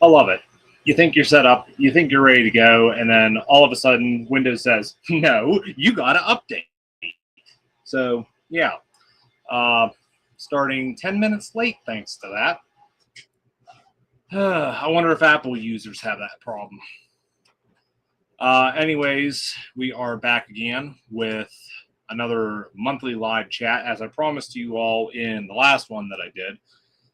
I love it. You think you're set up, you think you're ready to go, and then all of a sudden Windows says, no, you got to update. So, yeah, uh, starting 10 minutes late thanks to that. I wonder if Apple users have that problem. Anyways, we are back again with another monthly live chat, as I promised you all in the last one that I did.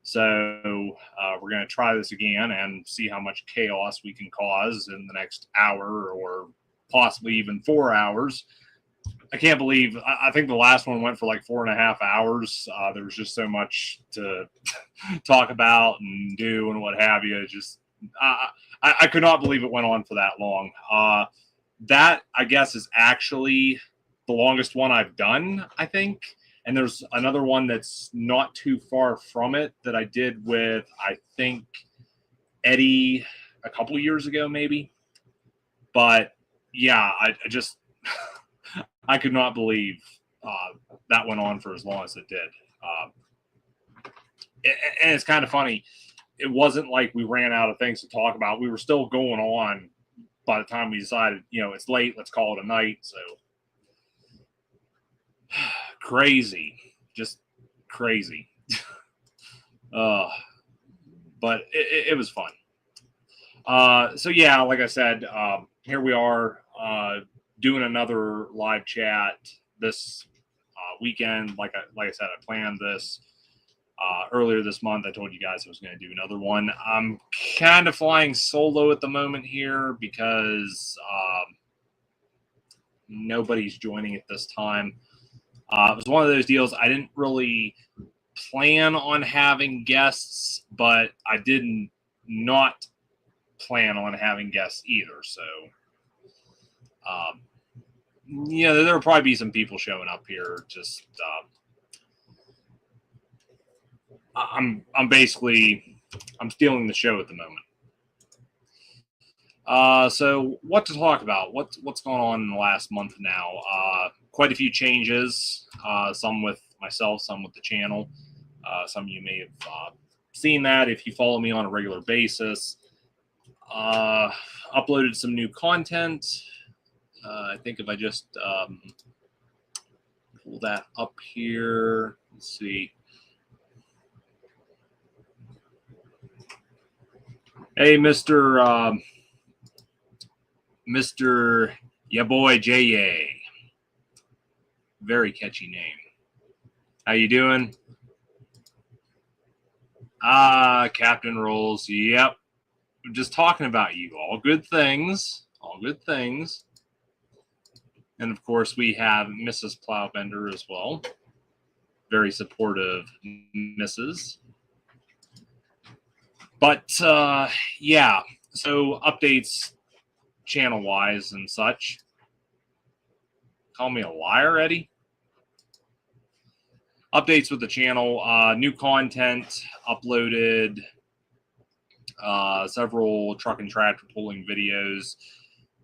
So we're going to try this again and see how much chaos we can cause in the next hour or possibly even 4 hours. I can't believe, I think the last one went for like 4.5 hours. There was just so much to talk about and do and what have you. Just, I could not believe it went on for that long. That, I guess, is actually the longest one I've done, I think. And there's another one that's not too far from it that I did with, I think, Eddie a couple of years ago, maybe. But yeah, I just, I could not believe that went on for as long as it did. And it's kind of funny. It wasn't like we ran out of things to talk about. We were still going on by the time we decided, it's late, let's call it a night. So crazy, just crazy. But it was fun. So yeah, like I said, here we are doing another live chat this weekend. Like I said, I planned this earlier this month. I told you guys I was going to do another one. I'm kind of flying solo at the moment here because nobody's joining at this time. It was one of those deals. I didn't really plan on having guests, but I didn't not plan on having guests either. So, there'll probably be some people showing up here. Just, I'm stealing the show at the moment. So what to talk about? What's going on in the last month now? Quite a few changes. Some with myself, some with the channel. Some of you may have seen that if you follow me on a regular basis. Uploaded some new content. I think if I just pull that up here, let's see. Hey, Mr. Ya boy J.A. Very catchy name. How you doing? Captain Rolls. Yep. I'm just talking about you. All good things. All good things. And of course, we have Mrs. Plowbender as well. Very supportive Mrs. But yeah, so updates channel-wise and such. Call me a liar, Eddie? Updates with the channel, new content uploaded, several truck and tractor pulling videos,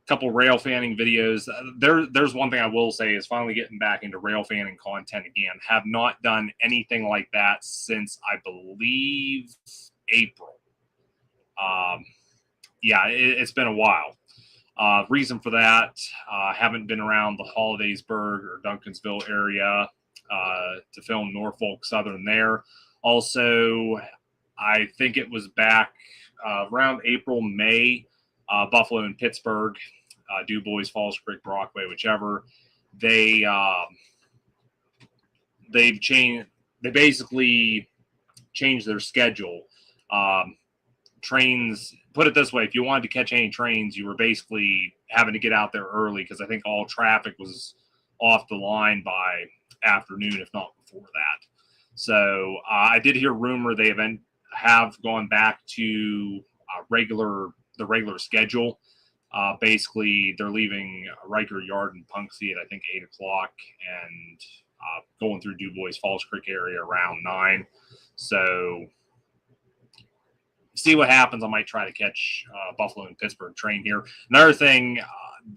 a couple rail fanning videos. There's one thing I will say is finally getting back into rail fanning content again. Have not done anything like that since, I believe, April. Yeah, it's been a while. Reason for that, haven't been around the Hollidaysburg or Duncansville area to film Norfolk Southern there. Also, I think it was back around April, May, Buffalo and Pittsburgh, DuBois, Falls Creek, Brockway, whichever. They've changed. They basically changed their schedule. Trains, put it this way, if you wanted to catch any trains, you were basically having to get out there early because I think all traffic was off the line by afternoon, if not before that. So I did hear rumor they have gone back to the regular schedule. Basically, they're leaving Riker Yard in Punxsutawney at I think 8 o'clock and going through DuBois Falls Creek area around 9. So see what happens. I might try to catch Buffalo and Pittsburgh train here. Another thing,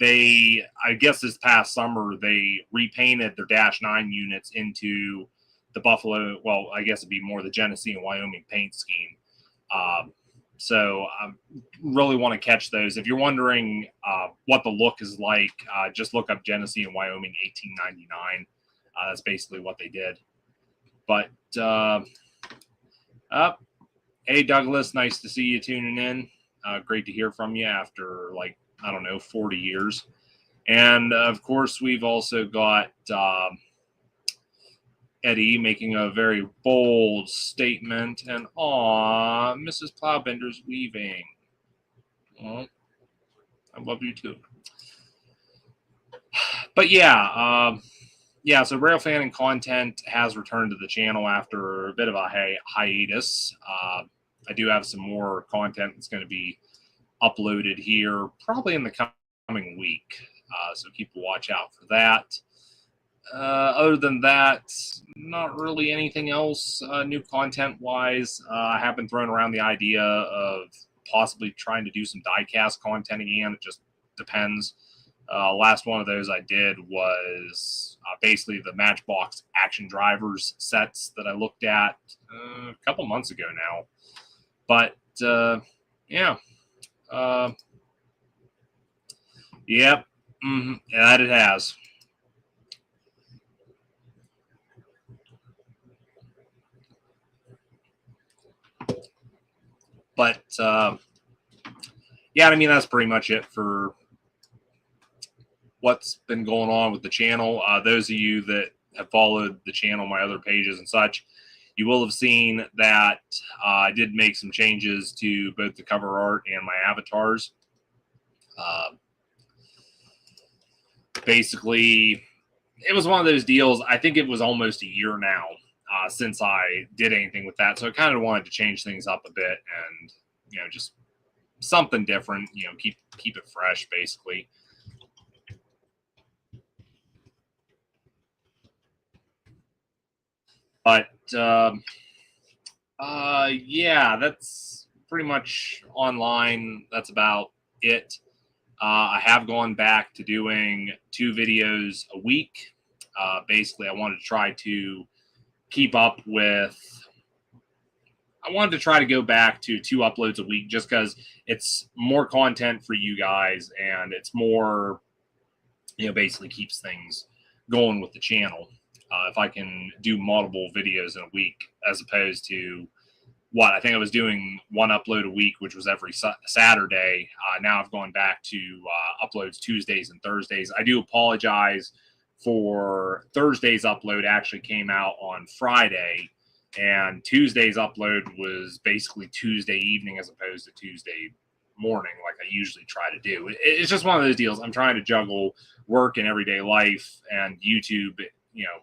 I guess this past summer, they repainted their Dash 9 units into the Buffalo, well, I guess it'd be more the Genesee and Wyoming paint scheme. So I really want to catch those. If you're wondering what the look is like, just look up Genesee in Wyoming 1899. That's basically what they did. But hey, Douglas, nice to see you tuning in. Great to hear from you after, like, I don't know, 40 years. And of course, we've also got Eddie making a very bold statement. And aw, Mrs. Plowbender's weaving. Well, I love you too. But yeah, so rail fanning content has returned to the channel after a bit of a hiatus. I do have some more content that's going to be uploaded here probably in the coming week. So keep a watch out for that. Other than that, not really anything else new content-wise. I have been throwing around the idea of possibly trying to do some diecast content again. It just depends. Last one of those I did was basically the Matchbox Action Drivers sets that I looked at a couple months ago now. But, yeah. Yep. That it has. But, yeah, I mean, that's pretty much it for what's been going on with the channel. Those of you that have followed the channel, my other pages and such, you will have seen that I did make some changes to both the cover art and my avatars. Basically, it was one of those deals. I think it was almost a year now since I did anything with that. So I kind of wanted to change things up a bit and, you know, just something different, you know, keep it fresh, basically. But yeah, that's pretty much online. That's about it. I have gone back to doing 2 videos a week. Basically, I wanted to try to keep up with. I wanted to try to go back to 2 uploads a week just because it's more content for you guys and it's more, you know, basically keeps things going with the channel. If I can do multiple videos in a week as opposed to what I think I was doing 1 upload a week, which was every Saturday. Now I've gone back to uploads Tuesdays and Thursdays. I do apologize for Thursday's upload actually came out on Friday, and Tuesday's upload was basically Tuesday evening as opposed to Tuesday morning like I usually try to do. It's just one of those deals. I'm trying to juggle work and everyday life and YouTube, you know,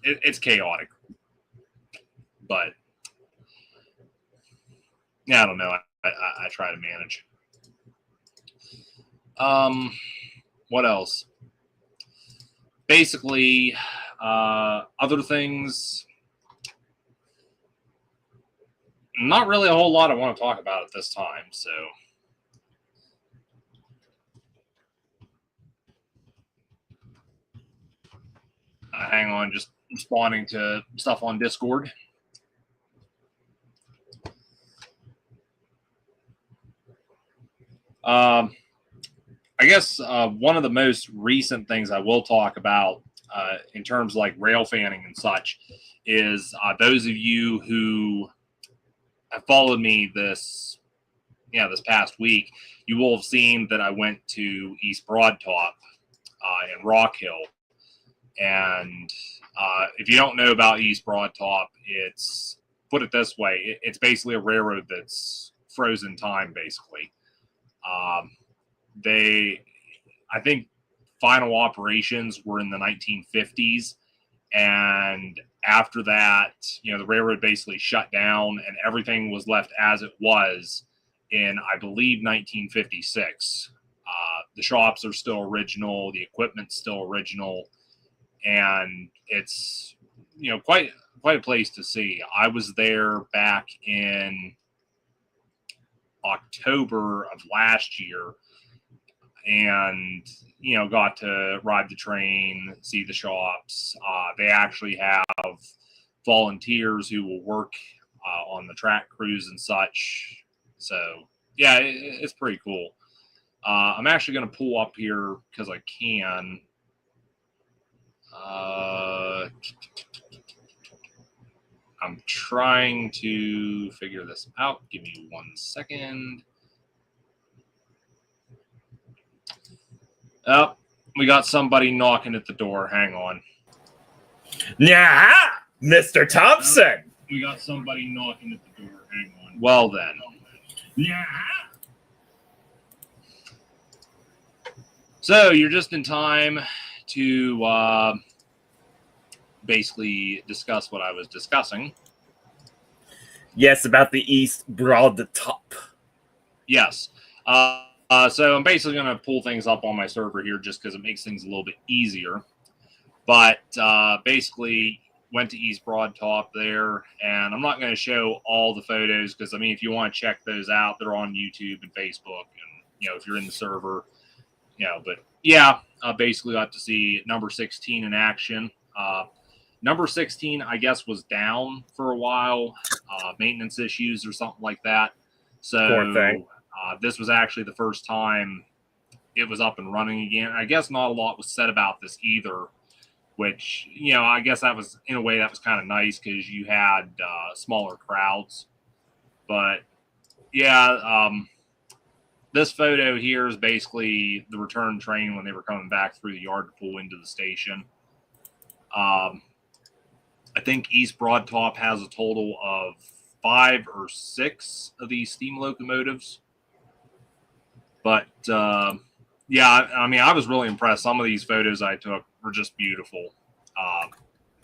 it's chaotic. But yeah, I don't know. I try to manage. What else? Basically, other things. Not really a whole lot I want to talk about at this time. So, hang on, just responding to stuff on Discord. I guess one of the most recent things I will talk about in terms of like rail fanning and such is those of you who have followed me this past week, you will have seen that I went to East Broadtop in Rock Hill. And if you don't know about East Broadtop, it's, put it this way, it's basically a railroad that's frozen time, basically. I think final operations were in the 1950s. And after that, you know, the railroad basically shut down and everything was left as it was in, I believe, 1956. The shops are still original. The equipment's still original. And it's, you know, quite a place to see. I was there back in October of last year and, you know, got to ride the train, see the shops. They actually have volunteers who will work on the track crews and such. So yeah, it's pretty cool. I'm actually going to pull up here because I can. I'm trying to figure this out. Give me 1 second. Oh, we got somebody knocking at the door. Hang on. Yeah, Mr. Thompson. We got somebody knocking at the door. Hang on. Well then. Yeah. So you're just in time to basically discuss what I was discussing. Yes, about the East Broad Top. Yes. So I'm basically going to pull things up on my server here just because it makes things a little bit easier. But basically went to East Broad Top there, and I'm not going to show all the photos because, I mean, if you want to check those out, they're on YouTube and Facebook, and, you know, if you're in the server, you know, but yeah, basically got to see number 16 in action. Number 16, I guess, was down for a while, maintenance issues or something like that. So Poor thing. This was actually the first time it was up and running again. I guess not a lot was said about this either, which, you know, I guess that was, in a way, that was kind of nice because you had smaller crowds. But yeah, this photo here is basically the return train when they were coming back through the yard to pull into the station. I think East Broad Top has a total of 5 or 6 of these steam locomotives. But yeah, I mean, I was really impressed. Some of these photos I took were just beautiful.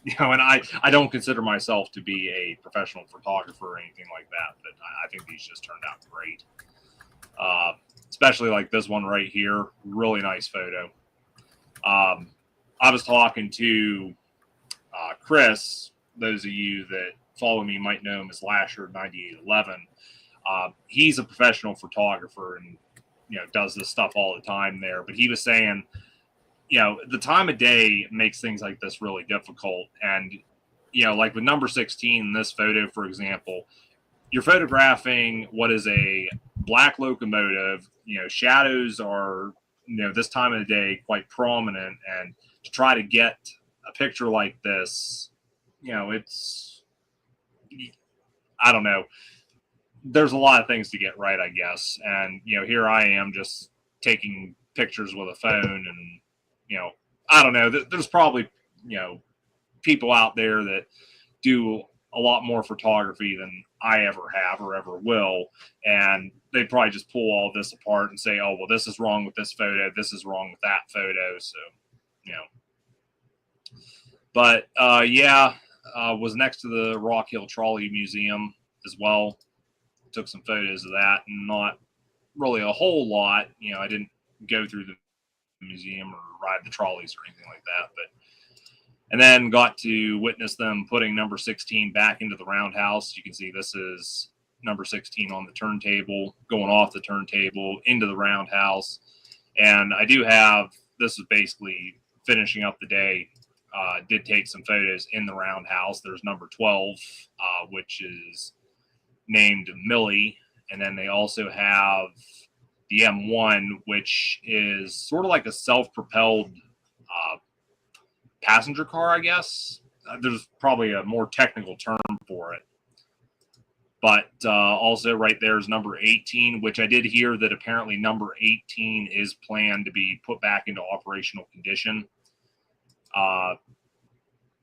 You know, and I don't consider myself to be a professional photographer or anything like that, but I think these just turned out great. Especially like this one right here, really nice photo. I was talking to Chris. Those of you that follow me might know him as Lasher 9811. He's a professional photographer and, you know, does this stuff all the time there. But he was saying, you know, the time of day makes things like this really difficult. And, you know, like with number 16 in this photo, for example, you're photographing what is a black locomotive. You know, shadows are, you know, this time of the day quite prominent. And to try to get a picture like this, you know, it's, I don't know. There's a lot of things to get right, I guess. And, you know, here I am just taking pictures with a phone and, you know, I don't know. There's probably, you know, people out there that do a lot more photography than I ever have or ever will. And they probably just pull all this apart and say, oh, well, this is wrong with this photo. This is wrong with that photo. So, you know. But, yeah, was next to the Rock Hill Trolley Museum as well. Took some photos of that, and not really a whole lot. You know, I didn't go through the museum or ride the trolleys or anything like that. But and then got to witness them putting number 16 back into the roundhouse. You can see this is number 16 on the turntable, going off the turntable into the roundhouse. And I do have, this is basically finishing up the day. Did take some photos in the roundhouse. There's number 12, which is named Millie. And then they also have the M1, which is sort of like a self-propelled passenger car, I guess. There's probably a more technical term for it. But also right there is number 18, which I did hear that apparently number 18 is planned to be put back into operational condition.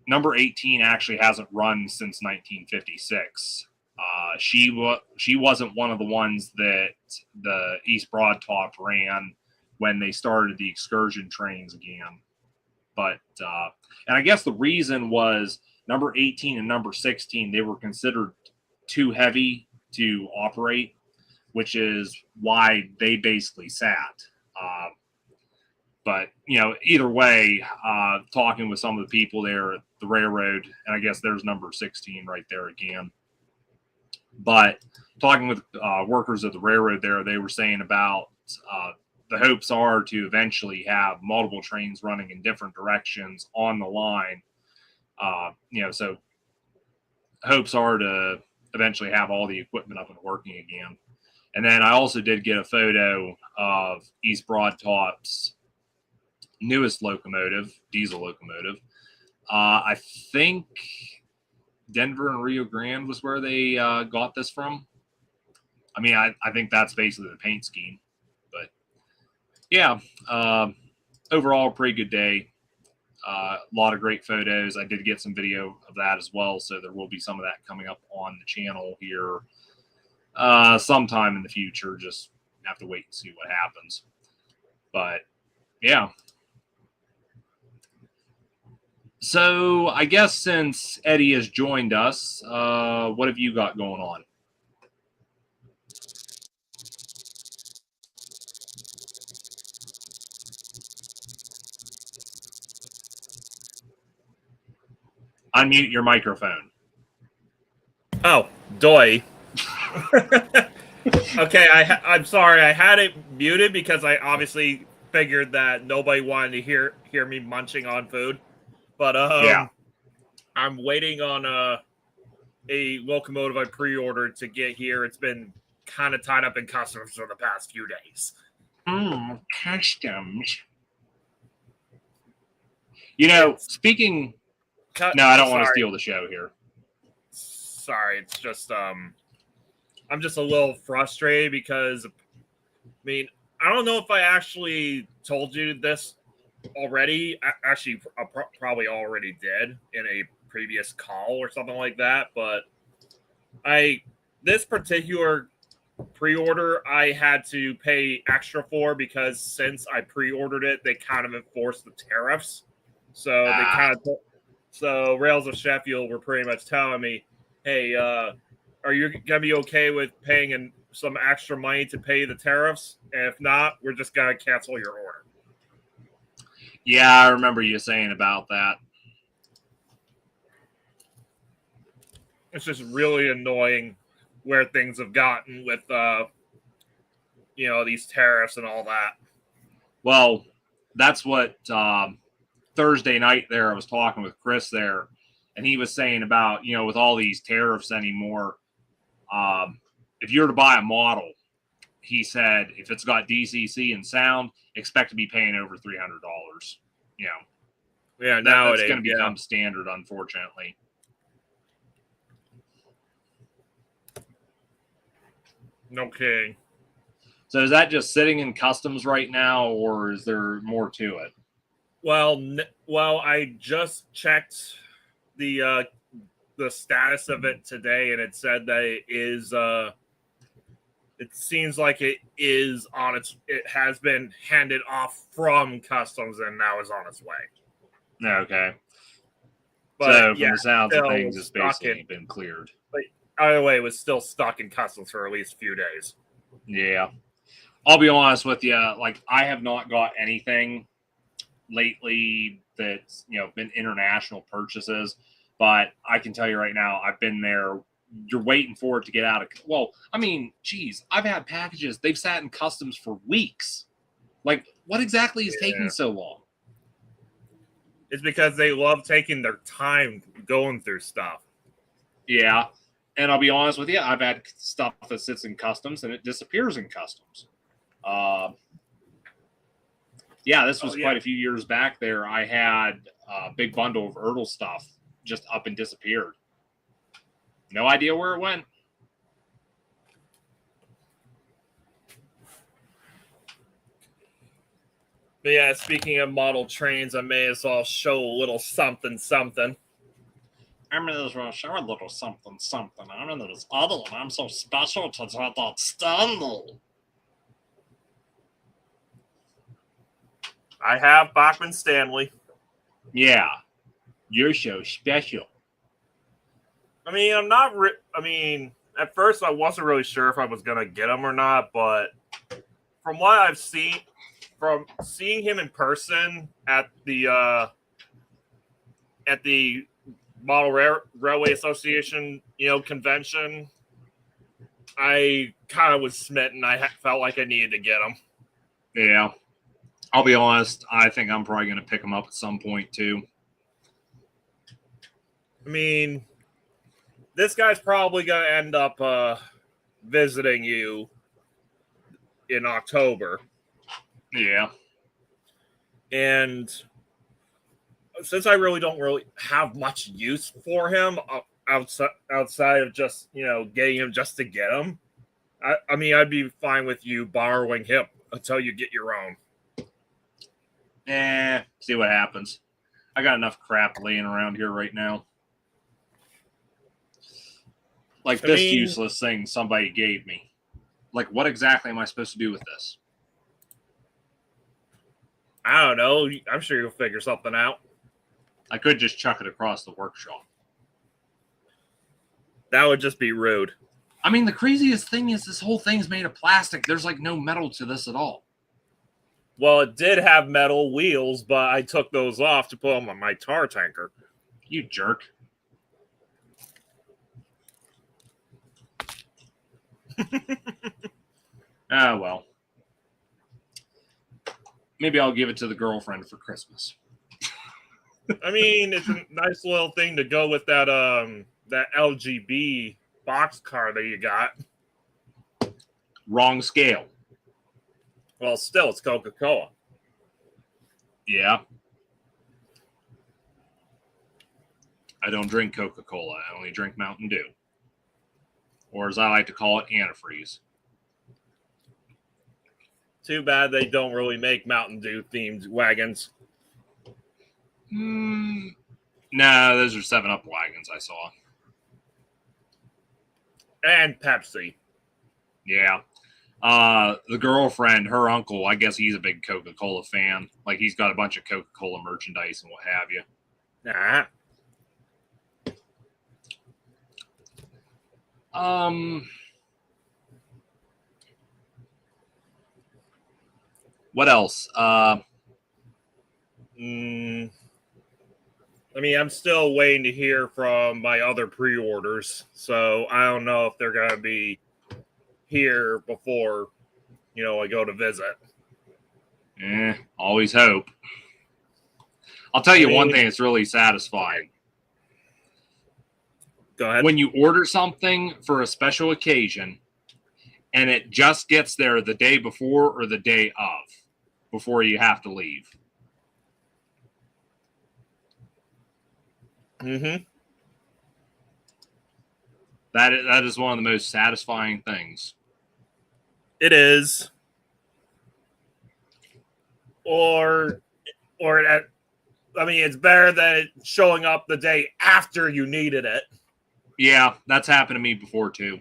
Number 18 actually hasn't run since 1956. She wasn't one of the ones that the East Broad Top ran when they started the excursion trains again. But and I guess the reason was number 18 and number 16, they were considered too heavy to operate, which is why they basically sat. But, you know, either way, talking with some of the people there at the railroad, and I guess there's number 16 right there again. But talking with workers at the railroad there, they were saying about the hopes are to eventually have multiple trains running in different directions on the line. You know, so hopes are to eventually have all the equipment up and working again. And then I also did get a photo of East Broad Top's newest locomotive, diesel locomotive. I think Denver and Rio Grande was where they got this from. I mean, I think that's basically the paint scheme. But yeah, overall, pretty good day. A lot of great photos. I did get some video of that as well, so there will be some of that coming up on the channel here sometime in the future. Just have to wait and see what happens. But yeah. So I guess since Eddie has joined us, what have you got going on? Unmute your microphone. Oh, doy. Okay, I'm sorry. I had it muted because I obviously figured that nobody wanted to hear me munching on food. But Yeah. I'm waiting on a locomotive I pre-ordered to get here. It's been kind of tied up in customs for the past few days. Customs. You know, speaking. No, I don't want to steal the show here. Sorry, it's just I'm just a little frustrated because, I mean, I don't know if I actually told you this already. Actually, I probably already did in a previous call or something like that. But this particular pre-order I had to pay extra for because since I pre-ordered it, they kind of enforced the tariffs. So they kind of so Rails of Sheffield were pretty much telling me, hey, are you gonna be okay with paying some extra money to pay the tariffs? And if not, we're just gonna cancel your order. Yeah, I remember you saying about that. It's just really annoying where things have gotten with these tariffs and all that. Well, that's what Thursday night there I was talking with Chris there, and he was saying about, with all these tariffs anymore, if you're to buy a model, he said if it's got DCC and sound, expect to be paying over $300. Yeah, nowadays that's going to become standard, unfortunately. No kidding. So is that just sitting in customs right now, or is there more to it? Well, I just checked the status of it today, and it said that it is. It seems like it is on its. It has been handed off from customs and now is on its way. Okay. But so from the sounds of things, it's basically been cleared. But either way, it was still stuck in customs for at least a few days. Yeah. I'll be honest with you. Like, I have not got anything lately that's, been international purchases. But I can tell you right now, I've been there. You're waiting for it to get out of. Well, I mean, geez, I've had packages. They've sat in customs for weeks. Like, what exactly is taking so long? It's because they love taking their time going through stuff. Yeah. And I'll be honest with you, I've had stuff that sits in customs and it disappears in customs. Yeah, this was quite a few years back there. I had a big bundle of Erdl stuff just up and disappeared. No idea where it went. But yeah, speaking of model trains, I may as well show a little something. I may as well show a little something. I'm in this other one. I'm so special to that Stanley. I have Bachman Stanley. Yeah, you're so special. I mean, I'm not. At first, I wasn't really sure if I was gonna get him or not, but from what I've seen, from seeing him in person at the Model Railway Association, convention, I kind of was smitten. I felt like I needed to get him. Yeah. I'll be honest, I think I'm probably going to pick him up at some point, too. I mean, this guy's probably gonna end up visiting you in October. Yeah. And since I really don't really have much use for him outside of just, getting him just to get him, I mean, I'd be fine with you borrowing him until you get your own. See what happens. I got enough crap laying around here right now. Like this useless thing somebody gave me. Like, what exactly am I supposed to do with this? I don't know. I'm sure you'll figure something out. I could just chuck it across the workshop. That would just be rude. I mean, the craziest thing is this whole thing's made of plastic. There's like no metal to this at all. Well, it did have metal wheels, but I took those off to put on my tar tanker. You jerk. Ah, well. Maybe I'll give it to the girlfriend for Christmas. I mean, it's a nice little thing to go with that that LGB box car that you got. Wrong scale. Well, still, it's Coca-Cola. Yeah. I don't drink Coca-Cola. I only drink Mountain Dew. Or as I like to call it, antifreeze. Too bad they don't really make Mountain Dew themed wagons. No, those are 7-Up wagons I saw. And Pepsi. Yeah. The girlfriend, her uncle, I guess he's a big Coca-Cola fan. Like, he's got a bunch of Coca-Cola merchandise and what have you. Nah. What else? I mean, I'm still waiting to hear from my other pre-orders, so I don't know if they're going to be here before, I go to visit. Always hope. I'll tell you one thing that's really satisfying. Go ahead. When you order something for a special occasion and it just gets there the day before or the day of, before you have to leave. Mm-hmm. That is one of the most satisfying things. It is. Or that, I mean, it's better than it showing up the day after you needed it. Yeah, that's happened to me before too.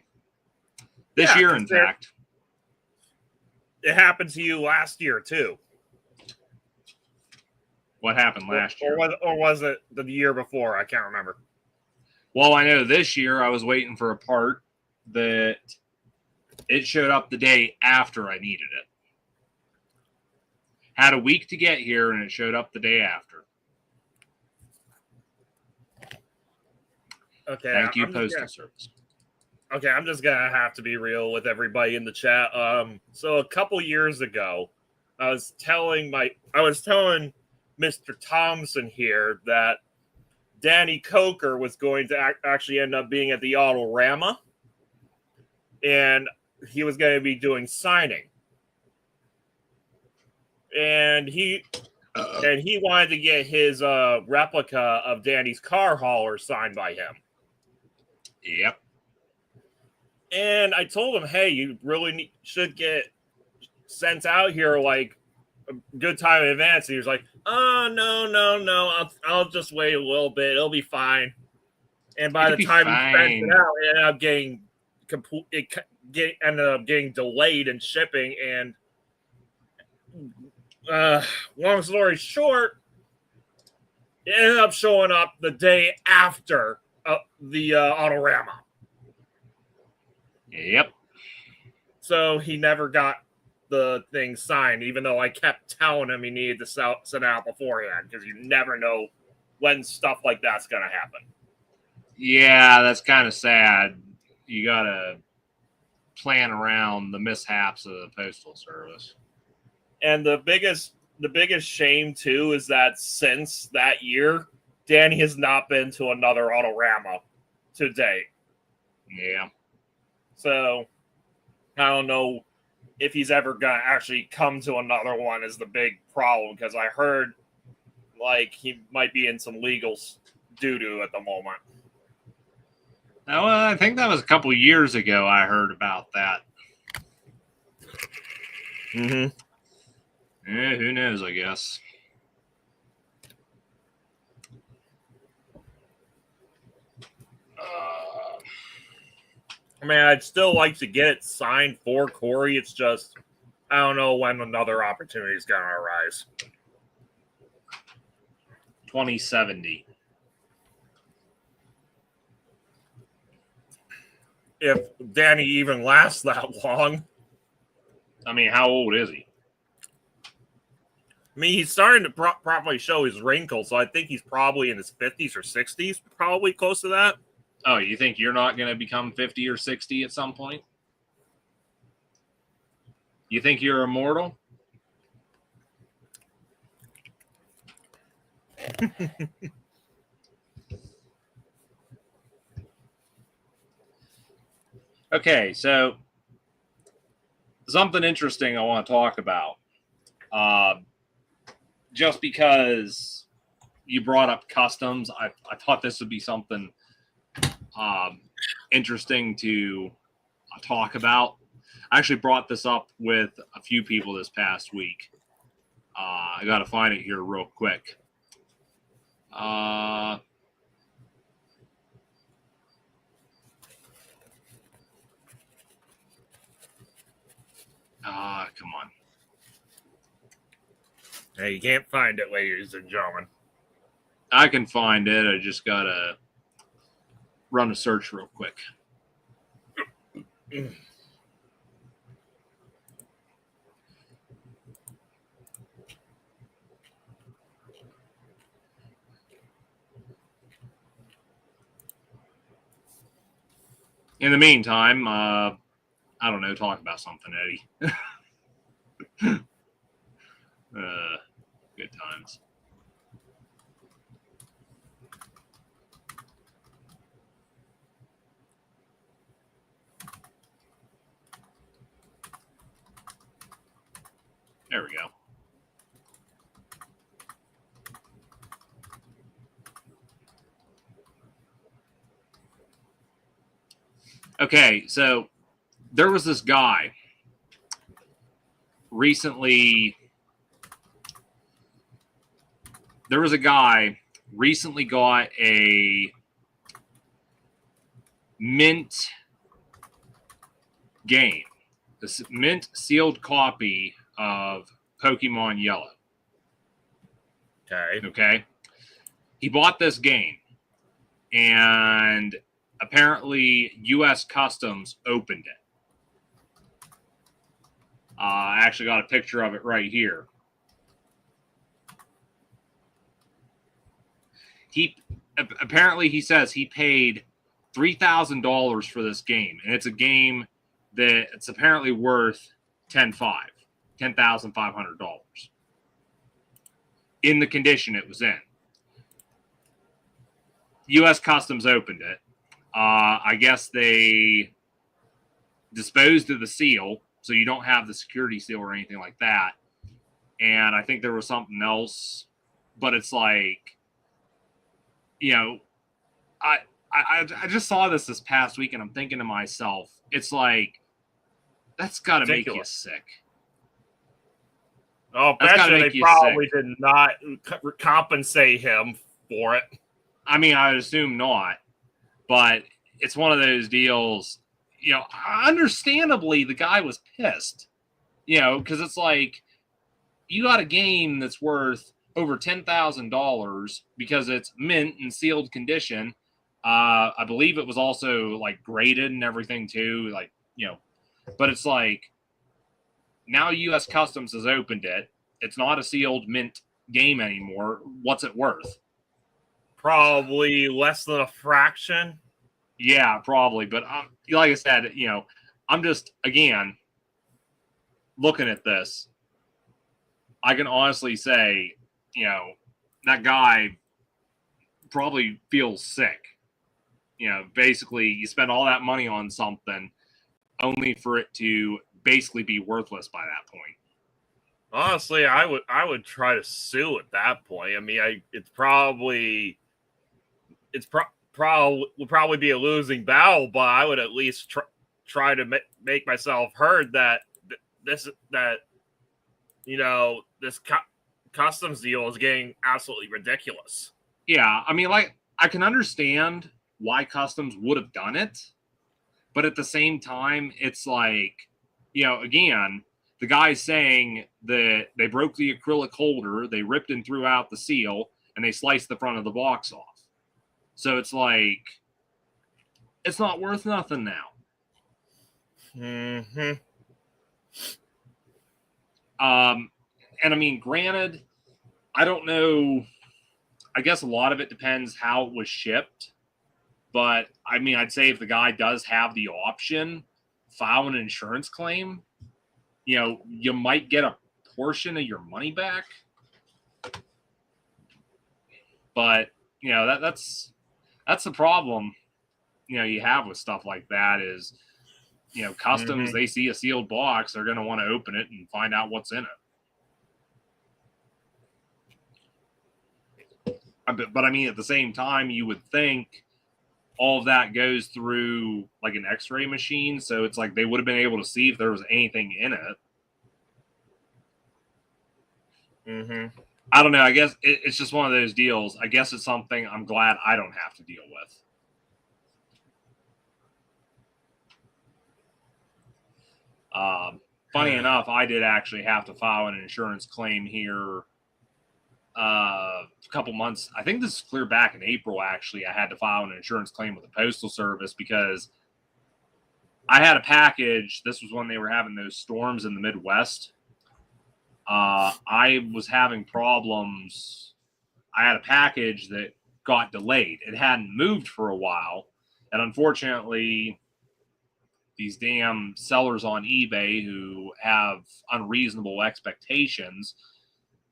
This year, in fact. It happened to you last year too. What happened last year? Or was it the year before? I can't remember. Well, I know this year I was waiting for a part that it showed up the day after I needed it. Had a week to get here, and it showed up the day after. Okay. Thank you, Postal Service. Okay, I'm just gonna have to be real with everybody in the chat. So a couple years ago, I was telling Mr. Thompson here that Danny Coker was going to actually end up being at the Autorama, and he was going to be doing signing. And he wanted to get his replica of Danny's car hauler signed by him. Yep. And I told him, hey, you really should get sent out here like a good time in advance. And he was like, oh, no. I'll just wait a little bit. It'll be fine. And by the time he sent it out, it ended up getting delayed in shipping. And long story short, it ended up showing up the day after the Autorama. Yep. So he never got the thing signed, even though I kept telling him he needed to send out beforehand, because you never know when stuff like that's going to happen. Yeah, that's kind of sad. You got to plan around the mishaps of the Postal Service. And the biggest shame, too, is that since that year, Danny has not been to another Autorama to date. Yeah. So I don't know if he's ever gonna actually come to another one is the big problem, because I heard like he might be in some legal doo-doo at the moment. Well, I think that was a couple years ago I heard about that. Mm-hmm. Yeah, who knows, I guess. I mean, I'd still like to get it signed for Corey. It's just I don't know when another opportunity is gonna arise. 2070. If Danny even lasts that long. I mean, how old is he? I mean, he's starting to properly show his wrinkles, so I think he's probably in his 50s or 60s, probably close to that. Oh, you think you're not going to become 50 or 60 at some point? You think you're immortal? Okay, so something interesting I want to talk about. Just because you brought up customs, I thought this would be something interesting to talk about. I actually brought this up with a few people this past week. I got to find it here real quick. Come on. Hey, you can't find it, ladies and gentlemen. I can find it. I just got to run a search real quick. In the meantime, I don't know, talk about something, Eddie. Good times. There we go. Okay, so there was this guy recently. There was a guy recently got a mint game, this mint sealed copy of Pokemon Yellow. Okay. He bought this game, and apparently U.S. Customs opened it. I actually got a picture of it right here. He says he paid $3,000 for this game, and it's a game that it's apparently worth $10,500 in the condition it was in. U.S. Customs opened it. I guess they disposed of the seal, so you don't have the security seal or anything like that. And I think there was something else, but it's like, you know, I just saw this past week, and I'm thinking to myself, it's like, that's got to make you sick. Oh, betcha they probably did not compensate him for it. I mean, I would assume not, but it's one of those deals, you know, understandably the guy was pissed, you know, because it's like, you got a game that's worth over $10,000 because it's mint and sealed condition. I believe it was also like graded and everything too, like, you know, but it's like, now U.S. Customs has opened it. It's not a sealed mint game anymore. What's it worth? Probably less than a fraction. Yeah, probably. But like I said, you know, I'm just, again, looking at this. I can honestly say, you know, that guy probably feels sick. basically you spend all that money on something only for it to basically be worthless by that point. Honestly, I would try to sue at that point. I mean, would probably be a losing battle, but I would at least try to make myself heard that this customs deal is getting absolutely ridiculous. Yeah, I mean, like, I can understand why customs would have done it, but at the same time, it's like, again, the guy's saying that they broke the acrylic holder, they ripped and threw out the seal, and they sliced the front of the box off. So it's like, it's not worth nothing now. Mm-hmm. And I mean, granted, I don't know. I guess a lot of it depends how it was shipped. But I mean, I'd say if the guy does have the option, file an insurance claim, you might get a portion of your money back. But, that's the problem, you have with stuff like that is, customs, they see a sealed box, they're going to want to open it and find out what's in it. But I mean, at the same time, you would think all of that goes through like an x-ray machine. So it's like they would have been able to see if there was anything in it. Mm-hmm. I don't know. I guess it's just one of those deals. I guess it's something I'm glad I don't have to deal with. Funny enough, I did actually have to file an insurance claim here a couple months. I think this is clear back in April, actually. I had to file an insurance claim with the Postal Service because I had a package. This was when they were having those storms in the Midwest. I was having problems. I had a package that got delayed. It hadn't moved for a while. And unfortunately, these damn sellers on eBay who have unreasonable expectations,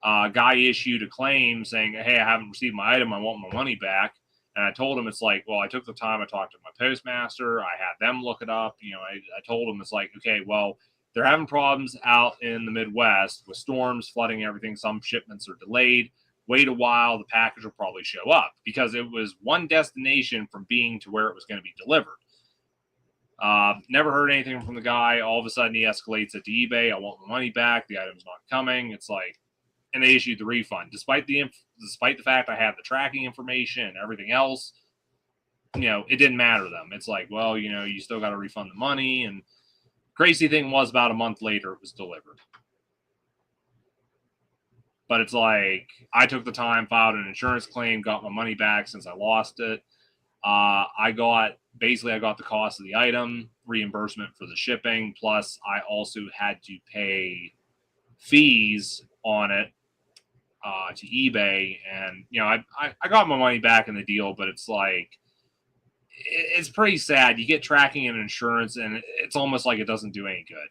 guy issued a claim saying, hey, I haven't received my item. I want my money back. And I told him, it's like, well, I took the time. I talked to my postmaster. I had them look it up. I told him, it's like, okay, well, they're having problems out in the Midwest with storms, flooding, everything. Some shipments are delayed. Wait a while. The package will probably show up because it was one destination from being to where it was going to be delivered. Never heard anything from the guy. All of a sudden, he escalates it to eBay. I want my money back. The item's not coming. It's like, and they issued the refund despite the fact I had the tracking information and everything else. It didn't matter to them. It's like, well, you still got to refund the money. And crazy thing was, about a month later, it was delivered. But it's like, I took the time, filed an insurance claim, got my money back since I lost it. I got the cost of the item, reimbursement for the shipping, plus I also had to pay fees on it to eBay. And, I got my money back in the deal, but it's like, it's pretty sad. You get tracking and insurance, and it's almost like it doesn't do any good.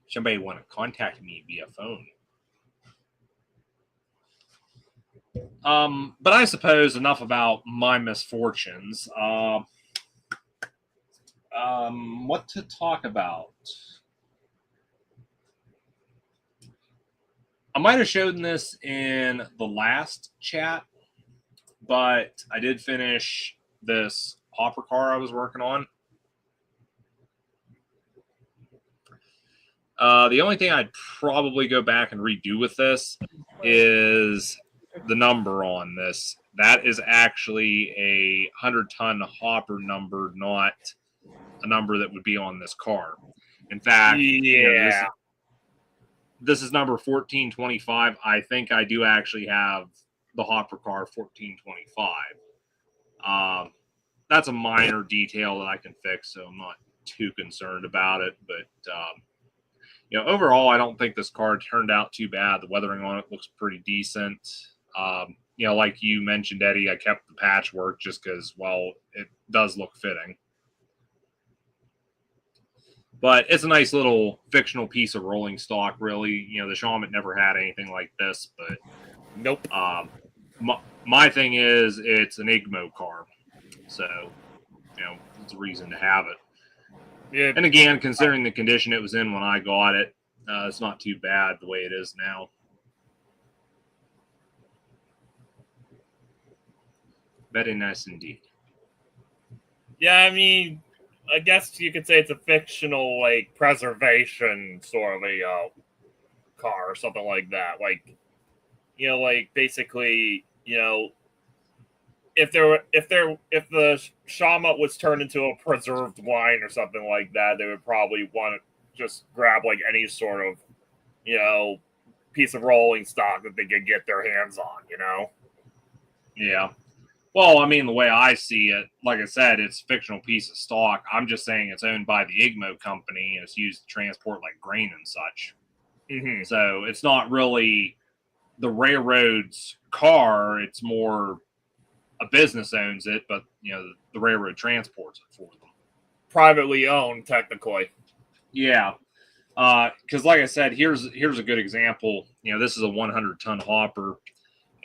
Somebody want to contact me via phone. But I suppose enough about my misfortunes. What to talk about? I might have shown this in the last chat, but I did finish this hopper car I was working on. The only thing I'd probably go back and redo with this is the number on this. That is actually a 100-ton hopper number, not a number that would be on this car. In fact, this is number 1425. I think I do actually have the hopper car 1425. That's a minor detail that I can fix, so I'm not too concerned about it. But overall, I don't think this car turned out too bad. The weathering on it looks pretty decent. Like you mentioned, Eddie, I kept the patchwork just because, well, it does look fitting. But it's a nice little fictional piece of rolling stock, really. You know, the Shawmut never had anything like this, but Nope. My thing is it's an IGMO car, so you know it's a reason to have it. Yeah. And again, considering the condition it was in when I got it, it's not too bad the way it is now. Very nice indeed. Yeah, I mean, I guess you could say it's a fictional, like, preservation sort of a car or something like that. Like, you know, like basically, you know, if the Shama was turned into a preserved wine or something like that, they would probably want to just grab like any sort of, you know, piece of rolling stock that they could get their hands on, you know? Yeah. Well, I mean, the way I see it, like I said, it's a fictional piece of stock. I'm just saying it's owned by the IGMO company and it's used to transport like grain and such. Mm-hmm. So it's not really the railroad's car. It's more a business owns it, but you know the railroad transports it for them. Privately owned, technically. Yeah, because like I said, here's a good example. You know, this is a 100-ton hopper,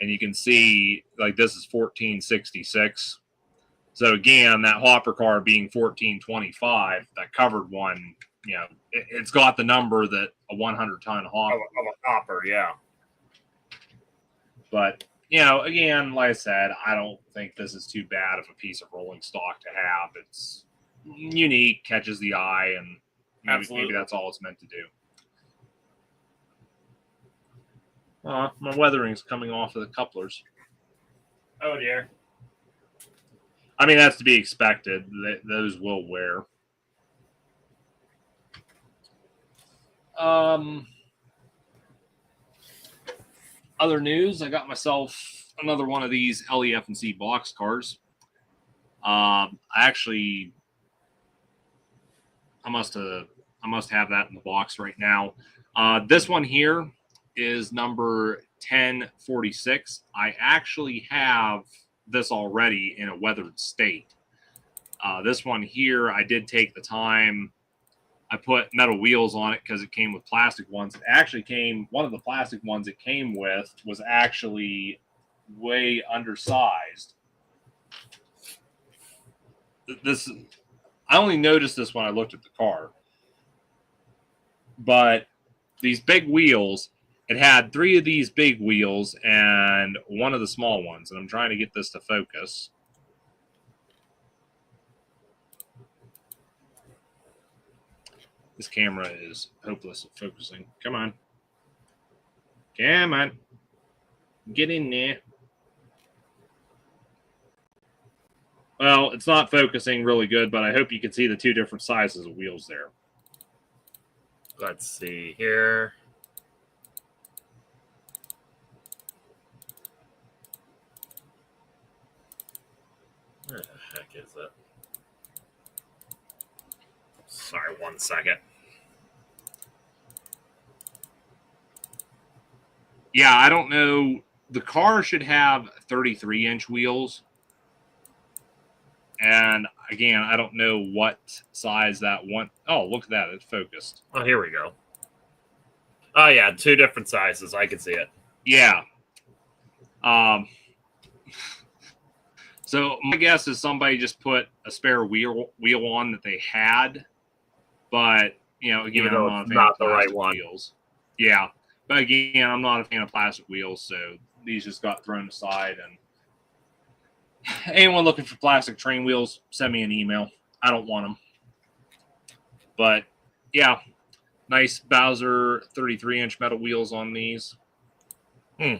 and you can see like this is 1466. So again, that hopper car being 1425, that covered one, you know, it's got the number that a 100-ton hopper. Of a hopper, yeah. But you know, again, like I said, I don't think this is too bad of a piece of rolling stock to have. It's unique, catches the eye, and maybe that's all it's meant to do. My weathering's coming off of the couplers. Oh dear. I mean, that's to be expected. Those will wear. Other news, I got myself another one of these LEF&C box cars. I must have that in the box right now. This one here is number 1046. I actually have this already in a weathered state. This one here, I did take the time. I put metal wheels on it because it came with plastic ones. It actually came, one of the plastic ones it came with was actually way undersized. I only noticed this when I looked at the car. But these big wheels, it had 3 of these big wheels and 1 of the small ones. And I'm trying to get this to focus. This camera is hopeless at focusing. Come on. Come on. Get in there. Well, it's not focusing really good, but I hope you can see the 2 different sizes of wheels there. Let's see here. Where the heck is it? Sorry, 1 second. Yeah, I don't know. The car should have 33-inch wheels. And again, I don't know what size that one. Oh, look at that. It's focused. Oh, here we go. Oh, yeah. 2 different sizes. I can see it. Yeah. So my guess is somebody just put a spare wheel on that they had. But, you know, again, I'm not the right one. Wheels. Yeah. But again, I'm not a fan of plastic wheels, so these just got thrown aside. And anyone looking for plastic train wheels, send me an email. I don't want them. But, yeah, nice Bowser 33-inch metal wheels on these. Look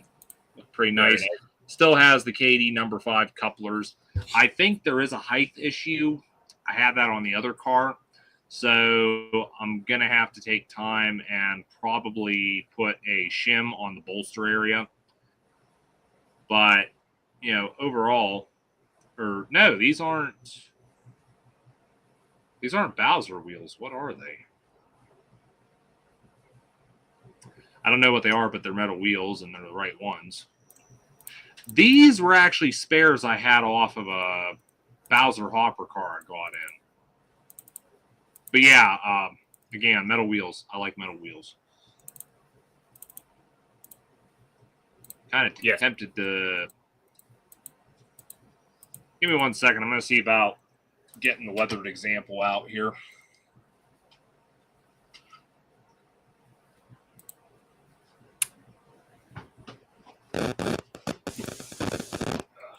pretty nice. Still has the KD number 5 couplers. I think there is a height issue. I have that on the other car. So I'm going to have to take time and probably put a shim on the bolster area. But, you know, overall, or no, these aren't Bowser wheels. What are they? I don't know what they are, but they're metal wheels and they're the right ones. These were actually spares I had off of a Bowser hopper car I got in. But yeah, Again, metal wheels. I like metal wheels. Kind of tempted to. Give me 1 second. I'm going to see about getting the weathered example out here.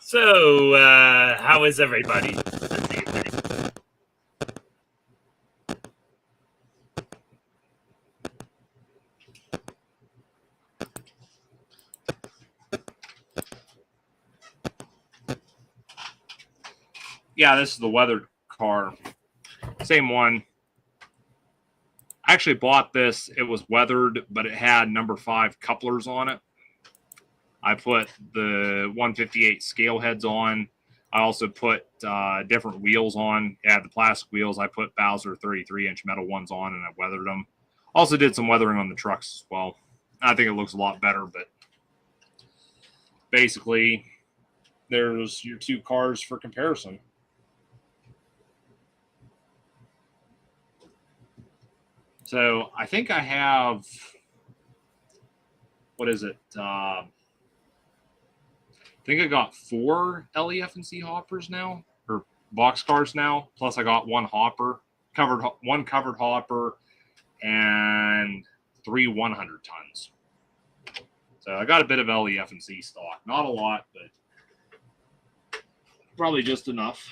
So, how is everybody this evening? Yeah, this is the weathered car. Same one. I actually bought this. It was weathered, but it had number 5 couplers on it. I put the 158 scale heads on. I also put different wheels on. It had the plastic wheels. I put Bowser 33-inch metal ones on, and I weathered them. Also did some weathering on the trucks as well. I think it looks a lot better, but basically, there's your 2 cars for comparison. So I think I have, what is it? I think I got 4 LEF&C hoppers now, or box cars now. Plus I got 1 hopper, one covered hopper, and 3 100 tons. So I got a bit of LEF&C stock. Not a lot, but probably just enough.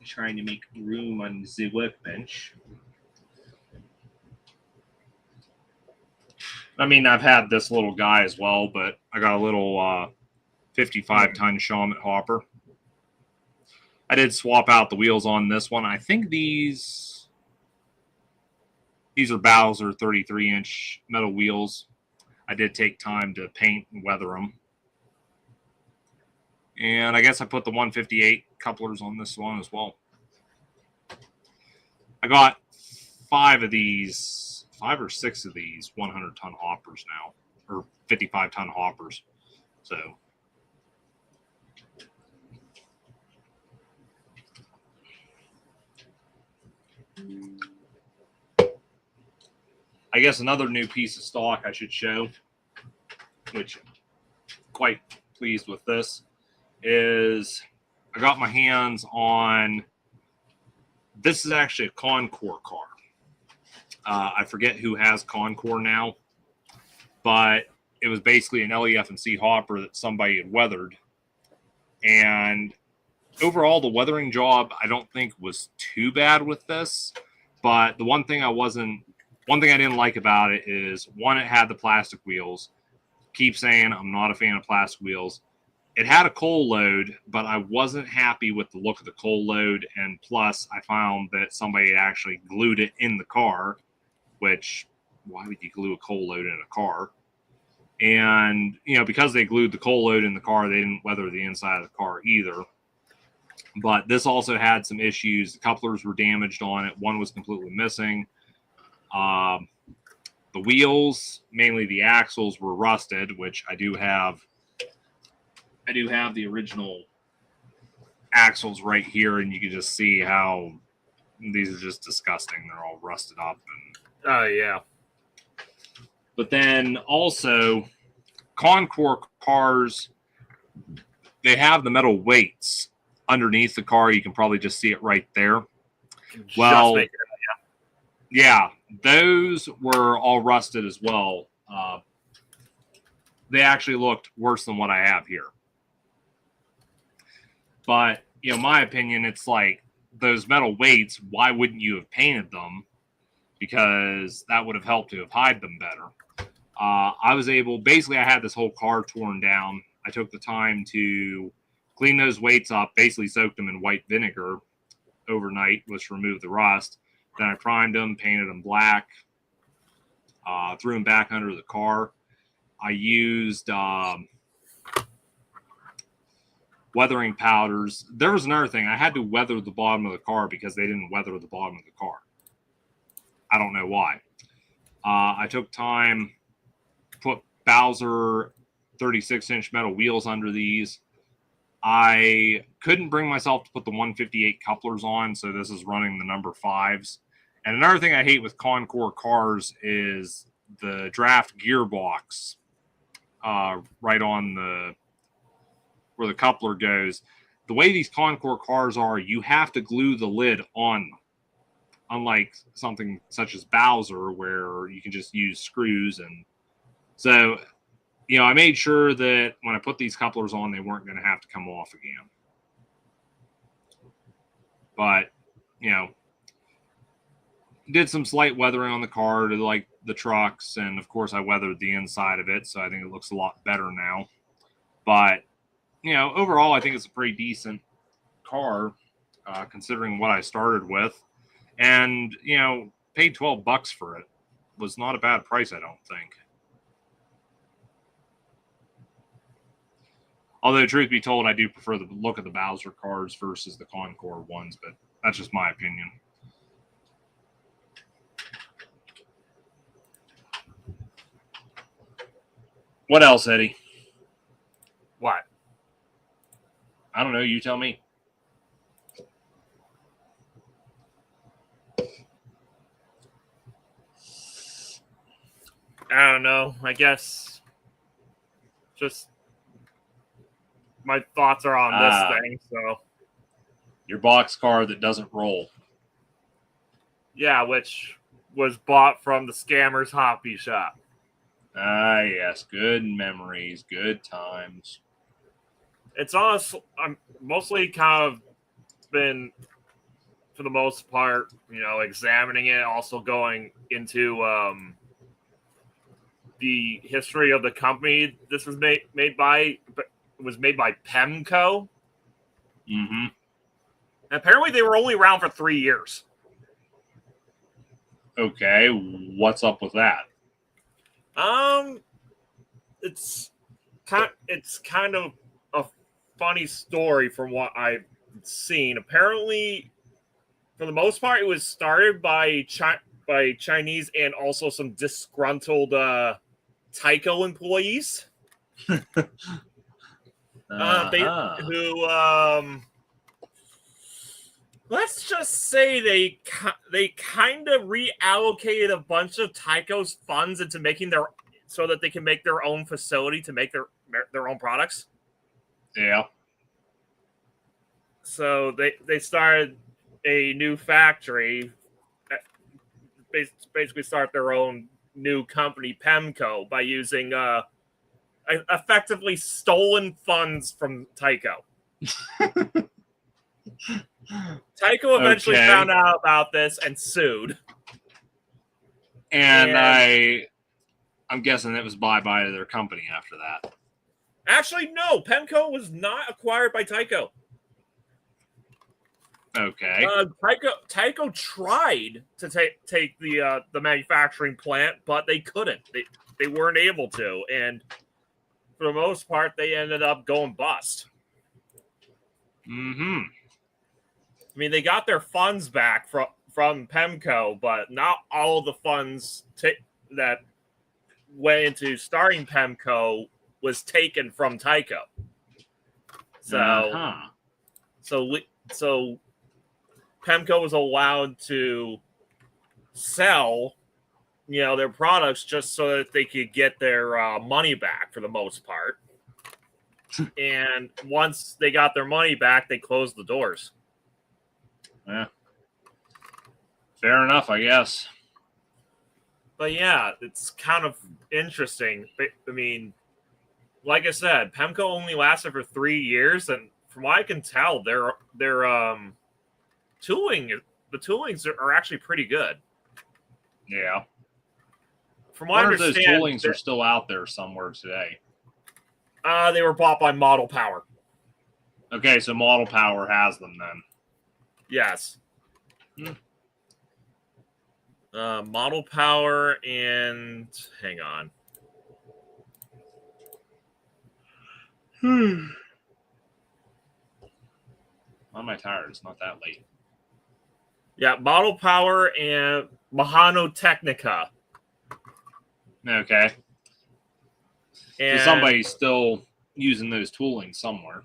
Trying to make room on the workbench. I mean, I've had this little guy as well, but I got a little 55-ton Shawmut hopper. I did swap out the wheels on this one. I think these are Bowser 33-inch metal wheels. I did take time to paint and weather them. And I guess I put the 158 couplers on this one as well. I got 5 of these, 5 or 6 of these 100-ton hoppers now, or 55-ton hoppers. So I guess another new piece of stock I should show, which I'm quite pleased with this, is I got my hands on, this is actually a Concours car. I forget who has Concours now, but it was basically an LEF&C hopper that somebody had weathered. And overall, the weathering job, I don't think was too bad with this. But the one thing I didn't like about it is, one, it had the plastic wheels. Keep saying I'm not a fan of plastic wheels. It had a coal load, but I wasn't happy with the look of the coal load. And plus, I found that somebody had actually glued it in the car, which, why would you glue a coal load in a car? And, because they glued the coal load in the car, they didn't weather the inside of the car either. But this also had some issues. The couplers were damaged on it. One was completely missing. The wheels, mainly the axles, were rusted, which I do have the original axles right here, and you can just see how these are just disgusting. They're all rusted up. Oh, yeah. But then also, Concours cars, they have the metal weights underneath the car. You can probably just see it right there. Well, yeah, those were all rusted as well. They actually looked worse than what I have here. But, my opinion, it's like those metal weights, why wouldn't you have painted them? Because that would have helped to have hide them better. I had this whole car torn down. I took the time to clean those weights up, basically soaked them in white vinegar overnight, which removed the rust. Then I primed them, painted them black, threw them back under the car. I used weathering powders. There was another thing. I had to weather the bottom of the car because they didn't weather the bottom of the car. I don't know why. I took time, put Bowser 36-inch metal wheels under these, I couldn't bring myself to put the 158 couplers on, so this is running the number 5s. And another thing I hate with Concours cars is the draft gearbox right on where the coupler goes. The way these Concours cars are, you have to glue the lid on them. Unlike something such as Bowser, where you can just use screws. And so, I made sure that when I put these couplers on, they weren't going to have to come off again. But, did some slight weathering on the car to like the trucks. And of course, I weathered the inside of it. So I think it looks a lot better now. But, overall, I think it's a pretty decent car considering what I started with. And, paid $12 for it. Was not a bad price, I don't think. Although, truth be told, I do prefer the look of the Bowser cars versus the Concours ones, but that's just my opinion. What else, Eddie? What? I don't know. You tell me. I don't know. I guess just my thoughts are on this thing. So your box car that doesn't roll. Yeah, which was bought from the scammer's hobby shop. Ah, yes. Good memories. Good times. It's honestly, I'm mostly kind of been, for the most part, examining it, also going into the history of the company this was made by. It was made by Pemco. Mm-hmm. And apparently they were only around for 3 years. Okay, what's up with that? It's kind of a funny story from what I've seen. Apparently, for the most part, it was started by Chinese and also some disgruntled Tyco employees. Who let's just say they kind of reallocated a bunch of Tyco's funds into making so that they can make their own facility to make their own products. Yeah. So they started a new factory, basically start their own new company, Pemco, by using effectively stolen funds from Tyco. Tyco eventually found out about this and sued. And I'm guessing it was bye-bye to their company after that. Actually, no. Pemco was not acquired by Tyco. Okay. Tyco tried to take the manufacturing plant, but they couldn't. They weren't able to, and for the most part, they ended up going bust. Mm-hmm. I mean, they got their funds back from Pemco, but not all of the funds that went into starting Pemco was taken from Tyco. So Pemco was allowed to sell, their products just so that they could get their money back for the most part. And once they got their money back, they closed the doors. Yeah. Fair enough, I guess. But yeah, it's kind of interesting. I mean, like I said, Pemco only lasted for 3 years, and from what I can tell, their toolings are actually pretty good. Yeah. From what I understand, those toolings are still out there somewhere today. They were bought by Model Power. Okay, so Model Power has them then. Yes. Model Power and hang on. Why am I tired? It's not that late. Yeah, Model Power and Mahano Technica. Okay. And so somebody's still using those toolings somewhere.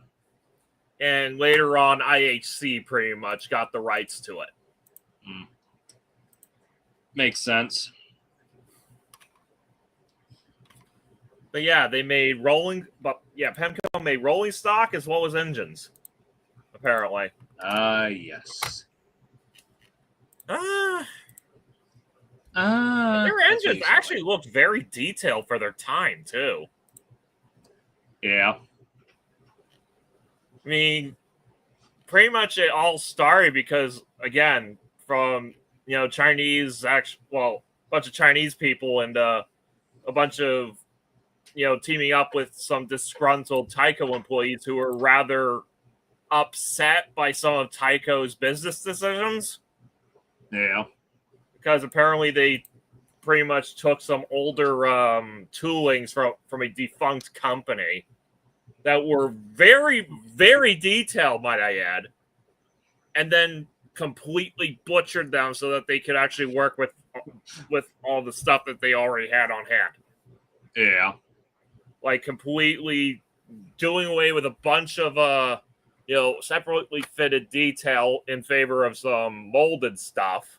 and later on, IHC pretty much got the rights to it. Makes sense. But yeah, they made Pemco made rolling stock as well as engines, apparently. Yes. Their engines actually looked very detailed for their time, too. Yeah. I mean, pretty much it all started because, again, from, Chinese, a bunch of Chinese people and a bunch of, teaming up with some disgruntled Tyco employees who were rather upset by some of Tyco's business decisions. Yeah. Because apparently they pretty much took some older toolings from a defunct company that were very, very detailed, might I add, and then completely butchered them so that they could actually work with all the stuff that they already had on hand. Yeah. Like completely doing away with a bunch of separately fitted detail in favor of some molded stuff,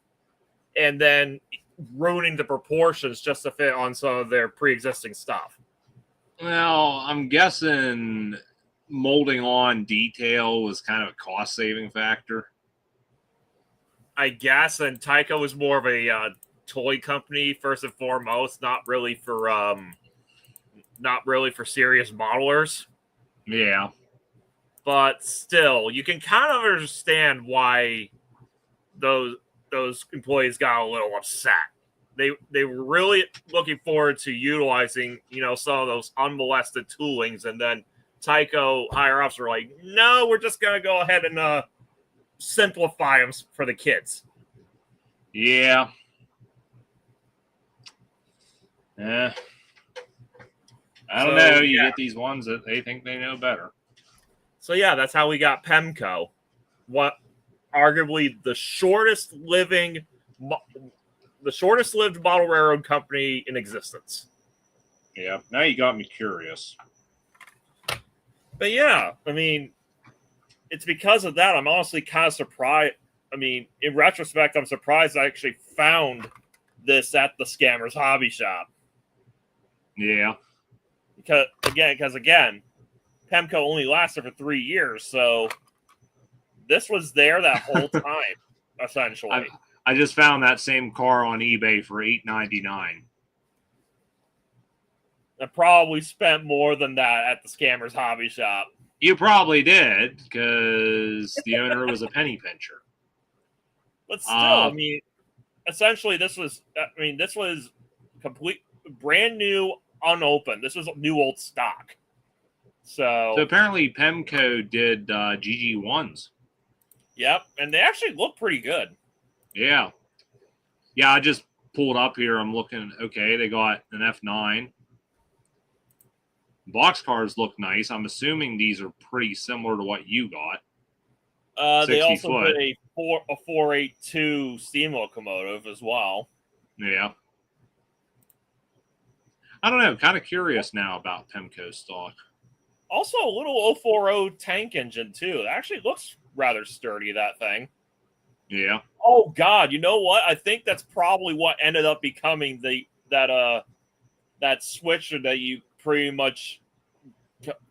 and then ruining the proportions just to fit on some of their pre-existing stuff. Well, I'm guessing molding on detail was kind of a cost-saving factor. I guess, and Tyco was more of a toy company first and foremost, not really for serious modelers. Yeah. But still, you can kind of understand why those employees got a little upset. They were really looking forward to utilizing, some of those unmolested toolings, and then Tyco higher ups were like, "No, we're just gonna go ahead and simplify them for the kids." Yeah. I don't know. You get these ones that they think they know better. So yeah, that's how we got Pemco. What arguably the shortest lived model railroad company in existence. Yeah, now you got me curious. But yeah, I mean, it's because of that I'm honestly kind of surprised. I mean, in retrospect, I'm surprised I actually found this at the Scammers Hobby Shop. Yeah. Because again, Pemco only lasted for 3 years, so this was there that whole time, essentially. I just found that same car on eBay for $8.99. I probably spent more than that at the Scammers Hobby Shop. You probably did, because the owner was a penny pincher. But still, I mean, essentially, this was complete, brand new, unopened. This was new old stock. So apparently Pemco did GG1s. Yep, and they actually look pretty good. Yeah. Yeah, I just pulled up here. I'm looking. Okay, they got an F9. Boxcars look nice. I'm assuming these are pretty similar to what you got. They also did a 482 steam locomotive as well. Yeah. I don't know. Kind of curious now about Pemco stock. Also, a little 040 tank engine, too. It actually looks rather sturdy, that thing. Yeah. Oh, God. You know what? I think that's probably what ended up becoming that switcher that you pretty much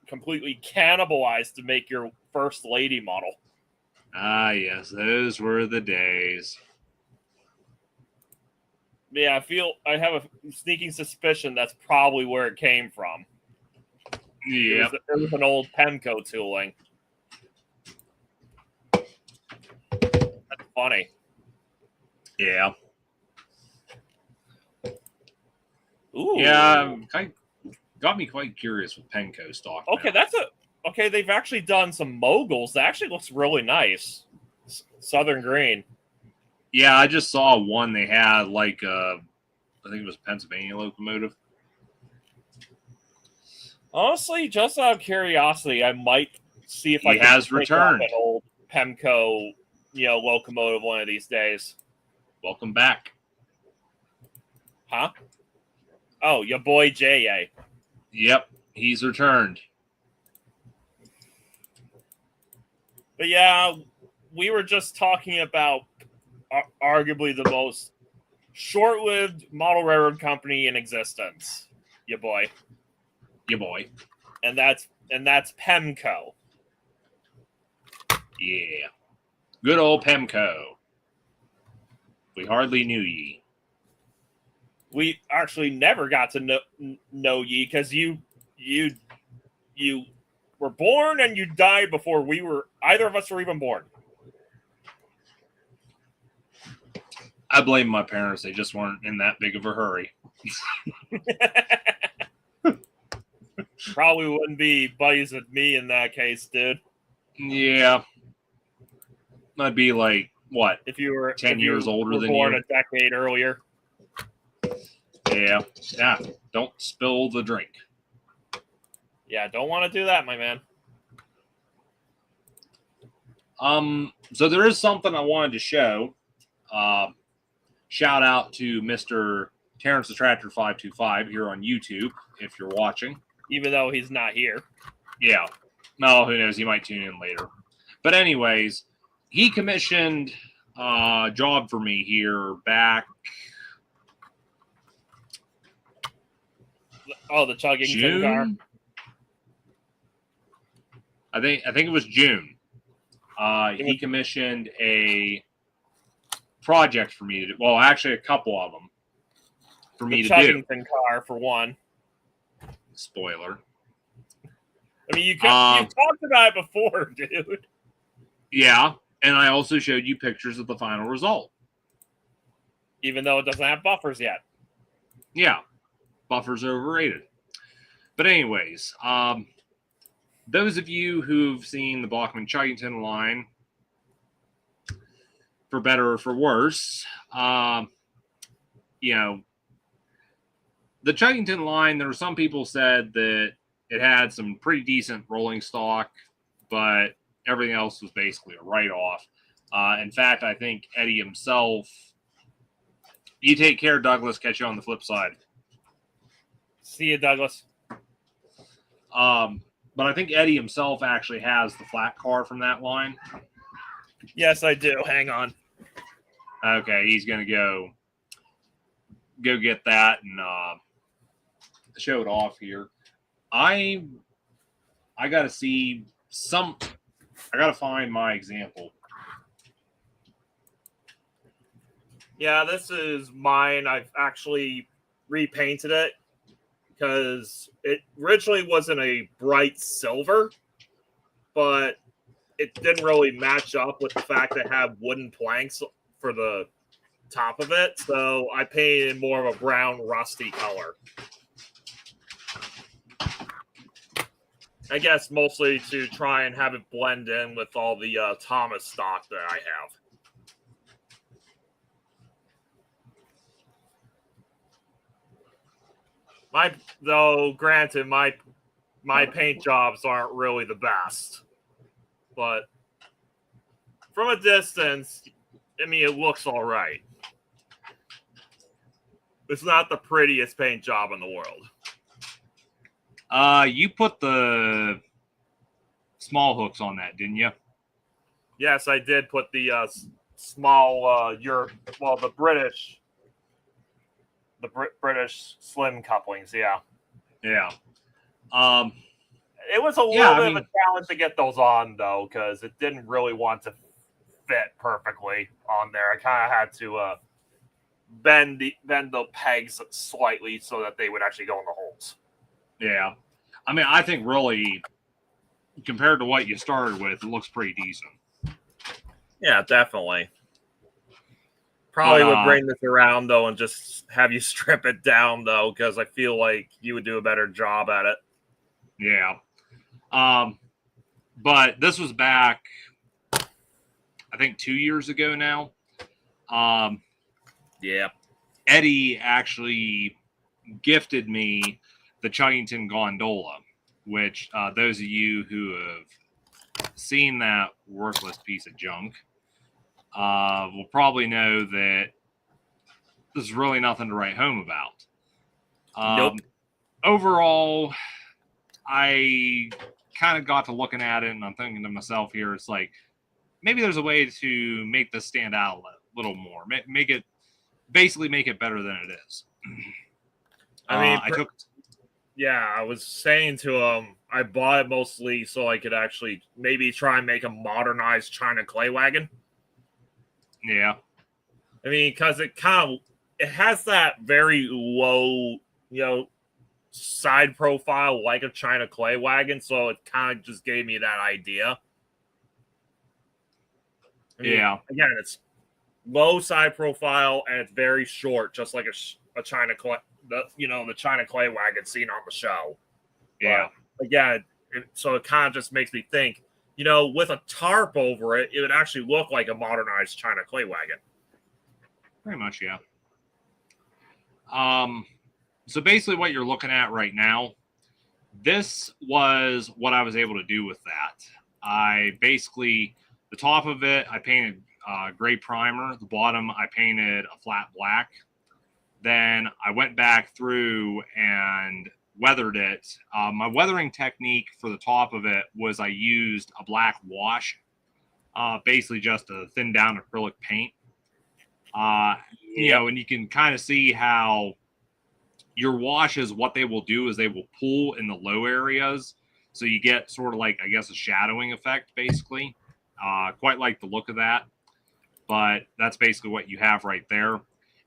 completely cannibalized to make your first lady model. Ah, yes. Those were the days. Yeah, I have a sneaking suspicion that's probably where it came from. Yeah, it was an old Pemco tooling. That's funny. Yeah. Ooh. Yeah, got me quite curious with Pemco stock. Okay, now. They've actually done some moguls. That actually looks really nice. Southern green. Yeah, I just saw one they had I think it was a Pennsylvania locomotive. Honestly, just out of curiosity, I might see if I can has returned an old Pemco, locomotive one of these days. Welcome back. Huh? Oh, your boy J.A. Yep, he's returned. But yeah, we were just talking about arguably the most short-lived model railroad company in existence. Yeah, boy. Your boy. And that's Pemco. Yeah. Good old Pemco. We hardly knew ye. We actually never got to know ye because you were born and you died before either of us were even born. I blame my parents. They just weren't in that big of a hurry. Probably wouldn't be buddies with me in that case, dude. Yeah. I'd be like, what? If you were 10 years older than born you. a decade earlier. Yeah. Yeah. Don't spill the drink. Yeah, don't want to do that, my man. So there is something I wanted to show. Shout out to Mr. Terrence the Tractor 525 here on YouTube if you're watching. Even though he's not here. Yeah. No, who knows? He might tune in later. But anyways, he commissioned a job for me here back the chugging June. car. I think it was June. He commissioned a project for me to do. Well, actually, a couple of them for me to do. The car, for one. Spoiler. I mean, you talked about it before, dude. Yeah, and I also showed you pictures of the final result. Even though it doesn't have buffers yet. Yeah, buffers are overrated. But anyways, those of you who've seen the Bachman-Chuggington line, for better or for worse, you know, the Chuggington line, there were some people said that it had some pretty decent rolling stock, but everything else was basically a write-off. In fact, I think Eddie himself, you take care, Douglas, catch you on the flip side. See you, Douglas. But I think Eddie himself actually has the flat car from that line. Yes, I do. Hang on. Okay, he's gonna go get that and show it off here. I gotta see some. I gotta find my example. Yeah, this is mine. I've actually repainted it because it originally wasn't a bright silver, but it didn't really match up with the fact that it had wooden planks for the top of it. So I painted more of a brown, rusty color. I guess mostly to try and have it blend in with all the Thomas stock that I have. Granted, my paint jobs aren't really the best, but from a distance, I mean, it looks all right. It's not the prettiest paint job in the world. You put the small hooks on that, didn't you? Yes, I did put the small the British slim couplings. Yeah. Yeah. It was a little bit of a challenge to get those on though, because it didn't really want to fit perfectly on there. I kind of had to bend the pegs slightly so that they would actually go in the holes. Yeah. I mean, I think really, compared to what you started with, it looks pretty decent. Yeah, definitely. Probably would bring this around, though, and just have you strip it down, though, because I feel like you would do a better job at it. Yeah. But this was back, I think, 2 years ago now. Yeah. Eddie actually gifted me the Chuggington Gondola, which those of you who have seen that worthless piece of junk will probably know that this is really nothing to write home about. Nope. Overall, I kind of got to looking at it, and I'm thinking to myself here, it's like, maybe there's a way to make this stand out a little more. Make it basically make it better than it is. I mean, I was saying to him, I bought it mostly so I could actually maybe try and make a modernized China clay wagon. Yeah. I mean, because it has that very low, side profile like a China clay wagon, so it kind of just gave me that idea. I mean, yeah. Again, it's low side profile and it's very short, just like a China clay, the China clay wagon seen on the show. Yeah. But again, so it kind of just makes me think, with a tarp over it, it would actually look like a modernized China clay wagon. Pretty much, yeah. So basically what you're looking at right now, this was what I was able to do with that. I basically, the top of it, I painted gray primer. The bottom, I painted a flat black. Then I went back through and weathered it. My weathering technique for the top of it was I used a black wash, basically just a thin down acrylic paint. And you can kind of see how your washes, what they will do is they will pull in the low areas. So you get sort of like, I guess, a shadowing effect, basically. Quite like the look of that. But that's basically what you have right there.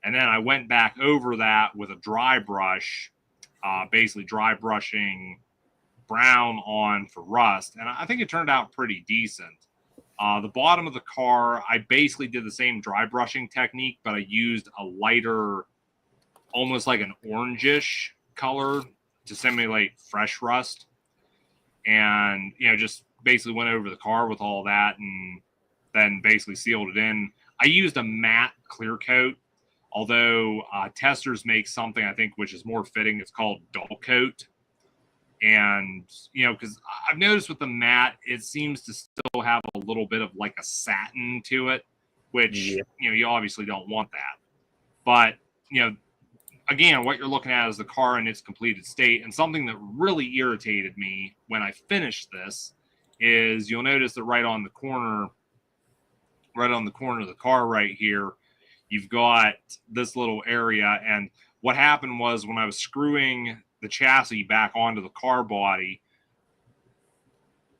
And then I went back over that with a dry brush, basically dry brushing brown on for rust. And I think it turned out pretty decent. The bottom of the car, I basically did the same dry brushing technique, but I used a lighter, almost like an orangish color to simulate fresh rust. And, just basically went over the car with all that and then basically sealed it in. I used a matte clear coat, although Testers make something, I think, which is more fitting. It's called dull coat. And, because I've noticed with the matte, it seems to still have a little bit of like a satin to it, which, you obviously don't want that. But, again, what you're looking at is the car in its completed state. And something that really irritated me when I finished this is you'll notice that right on the corner of the car right here, you've got this little area. And what happened was when I was screwing the chassis back onto the car body,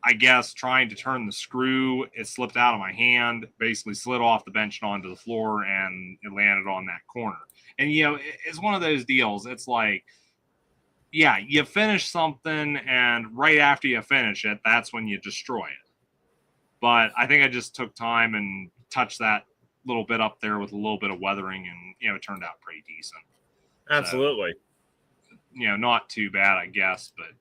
I guess trying to turn the screw, it slipped out of my hand, basically slid off the bench and onto the floor, and it landed on that corner. And, it's one of those deals. It's like, yeah, you finish something, and right after you finish it, that's when you destroy it. But I think I just took time and touched that little bit up there with a little bit of weathering, and, it turned out pretty decent. Absolutely. So, not too bad, I guess, but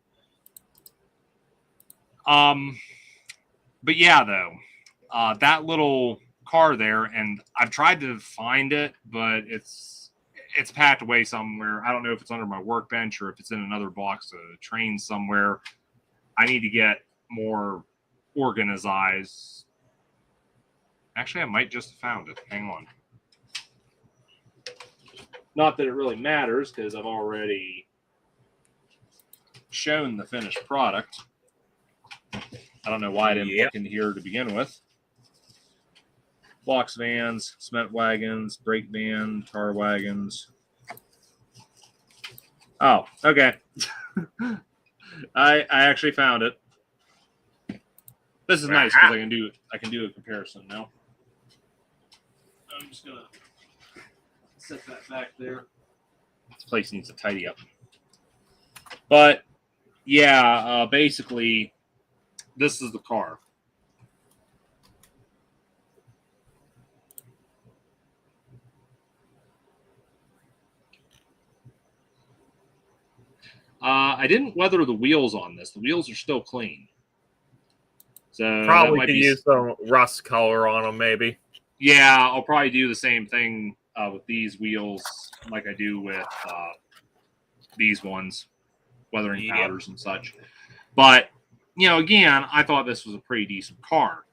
yeah, though, that little car there, and I've tried to find it, but it's packed away somewhere. I don't know if it's under my workbench or if it's in another box of trains somewhere. I need to get more organized. Actually, I might just have found it. Hang on. Not that it really matters because I've already shown the finished product. I don't know why I didn't look in here to begin with. Box vans, cement wagons, brake van, tar wagons. Oh, okay. I actually found it. This is nice because I can do a comparison now. I'm just gonna set that back there. This place needs to tidy up. But yeah, basically, this is the car. I didn't weather the wheels on this. The wheels are still clean. So probably could use some rust color on them, maybe. Yeah, I'll probably do the same thing with these wheels like I do with these ones, weathering powders and such. But, again, I thought this was a pretty decent car.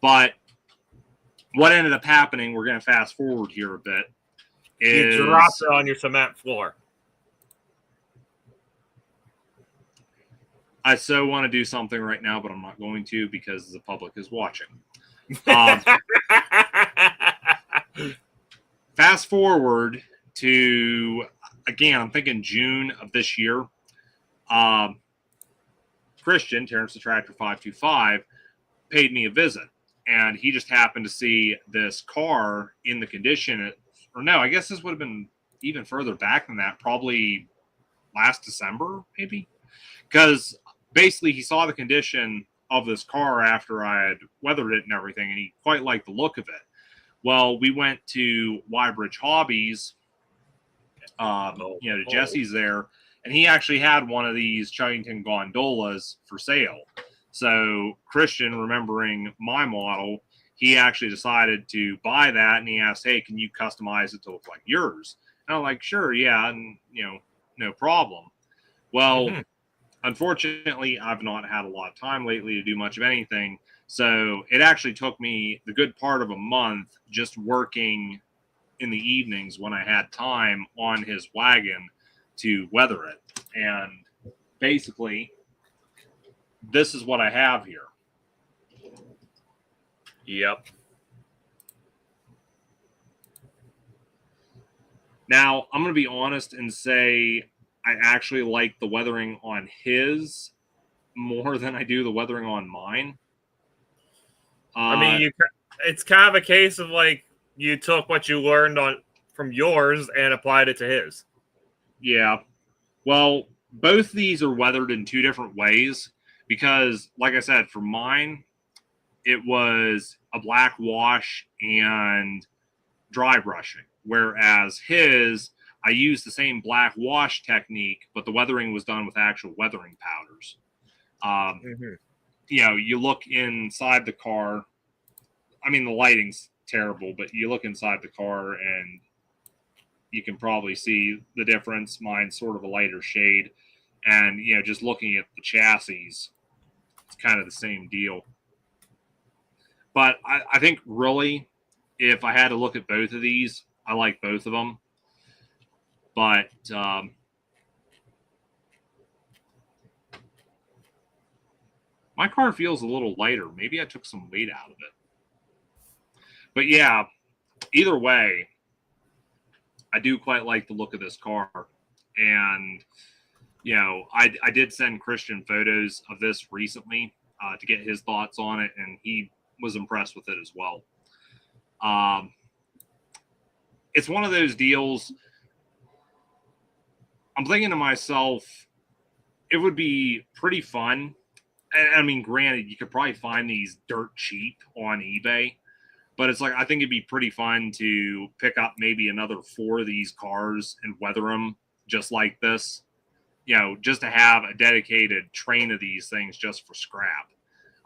But what ended up happening, we're going to fast forward here a bit, is you dropped it on your cement floor. I so want to do something right now, but I'm not going to because the public is watching. Um, fast forward to, again, I'm thinking June of this year. Christian, Terrence the Tractor 525, paid me a visit. And he just happened to see this car in the condition, or no, I guess this would have been even further back than that, probably last December, maybe. Because basically he saw the condition of this car after I had weathered it and everything, and he quite liked the look of it. Well, we went to Wybridge Hobbies, to Jesse's there, and he actually had one of these Chuggington gondolas for sale. So Christian, remembering my model, he actually decided to buy that, and he asked, "Hey, can you customize it to look like yours?" And I'm like, "Sure, yeah, and no problem." Well, unfortunately, I've not had a lot of time lately to do much of anything, so it actually took me the good part of a month just working in the evenings when I had time on his wagon to weather it. And basically, this is what I have here. Yep. Now, I'm going to be honest and say I actually like the weathering on his more than I do the weathering on mine. I mean, it's kind of a case of like you took what you learned from yours and applied it to his. Yeah. Well, both these are weathered in two different ways because, like I said, for mine, it was a black wash and dry brushing, whereas his, I used the same black wash technique, but the weathering was done with actual weathering powders. You look inside the car. I mean, the lighting's terrible, but you look inside the car and you can probably see the difference. Mine's sort of a lighter shade. And, just looking at the chassis, it's kind of the same deal. But I think really, if I had to look at both of these, I like both of them. But my car feels a little lighter. Maybe I took some weight out of it. But yeah, either way, I do quite like the look of this car. And, I did send Christian photos of this recently to get his thoughts on it, and he was impressed with it as well. It's one of those deals. I'm thinking to myself, it would be pretty fun. I mean, granted, you could probably find these dirt cheap on eBay, but it's like, I think it'd be pretty fun to pick up maybe another 4 of these cars and weather them just like this, just to have a dedicated train of these things just for scrap.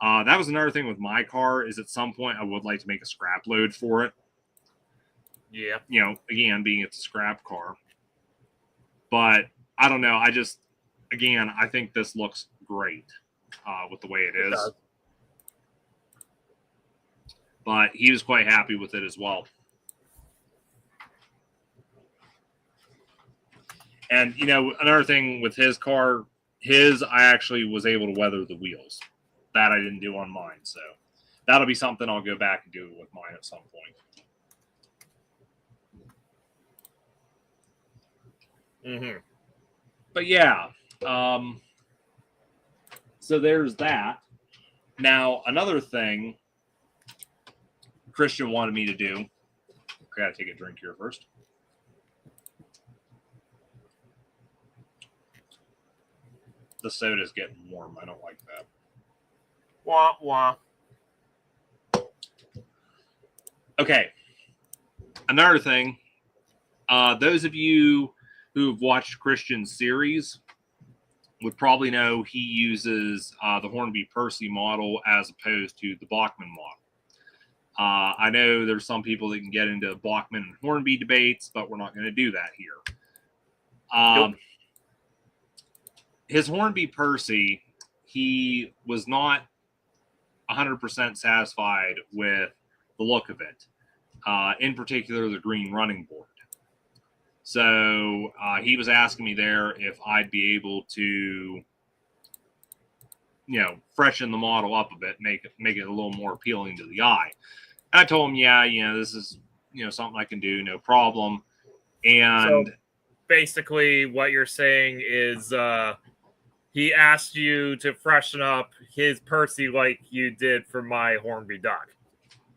That was another thing with my car, is at some point I would like to make a scrap load for it. Yeah. Again, being it's a scrap car. But I don't know. I think this looks great with the way it is. But he was quite happy with it as well. And, another thing with his car, I actually was able to weather the wheels. That I didn't do on mine. So that'll be something I'll go back and do with mine at some point. But yeah, so there's that. Now, another thing Christian wanted me to do, I gotta take a drink here first. The soda's getting warm. I don't like that. Wah, wah. Okay. Another thing, those of you who've watched Christian's series would probably know he uses the Hornby Percy model as opposed to the Bachmann model. I know there's some people that can get into Bachmann and Hornby debates, but we're not going to do that here. Nope. His Hornby Percy, he was not 100% satisfied with the look of it, in particular the green running board. So he was asking me there if I'd be able to freshen the model up a bit, make it a little more appealing to the eye. And I told him, yeah, this is something I can do, no problem. And So basically, what you're saying is he asked you to freshen up his Percy like you did for my Hornby duck.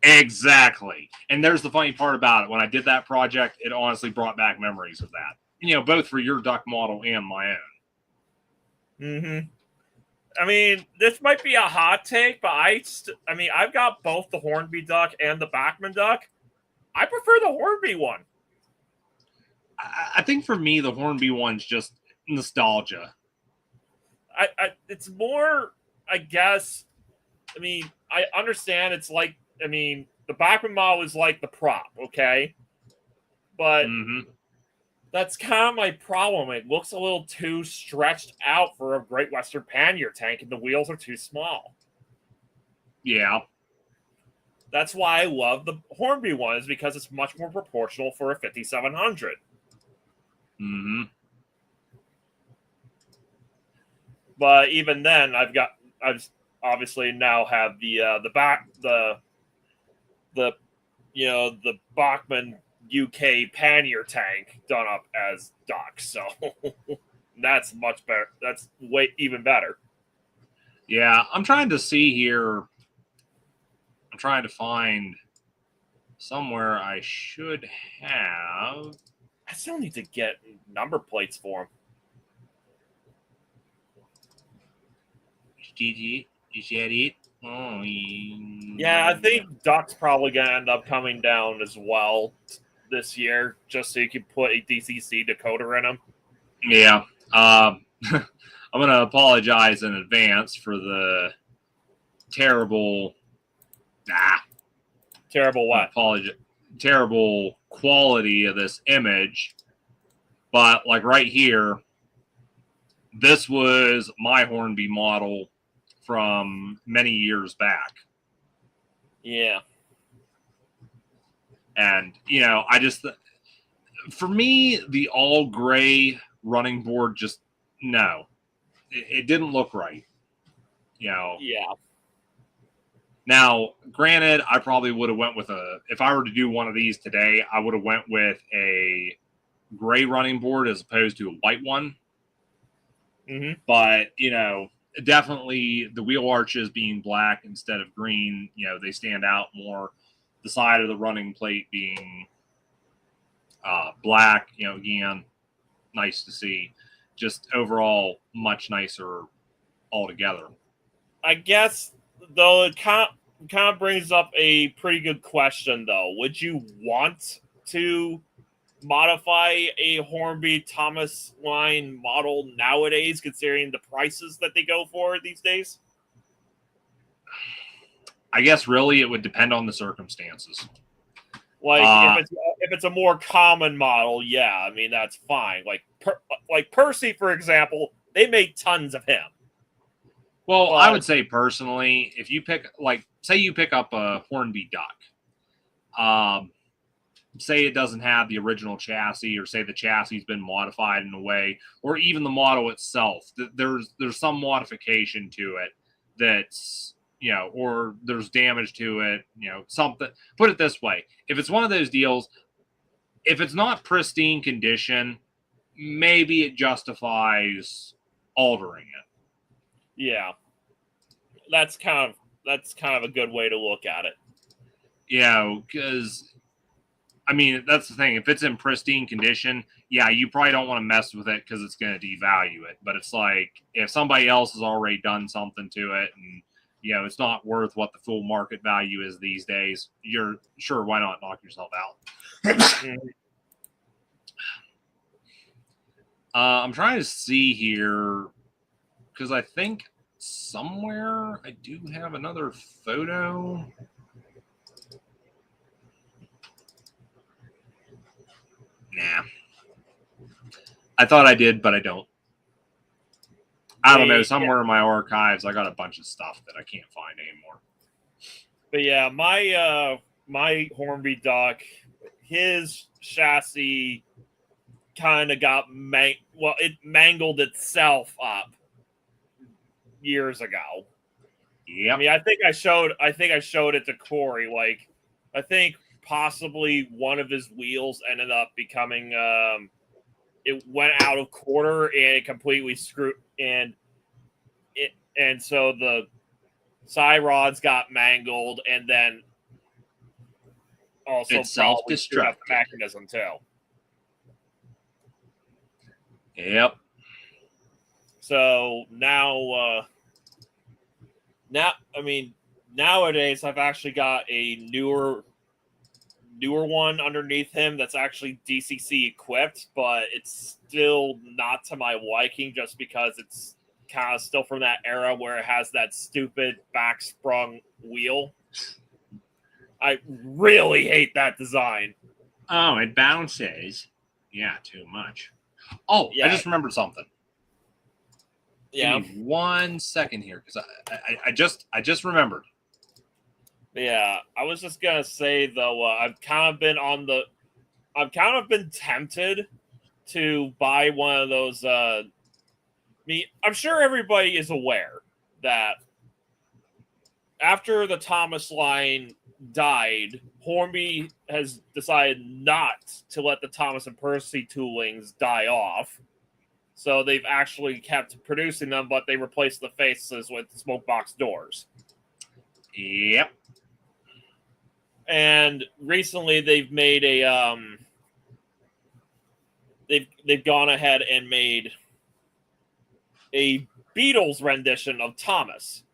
Exactly. And there's the funny part about it. When I did that project, it honestly brought back memories of that. Both for your duck model and my own. Mm-hmm. I mean, this might be a hot take, but I've got both the Hornby duck and the Bachman duck. I prefer the Hornby one. I think for me, the Hornby one's just nostalgia. It's more, I guess. I mean, I understand it's like, the Bachman model is like the prop, okay? But that's kind of my problem. It looks a little too stretched out for a Great Western Pannier tank, and the wheels are too small. Yeah. That's why I love the Hornby one, is because it's much more proportional for a 5700. But even then, I've obviously now have the Bachman UK Pannier tank done up as duck, so that's much better. That's even better. Yeah, I'm trying to see here. I'm trying to find somewhere I should have. I still need to get number plates for him. Is that it? Oh, yeah, I think Duck's probably going to end up coming down as well this year, just so you can put a DCC decoder in them. Yeah. I'm going to apologize in advance for the terrible... Terrible what? Terrible quality of this image. But, like, right here, this was my Hornby model from many years back. Yeah. And, I just... For me, the all-gray running board just... No. It didn't look right. Yeah. Now, granted, I probably would have went with if I were to do one of these today, I would have went with a gray running board as opposed to a white one. But, definitely the wheel arches being black instead of green, they stand out more. The side of the running plate being black, again, nice to see. Just overall, much nicer altogether. I guess, though, it kind of brings up a pretty good question, though. Would you want to modify a Hornby Thomas line model nowadays, considering the prices that they go for these days? I guess really it would depend on the circumstances. Like if it's a more common model, yeah, I mean that's fine. Like Percy, for example, they make tons of him. Well, I would say personally, if you pick, say you pick up a Hornby duck, say it doesn't have the original chassis, or say the chassis has been modified in a way, or even the model itself, there's some modification to it that's, or there's damage to it, something. Put it this way. If it's one of those deals, if it's not pristine condition, maybe it justifies altering it. Yeah. That's kind of a good way to look at it. Because I mean, that's the thing. If it's in pristine condition, yeah, you probably don't want to mess with it because it's going to devalue it. But it's like if somebody else has already done something to it and, it's not worth what the full market value is these days, you're sure, why not knock yourself out? I'm trying to see here because I think somewhere I do have another photo. Nah. I thought I did, but I don't. I don't know. Somewhere in my archives, I got a bunch of stuff that I can't find anymore. But yeah, my Hornby duck, his chassis kind of got it mangled itself up. years ago. Yep. I mean, I think I showed it to Corey. Like, I think possibly one of his wheels ended up becoming it went out of quarter and it completely screwed and so the side rods got mangled and then also It probably screwed up the self-destructed. mechanism too. Yep. So nowadays I've actually got a newer one underneath him that's actually DCC equipped, but it's still not to my liking just because it's kind of still from that era where it has that stupid back sprung wheel. I really hate that design. Oh, it bounces. Yeah, too much. Oh, Yeah. I just remembered something. Yeah. Give me 1 second here, because I just remembered. Yeah, I was just gonna say though, I've kind of been tempted to buy one of those. I'm sure everybody is aware that after the Thomas line died, Hornby has decided not to let the Thomas and Percy toolings die off. So they've actually kept producing them, but they replaced the faces with smoke box doors. Yep. And recently they've made a they've gone ahead and made a Beatles rendition of Thomas.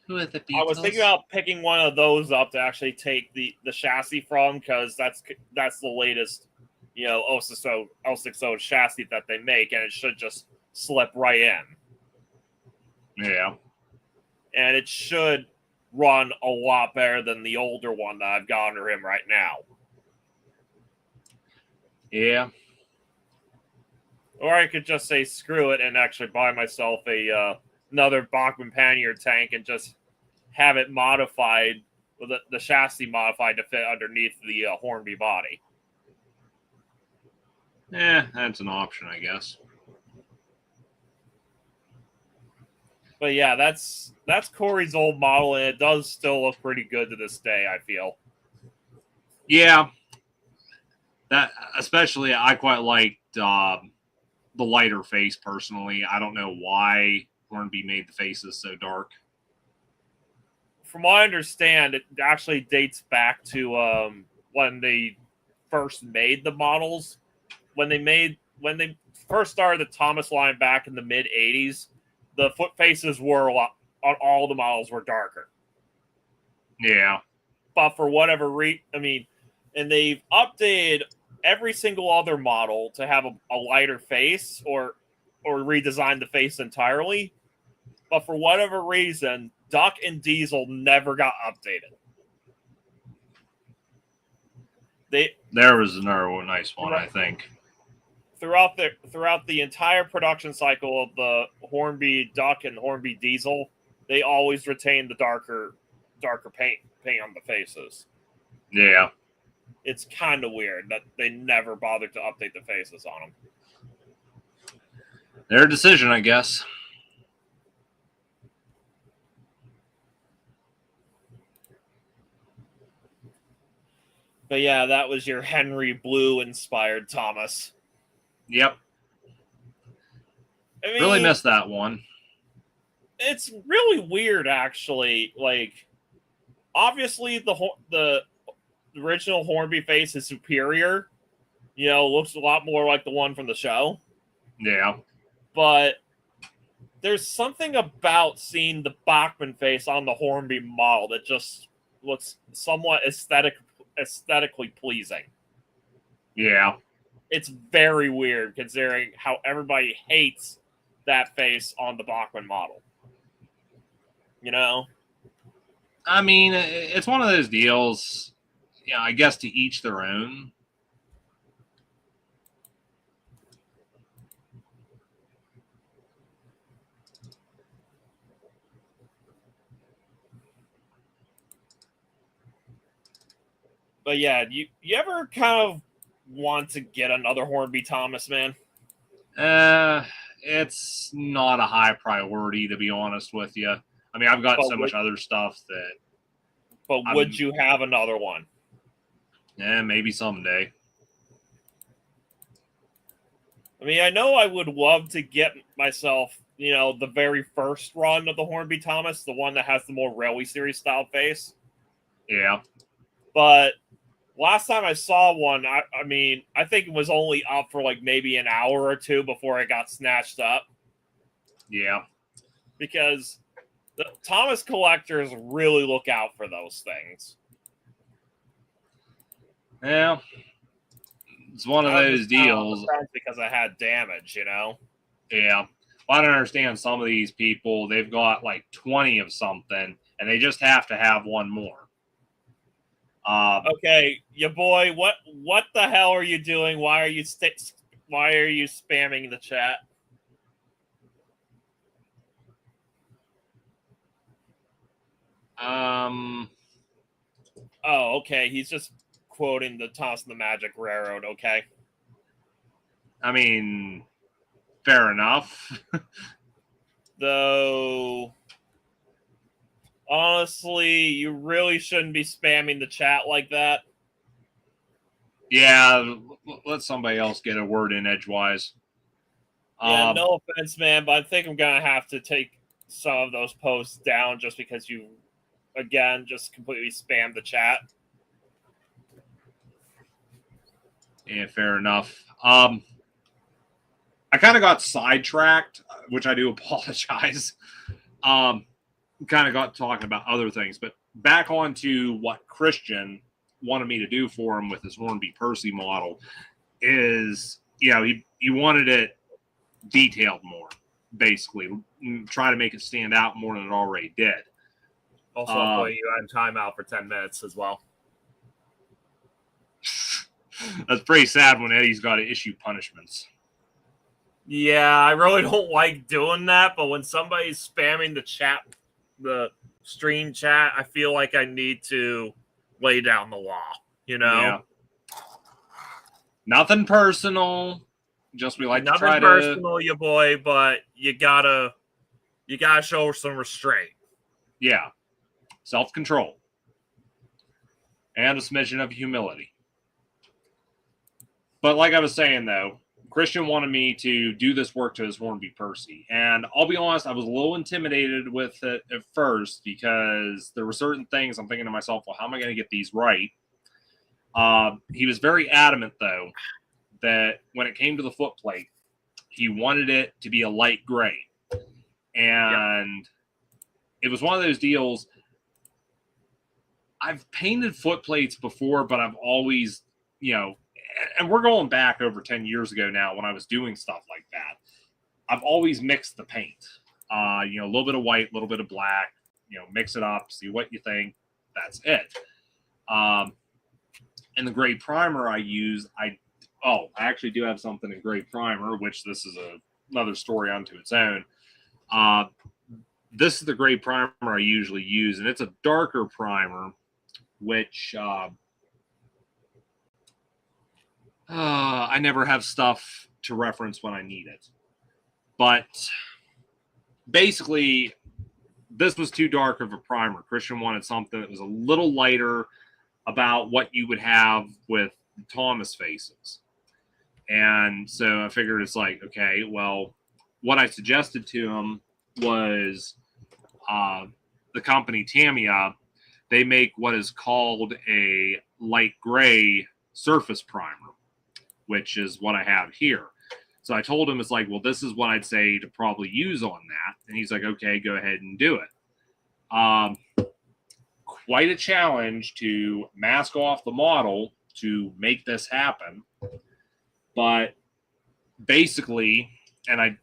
Who are the Beatles? I was thinking about picking one of those up to actually take the chassis from, because that's the latest, L60 chassis that they make, and it should just slip right in. Yeah. And it should run a lot better than the older one that I've got under him right now. Yeah. Or I could just say screw it and actually buy myself another Bachmann pannier tank and just have it modified, with the chassis modified to fit underneath the Hornby body. Yeah, that's an option, I guess. But yeah, that's Corey's old model, and it does still look pretty good to this day, I feel. Yeah. That especially, I quite liked the lighter face personally. I don't know why Hornby made the faces so dark. From what I understand, it actually dates back to when they first made the models. When they first started the Thomas line back in the mid '80s, the foot faces were on all the models were darker. Yeah. But for whatever reason, and they've updated every single other model to have a lighter face or redesign the face entirely. But for whatever reason, Duck and Diesel never got updated. There was another nice one, I think. Throughout the entire production cycle of the Hornby Duck and Hornby Diesel, they always retained the darker paint on the faces. Yeah. It's kind of weird that they never bothered to update the faces on them. Their decision, I guess. But yeah, that was your Henry Blue inspired Thomas. Yep. Really missed that one. It's really weird, actually. Like, obviously, the original Hornby face is superior. Looks a lot more like the one from the show. Yeah. But there's something about seeing the Bachmann face on the Hornby model that just looks somewhat aesthetically pleasing. Yeah. It's very weird considering how everybody hates that face on the Bachmann model. It's one of those deals, I guess to each their own. But yeah, you ever kind of want to get another Hornby Thomas, man? it's not a high priority, to be honest with you. I mean, I've got so much other stuff that. But would you have another one? Yeah, maybe someday. I mean, I know I would love to get myself, the very first run of the Hornby Thomas, the one that has the more Railway Series style face. Yeah. But last time I saw one, I think it was only up for like maybe an hour or two before it got snatched up. Yeah. Because the Thomas collectors really look out for those things. Yeah. It's one of those deals. Because I had damage, Yeah. Well, I don't understand some of these people. They've got like 20 of something, and they just have to have one more. Okay, your boy, what the hell are you doing? Why are you spamming the chat? Oh, okay. He's just quoting the Toss the Magic Railroad. Okay. I mean, fair enough. Though, honestly, you really shouldn't be spamming the chat like that. Yeah, let somebody else get a word in edgewise. Yeah, no offense, man, but I think I'm going to have to take some of those posts down just because you, again, just completely spammed the chat. Yeah, fair enough. I kind of got sidetracked, which I do apologize. Kind of got talking about other things, but back onto what Christian wanted me to do for him with his Hornby Percy model is, he wanted it detailed more, basically. Try to make it stand out more than it already did. Also, I'll put you on timeout for 10 minutes as well. That's pretty sad when Eddie's got to issue punishments. Yeah, I really don't like doing that, but when somebody's spamming the stream chat, I feel like I need to lay down the law, Yeah. Nothing personal. Just we like Nothing to try personal, you boy, but you gotta show some restraint. Yeah. Self-control. And a smidgen of humility. But like I was saying, though, Christian wanted me to do this work to his Hornby Percy. And I'll be honest, I was a little intimidated with it at first because there were certain things I'm thinking to myself, well, how am I going to get these right? He was very adamant, though, that when it came to the footplate, he wanted it to be a light gray. And it was one of those deals. I've painted footplates before, but I've always, and we're going back over 10 years ago now when I was doing stuff like that. I've always mixed the paint. A little bit of white, a little bit of black, mix it up, see what you think. That's it. And the gray primer I use, I actually do have something in gray primer, which this is another story unto its own. This is the gray primer I usually use, and it's a darker primer, which I never have stuff to reference when I need it. But basically, this was too dark of a primer. Christian wanted something that was a little lighter about what you would have with Thomas faces. And so I figured it's like, okay, well, what I suggested to him was the company Tamiya. They make what is called a light gray surface primer, which is what I have here. So I told him, it's like, well, this is what I'd say to probably use on that. And he's like, okay, go ahead and do it. Quite a challenge to mask off the model to make this happen. But basically, and it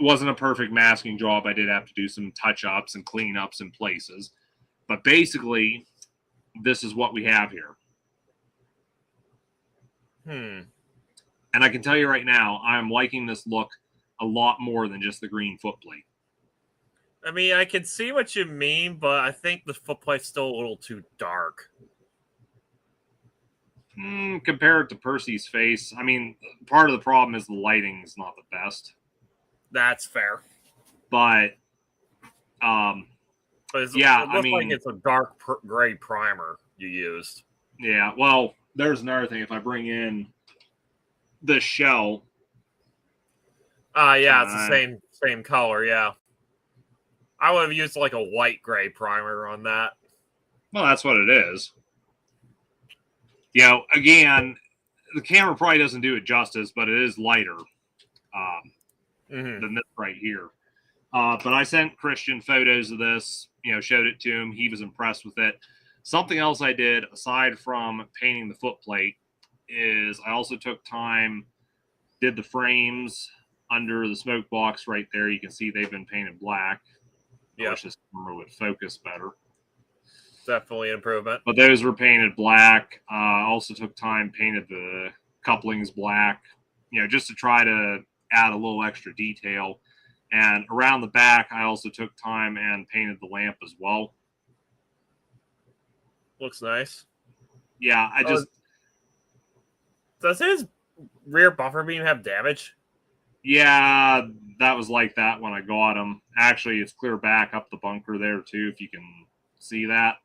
wasn't a perfect masking job. I did have to do some touch-ups and clean-ups in places. But basically, this is what we have here. And I can tell you right now, I'm liking this look a lot more than just the green footplate. I mean, I can see what you mean, but I think the footplate's still a little too dark. Compared to Percy's face, I mean, part of the problem is the lighting is not the best. That's fair. But yeah, it looks like it's a dark gray primer you used. Yeah, well, there's another thing. If I bring in the shell, Yeah, it's the same color. Yeah, I would have used like a white gray primer on that. Well, that's what it is. Again, the camera probably doesn't do it justice, but it is lighter than this right here. But I sent Christian photos of this, showed it to him. He was impressed with it. Something else I did, aside from painting the foot plate, is I also took time, did the frames under the smoke box right there. You can see they've been painted black. I wish this camera would focus better. Definitely an improvement. But those were painted black. Also took time, painted the couplings black, just to try to add a little extra detail. And around the back, I also took time and painted the lamp as well. Looks nice. Yeah, Does his rear bumper beam have damage? Yeah, that was like that when I got him. Actually, it's clear back up the bunker there, too, if you can see that.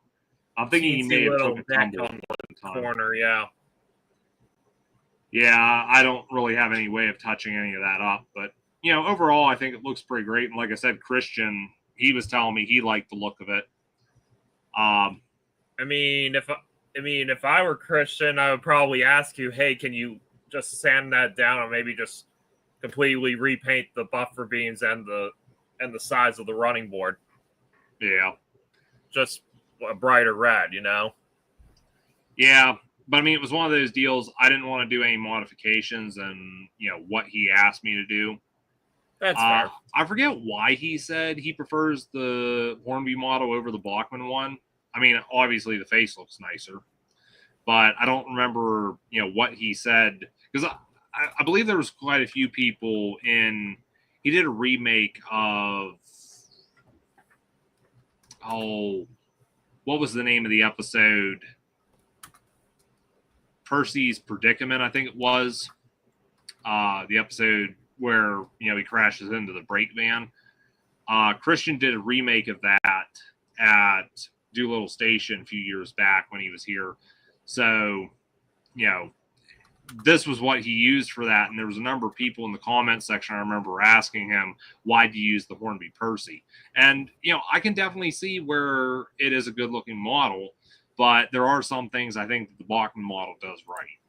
I'm thinking he may have took a tumble on the corner, yeah. Yeah, I don't really have any way of touching any of that up. But, overall, I think it looks pretty great. And like I said, Christian, he was telling me he liked the look of it. If I were Christian, I would probably ask you, hey, can you just sand that down or maybe just completely repaint the buffer beams and the sides of the running board? Yeah. Just a brighter red, Yeah, but it was one of those deals. I didn't want to do any modifications and, what he asked me to do. That's fair. I forget why he said he prefers the Hornby model over the Bachmann one. Obviously the face looks nicer, but I don't remember, what he said, because I believe there was quite a few people he did a remake of, what was the name of the episode? Percy's Predicament, I think it was. The episode where, he crashes into the brake van. Christian did a remake of that at Doolittle Station a few years back when he was here. So, this was what he used for that. And there was a number of people in the comment section, I remember asking him, why do you use the Hornby Percy? And, I can definitely see where it is a good looking model, but there are some things I think that the Bachmann model does right.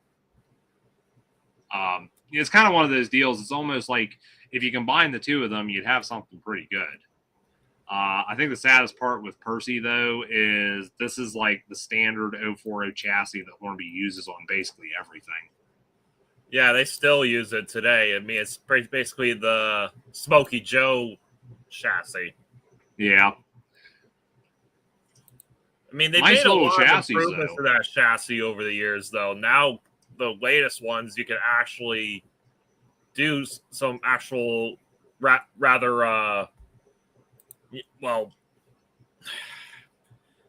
It's kind of one of those deals. It's almost like if you combine the two of them, you'd have something pretty good. I think the saddest part with Percy, though, is this is like the standard 040 chassis that Hornby uses on basically everything. Yeah, they still use it today. It's basically the Smokey Joe chassis. Yeah. They made a lot of improvements to that chassis over the years, though. Now, the latest ones, you can actually do some actual rather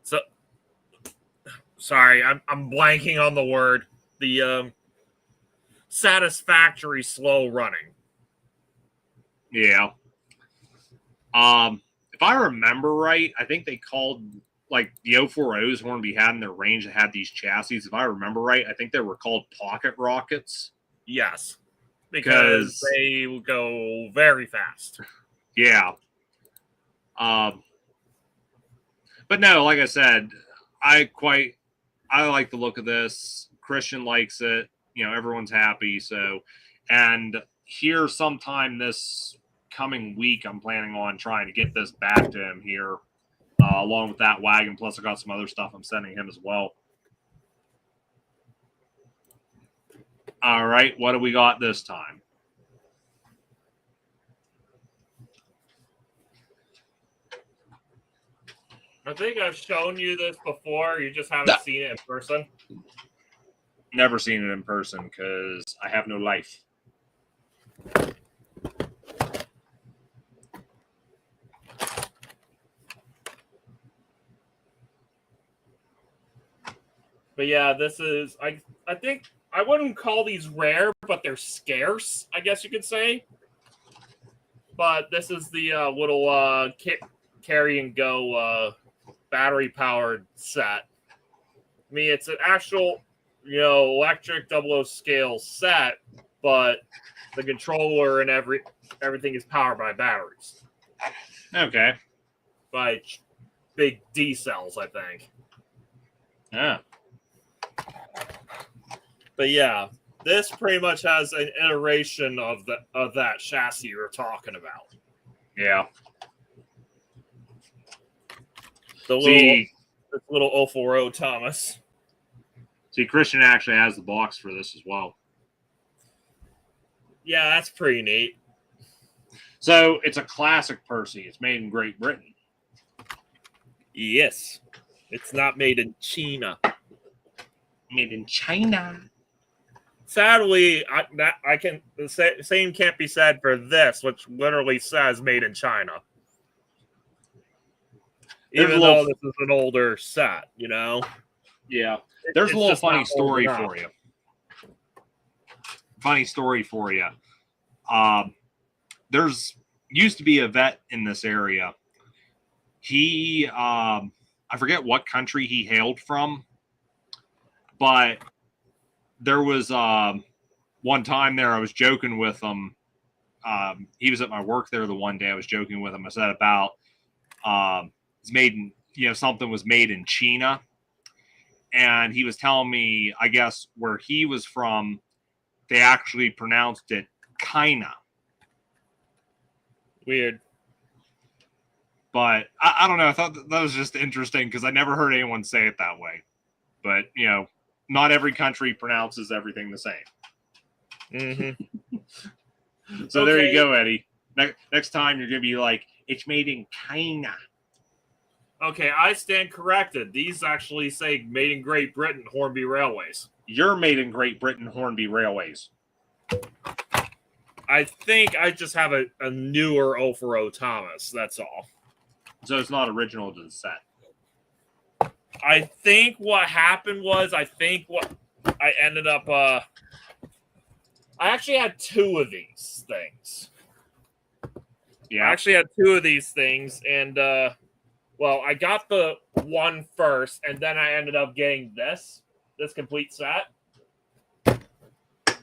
so sorry, I'm blanking on the word. The satisfactory slow running. Yeah. If I remember right, I think they called like the 040s Hornby had in their range that had these chassis. If I remember right, I think they were called pocket rockets. Yes. Because they will go very fast. Yeah. But no, like I said, I like the look of this. Christian likes it. Everyone's happy. So, and here sometime this coming week, I'm planning on trying to get this back to him here, along with that wagon. Plus, I got some other stuff I'm sending him as well. All right, what do we got this time? I think I've shown you this before. You just haven't seen it in person. Never seen it in person because I have no life. But yeah, this is I think I wouldn't call these rare, but they're scarce, I guess you could say. but this is the little carry and go battery powered set. I mean, it's an actual, electric 00 scale set, but the controller and everything is powered by batteries. Okay. By big D cells, I think. Yeah. But yeah, this pretty much has an iteration of that chassis you're talking about. Yeah. The little 040 Thomas. See, Christian actually has the box for this as well. Yeah, that's pretty neat. So it's a classic Percy. It's made in Great Britain. Yes. It's not made in China. Made in China. Sadly, the same can't be said for this, which literally says made in China. Even though this is an older set, Yeah. There's a little funny story for you. Funny story for you. There's used to be a vet in this area. He, I forget what country he hailed from, but there was one time there I was joking with him. He was at my work there the one day. I was joking with him. I said about it's made in, something was made in China. And he was telling me, I guess, where he was from, they actually pronounced it China. Weird. But I don't know. I thought that was just interesting because I never heard anyone say it that way. But, not every country pronounces everything the same. Mm-hmm. So okay. There you go, Eddie. Next time you're going to be like, it's made in China. Okay, I stand corrected. These actually say made in Great Britain, Hornby Railways. You're made in Great Britain, Hornby Railways. I think I just have a newer 040 Thomas. That's all. So it's not original to the set. I think what happened was, I ended up, I actually had two of these things. Yeah. I actually had two of these things, and, well, I got the one first, and then I ended up getting this complete set.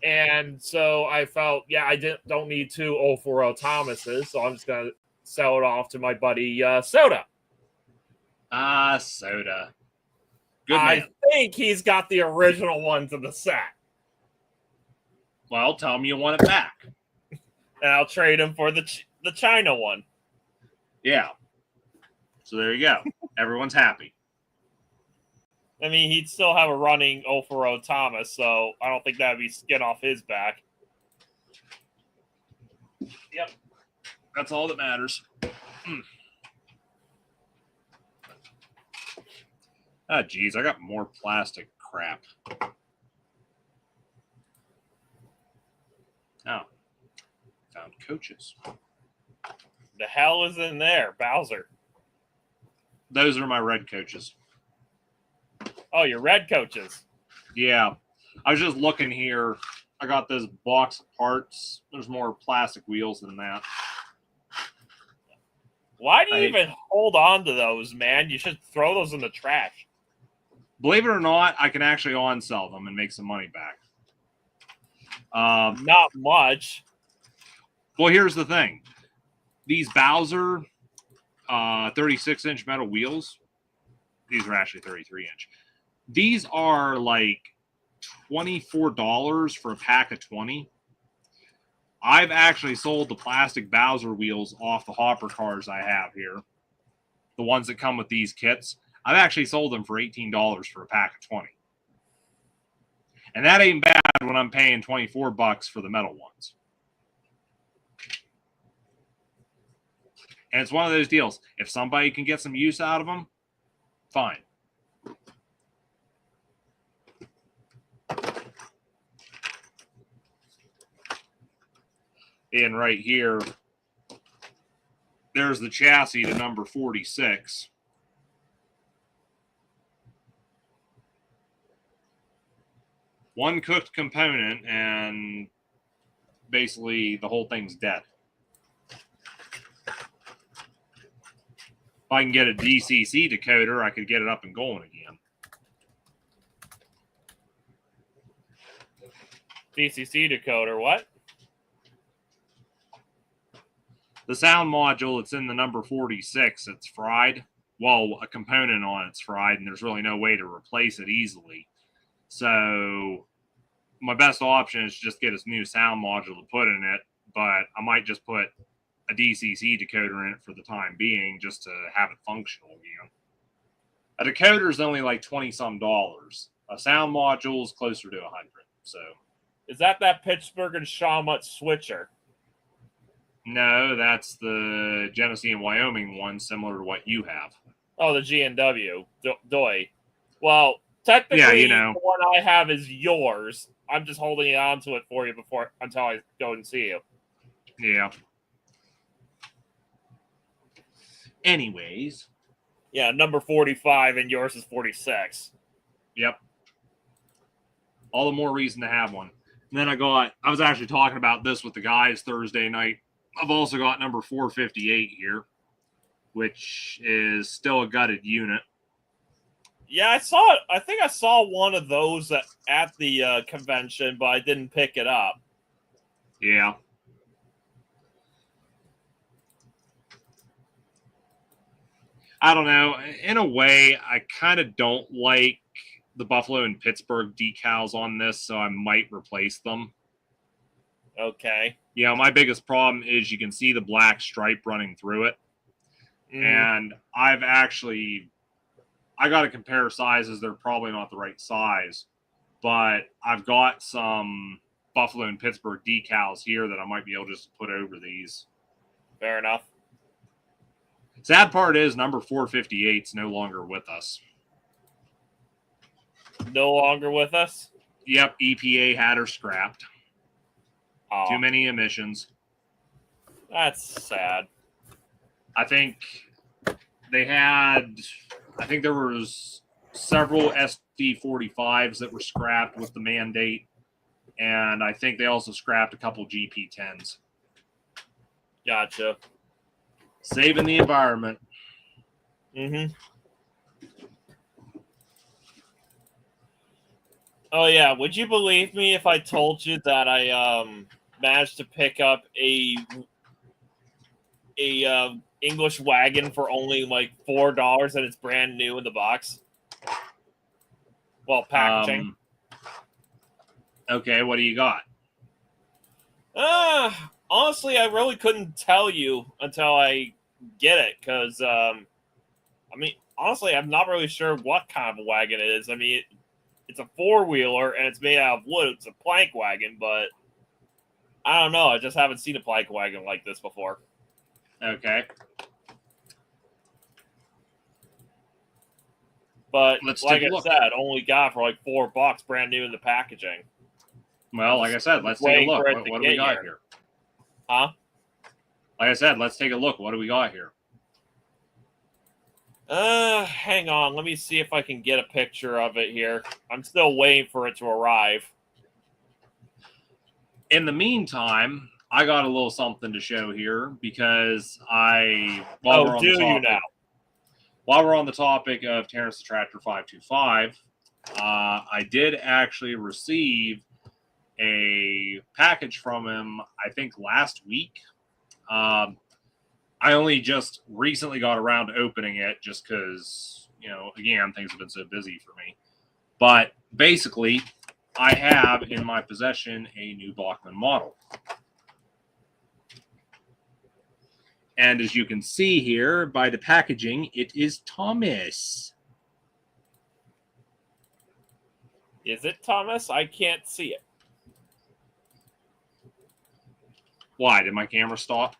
And so I felt, I don't need two 040 Thomases, so I'm just going to sell it off to my buddy Soda. Soda. Good man. I think he's got the original ones of the set. Well, tell him you want it back. And I'll trade him for the China one. Yeah. So there you go. Everyone's happy. I mean, he'd still have a running 040 Thomas, so I don't think that'd be skin off his back. Yep. That's all that matters. Ah, geez, I got more plastic crap. Oh. Found coaches. The hell is in there, Bowser? Those are my red coaches. Oh, your red coaches. Yeah. I was just looking here. I got this box of parts. There's more plastic wheels than that. Why do you even hold on to those, man? You should throw those in the trash. Believe it or not, I can actually on-sell them and make some money back. Not much. Well, here's the thing. These Bowser 36-inch metal wheels, these are actually 33-inch. These are like $24 for a pack of 20. I've actually sold the plastic Bowser wheels off the hopper cars I have here. The ones that come with these kits. I've actually sold them for $18 for a pack of 20. And that ain't bad when I'm paying $24 for the metal ones. And it's one of those deals. If somebody can get some use out of them, fine. And right here, there's the chassis to number 46. One cooked component, and basically the whole thing's dead. I can get a DCC decoder, I could get it up and going again. DCC decoder, what? The sound module that's in the number 46, it's fried. Well, a component on it's fried, and there's really no way to replace it easily. So my best option is just get a new sound module to put in it, but I might just put a DCC decoder in it for the time being just to have it functional again. A decoder is only like $20-some. A sound module is closer to $100. So is that Pittsburgh and Shawmut switcher? No, that's the Genesee and Wyoming one, similar to what you have. Oh, the G&W Doi. Well, technically, the one I have is yours. I'm just holding on to it for you until I go and see you. Yeah. Anyways. Yeah, number 45 and yours is 46. Yep. All the more reason to have one. And then I was actually talking about this with the guys Thursday night. I've also got number 458 here, which is still a gutted unit. Yeah, I saw it. I think I saw one of those at the convention, but I didn't pick it up. Yeah. I don't know. In a way, I kind of don't like the Buffalo and Pittsburgh decals on this, so I might replace them. Okay. Yeah, my biggest problem is you can see the black stripe running through it. And I got to compare sizes. They're probably not the right size, but I've got some Buffalo and Pittsburgh decals here that I might be able just to put over these. Fair enough. Sad part is number 458 is no longer with us. No longer with us? Yep, EPA had her scrapped. Oh. Too many emissions. That's sad. I think there was several SD45s that were scrapped with the mandate, and I think they also scrapped a couple GP10s. Gotcha. Saving the environment. Mm-hmm. Oh, yeah. Would you believe me if I told you that I managed to pick up a English wagon for only like $4 and it's brand new in the box? Well, packaging. Okay, what do you got? Honestly, I really couldn't tell you until I get it, because, honestly, I'm not really sure what kind of a wagon it is. I mean, it's a four-wheeler, and it's made out of wood. It's a plank wagon, but I don't know. I just haven't seen a plank wagon like this before. Okay. But, like I said, only got for like $4, brand new in the packaging. Well, like I said, let's take a look. What do we got here? Huh? Like I said, let's take a look. What do we got here? Hang on. Let me see if I can get a picture of it here. I'm still waiting for it to arrive. In the meantime, I got a little something to show here because while we're on the topic of Terrence the Tractor 525, I did actually receive a package from him, I think last week. I only just recently got around to opening it just because, again, things have been so busy for me. But basically, I have in my possession a new Bachmann model. And as you can see here by the packaging, it is Thomas. Is it Thomas? I can't see it. Why? Did my camera stop?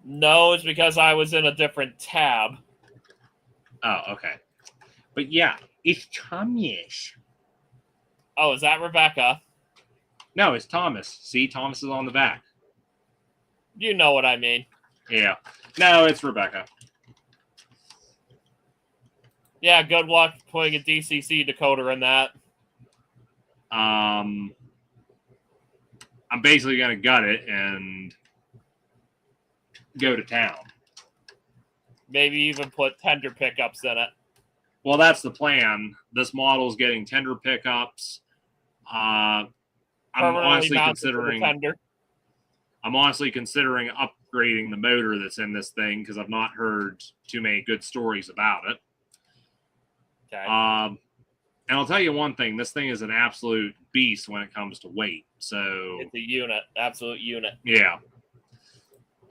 No, it's because I was in a different tab. Oh, okay. But yeah, it's Thomas. Oh, is that Rebecca? No, it's Thomas. See, Thomas is on the back. You know what I mean. Yeah. No, it's Rebecca. Yeah, good luck putting a DCC decoder in that. I'm basically going to gut it and go to town. Maybe even put tender pickups in it. Well, that's the plan. This model is getting tender pickups. I'm honestly considering upgrading the motor that's in this thing because I've not heard too many good stories about it. Okay. And I'll tell you one thing: this thing is an absolute beast when it comes to weight. So it's a unit, absolute unit. Yeah.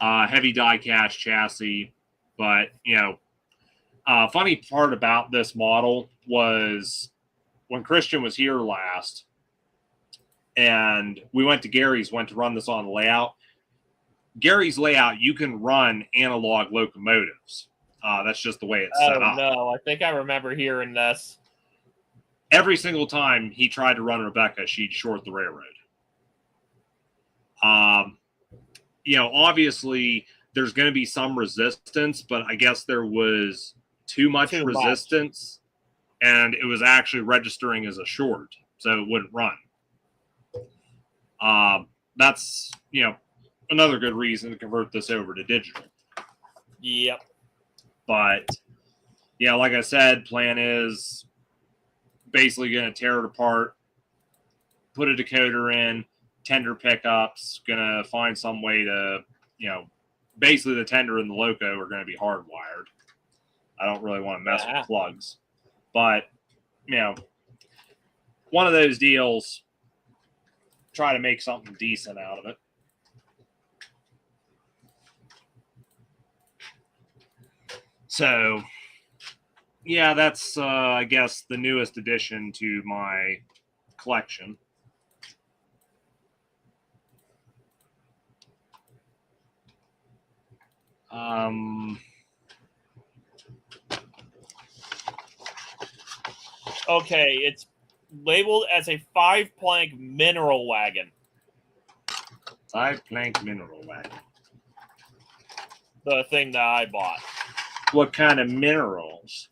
Heavy die-cast chassis, but funny part about this model was when Christian was here last, and we went to run this on the layout. Gary's layout, you can run analog locomotives. That's just the way it's set up. No, I think I remember hearing this. Every single time he tried to run Rebecca, she'd short the railroad. Obviously there's going to be some resistance, but I guess there was too much resistance, and it was actually registering as a short, so it wouldn't run. That's, another good reason to convert this over to digital. Yep. But, like I said, plan is basically going to tear it apart, put a decoder in, tender pickups, going to find some way to, basically the tender and the loco are going to be hardwired. I don't really want to mess with plugs. But, one of those deals, try to make something decent out of it. So, yeah, that's, I guess, the newest addition to my collection. Okay, it's labeled as a 5-plank mineral wagon. 5-plank mineral wagon. The thing that I bought. What kind of minerals?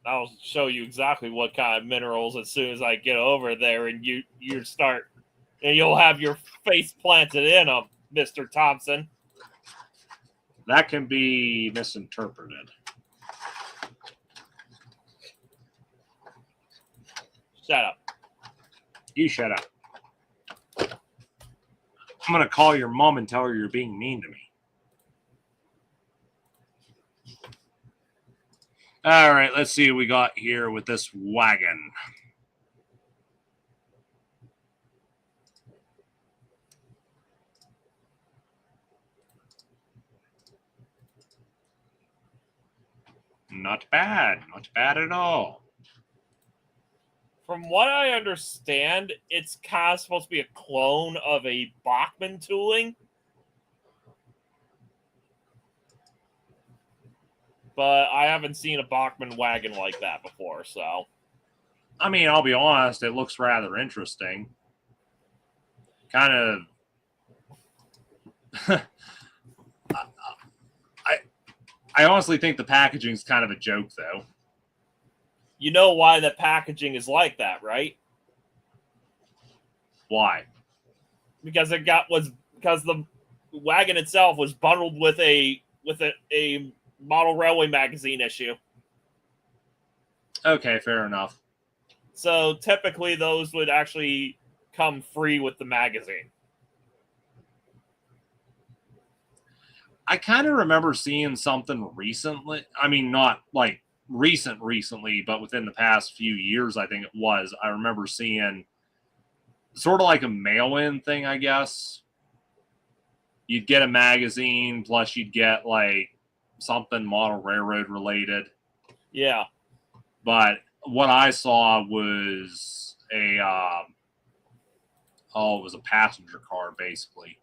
I'll show you exactly what kind of minerals as soon as I get over there, and you start, and you'll have your face planted in them, Mr. Thompson. That can be misinterpreted. Shut up. You shut up. I'm going to call your mom and tell her you're being mean to me. All right, let's see what we got here with this wagon. Not bad. Not bad at all. From what I understand, it's kind of supposed to be a clone of a Bachmann tooling. But I haven't seen a Bachmann wagon like that before, so. I mean, I'll be honest, it looks rather interesting. Kind of. I honestly think the packaging is kind of a joke, though. You know why the packaging is like that, right? Why? Because the wagon itself was bundled with a model railway magazine issue. Okay, fair enough. So typically those would actually come free with the magazine. I kind of remember seeing something recently. I mean, not like recently, but within the past few years, I think it was. I remember seeing sort of like a mail-in thing, I guess. You'd get a magazine, plus you'd get like something model railroad related. Yeah. But what I saw was it was a passenger car, basically.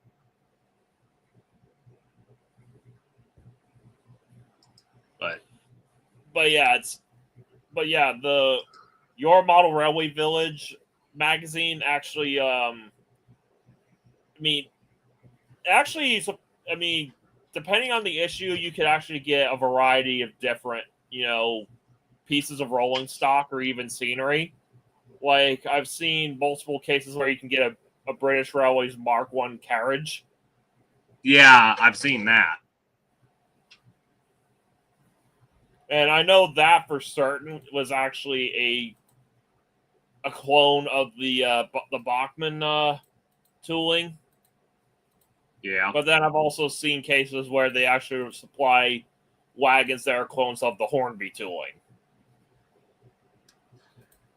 But yeah, the Your Model Railway Village magazine actually, depending on the issue, you could actually get a variety of different, pieces of rolling stock or even scenery. Like, I've seen multiple cases where you can get a British Railways Mark I carriage. Yeah, I've seen that. And I know that for certain was actually a clone of the Bachmann tooling. Yeah. But then I've also seen cases where they actually supply wagons that are clones of the Hornby tooling.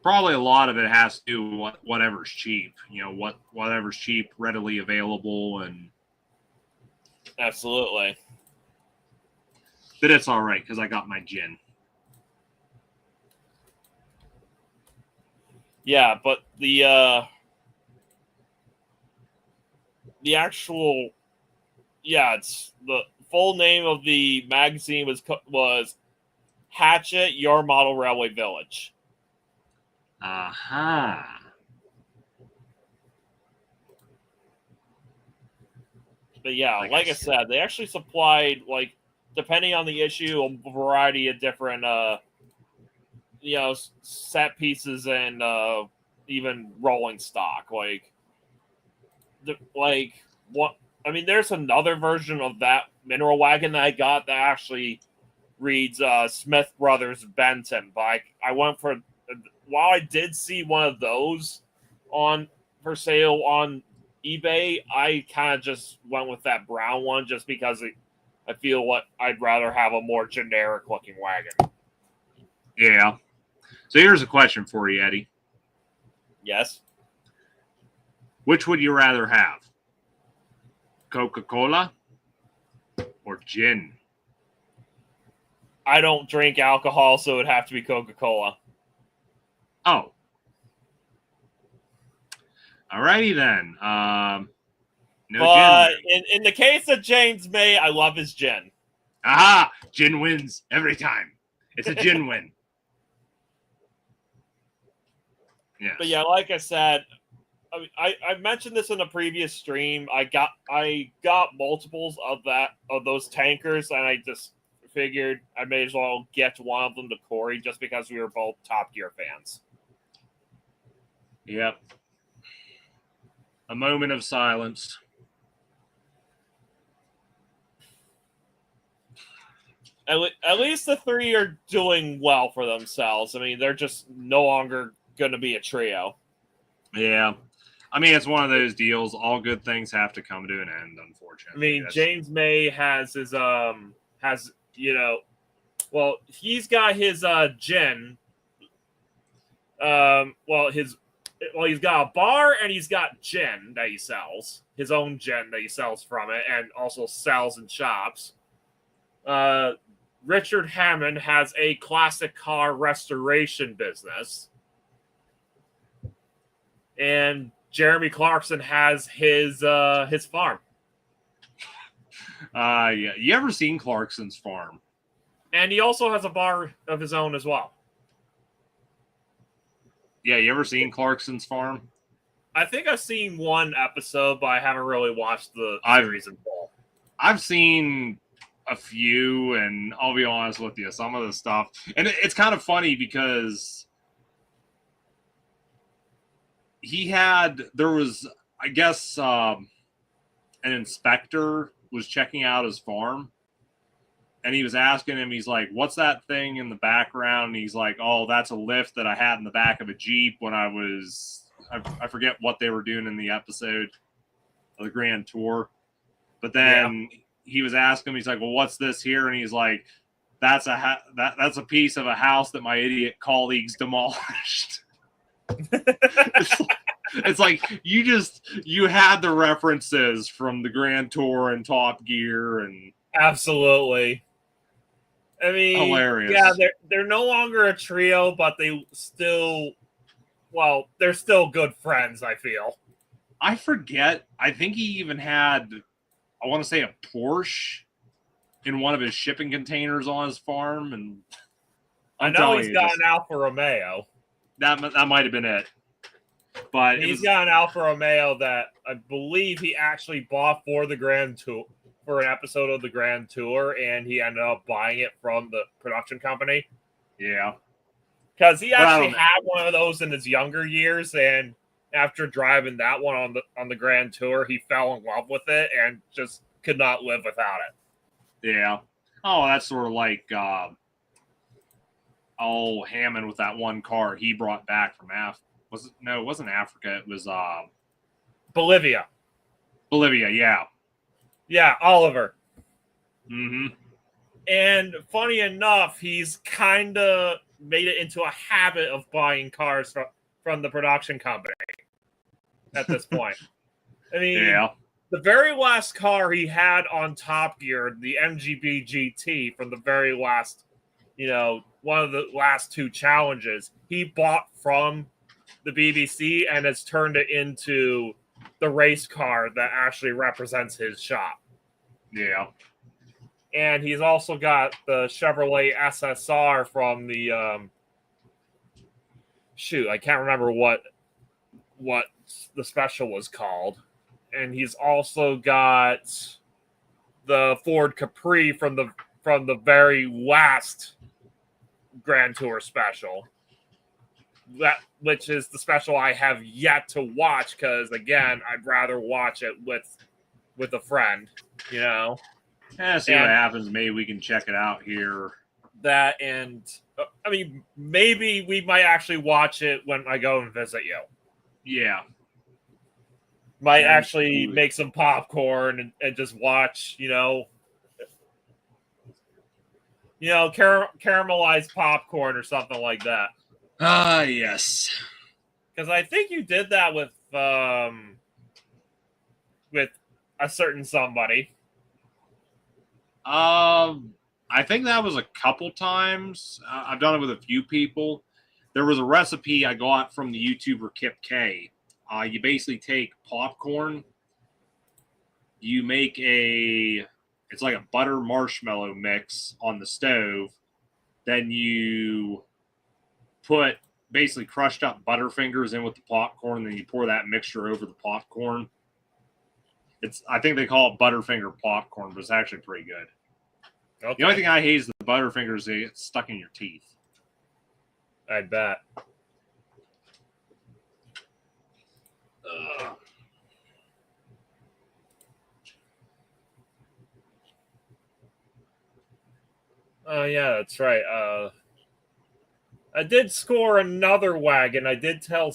Probably a lot of it has to do with whatever's cheap. You know, whatever's cheap, readily available, and Absolutely. but it's all right because I got my gin. Yeah, but the actual, yeah, it's the full name of the magazine was Hatchet, Your Model Railway Village. Aha. But yeah, like I said, they actually supplied, like, depending on the issue, a variety of different set pieces and even rolling stock. What I mean, there's another version of that mineral wagon that I got that actually reads Smith Brothers Benton. But I went for, while I did see one of those for sale on eBay, I kind of just went with that brown one just because I feel what I'd rather have a more generic looking wagon. Yeah. So here's a question for you, Eddie. Yes. Which would you rather have? Coca-Cola or gin? I don't drink alcohol, so it'd have to be Coca-Cola. Oh. Alrighty then. But gin. in the case of James May, I love his gin. Aha! Gin wins every time. It's a gin win. Yeah. But yeah, like I said, I mentioned this in a previous stream. I got multiples of those tankers, and I just figured I may as well get one of them to Corey just because we were both Top Gear fans. Yep. A moment of silence. At least the three are doing well for themselves. I mean, they're just no longer going to be a trio. Yeah. I mean, it's one of those deals. All good things have to come to an end, unfortunately. I mean, James May has his he's got his gin. He's got a bar and he's got gin that he sells. His own gin that he sells from it, and also sells in shops. Richard Hammond has a classic car restoration business. And Jeremy Clarkson has his farm. Yeah. You ever seen Clarkson's farm? And he also has a bar of his own as well. Yeah, you ever seen Clarkson's farm? I think I've seen one episode, but I haven't really watched the series in full. I've seen a few, and I'll be honest with you, some of the stuff. And it's kind of funny because there was, I guess, an inspector was checking out his farm, and he was asking him, he's like, what's that thing in the background? And he's like, oh, that's a lift that I had in the back of a Jeep when I forget what they were doing in the episode of the Grand Tour. But then he was asking him, he's like, well, what's this here? And he's like, that's a piece of a house that my idiot colleagues demolished. It's like you had the references from the Grand Tour and Top Gear and absolutely. I mean, hilarious. Yeah, they're no longer a trio, but they're still good friends, I feel. I forget. I think he even had, I want to say, a Porsche in one of his shipping containers on his farm, and I know he's got an Alfa Romeo. That might have been it. But he's got an Alfa Romeo that I believe he actually bought for the Grand Tour, for an episode of the Grand Tour, and he ended up buying it from the production company. Yeah. Because he actually had one of those in his younger years, and after driving that one on the Grand Tour, he fell in love with it and just could not live without it. Yeah. Oh, that's sort of like Hammond with that one car he brought back from Africa. It wasn't Africa. It was Bolivia. Yeah. Yeah, Oliver. Mm-hmm. And funny enough, he's kind of made it into a habit of buying cars from the production company at this point. I mean, yeah. The very last car he had on Top Gear, the MGB GT from the very last, one of the last two challenges, he bought from the BBC and has turned it into the race car that actually represents his shop. Yeah. And he's also got the Chevrolet SSR from the I can't remember what the special was called. And he's also got the Ford Capri from the very last Grand Tour special. Which is the special I have yet to watch because again, I'd rather watch it with a friend, Yeah, see what happens. Maybe we can check it out here. That and I mean, maybe we might actually watch it when I go and visit you. Yeah. Might actually make some popcorn and just watch, caramelized popcorn or something like that. Yes. Because I think you did that with a certain somebody. I think that was a couple times. I've done it with a few people. There was a recipe I got from the YouTuber Kip K. You basically take popcorn, you make it's like a butter marshmallow mix on the stove. Then you put basically crushed up Butterfingers in with the popcorn. Then you pour that mixture over the popcorn. I think they call it Butterfinger popcorn, but it's actually pretty good. Okay. The only thing I hate is the Butterfingers, they get stuck in your teeth. I bet. Oh, yeah, that's right. I did score another wagon. I did tell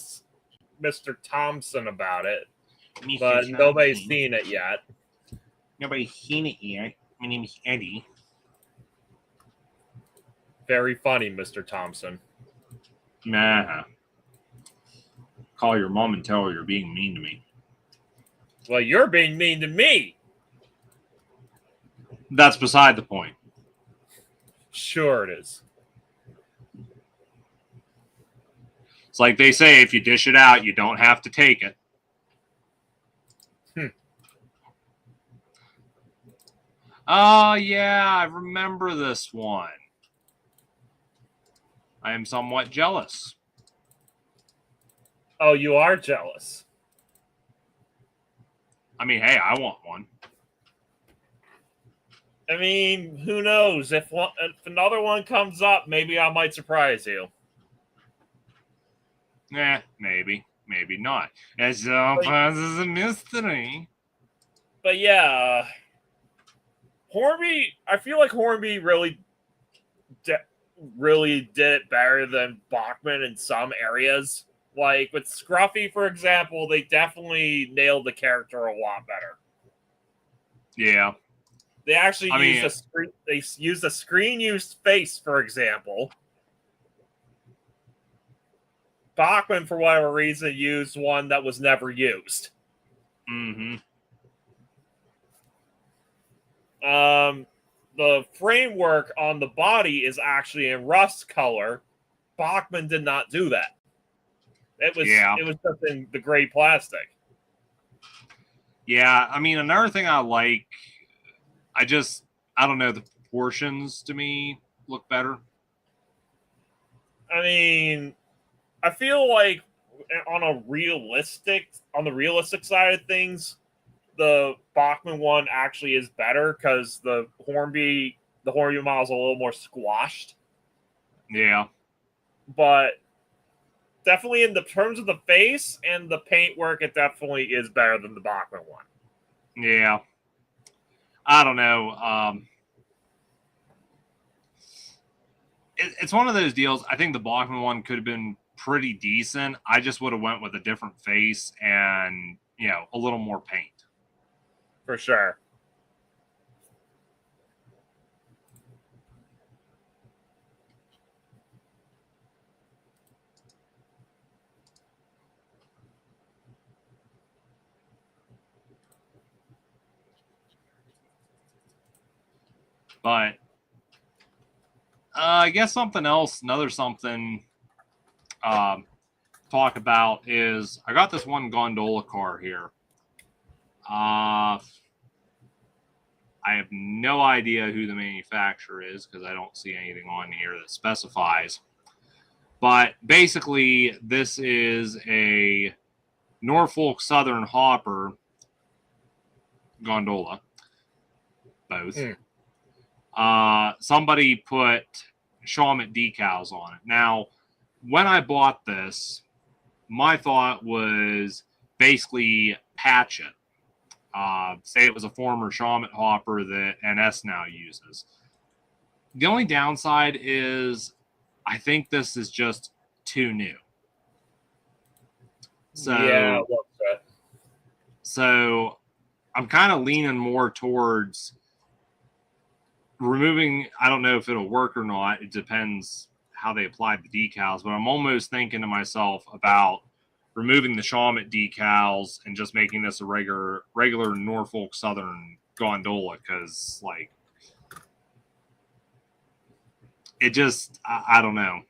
Mr. Thompson about it, but nobody's seen it yet. Nobody's seen it yet. My name is Eddie. Very funny, Mr. Thompson. Nah. Call your mom and tell her you're being mean to me. Well, you're being mean to me. That's beside the point. Sure it is. It's like they say, if you dish it out, you don't have to take it. Oh, yeah, I remember this one. I am somewhat jealous. Oh, you are jealous? I mean, hey, I want one. I mean, who knows? If another one comes up, maybe I might surprise you. Maybe. Maybe not. As a mystery. But yeah, Hornby, I feel like Hornby really did it better than Bachman in some areas. Like with Scruffy, for example, they definitely nailed the character a lot better. Yeah. They actually used a screen-used face, for example. Bachman, for whatever reason, used one that was never used. Mm-hmm. The framework on the body is actually in rust color. Bachman did not do that. It was just in the gray plastic. Yeah, I mean, another thing I like, I don't know, the proportions to me look better. I mean, I feel like on the realistic side of things, the Bachman one actually is better because the Hornby model is a little more squashed. Yeah. But definitely in the terms of the face and the paint work, it definitely is better than the Bachman one. Yeah. I don't know. It's one of those deals. I think the Bachman one could have been pretty decent. I just would have went with a different face and, a little more paint. For sure. But I guess another something talk about is I got this one gondola car here. I have no idea who the manufacturer is because I don't see anything on here that specifies. But basically, this is a Norfolk Southern hopper gondola. Both. Somebody put Shawmut decals on it. Now, when I bought this, my thought was basically patch it. Say it was a former Shawmut hopper that NS now uses. The only downside is I think this is just too new. So I'm kind of leaning more towards removing. I don't know if it'll work or not. It depends how they applied the decals, but I'm almost thinking to myself about removing the Shawmut decals and just making this a regular Norfolk Southern gondola, because it just, I don't know.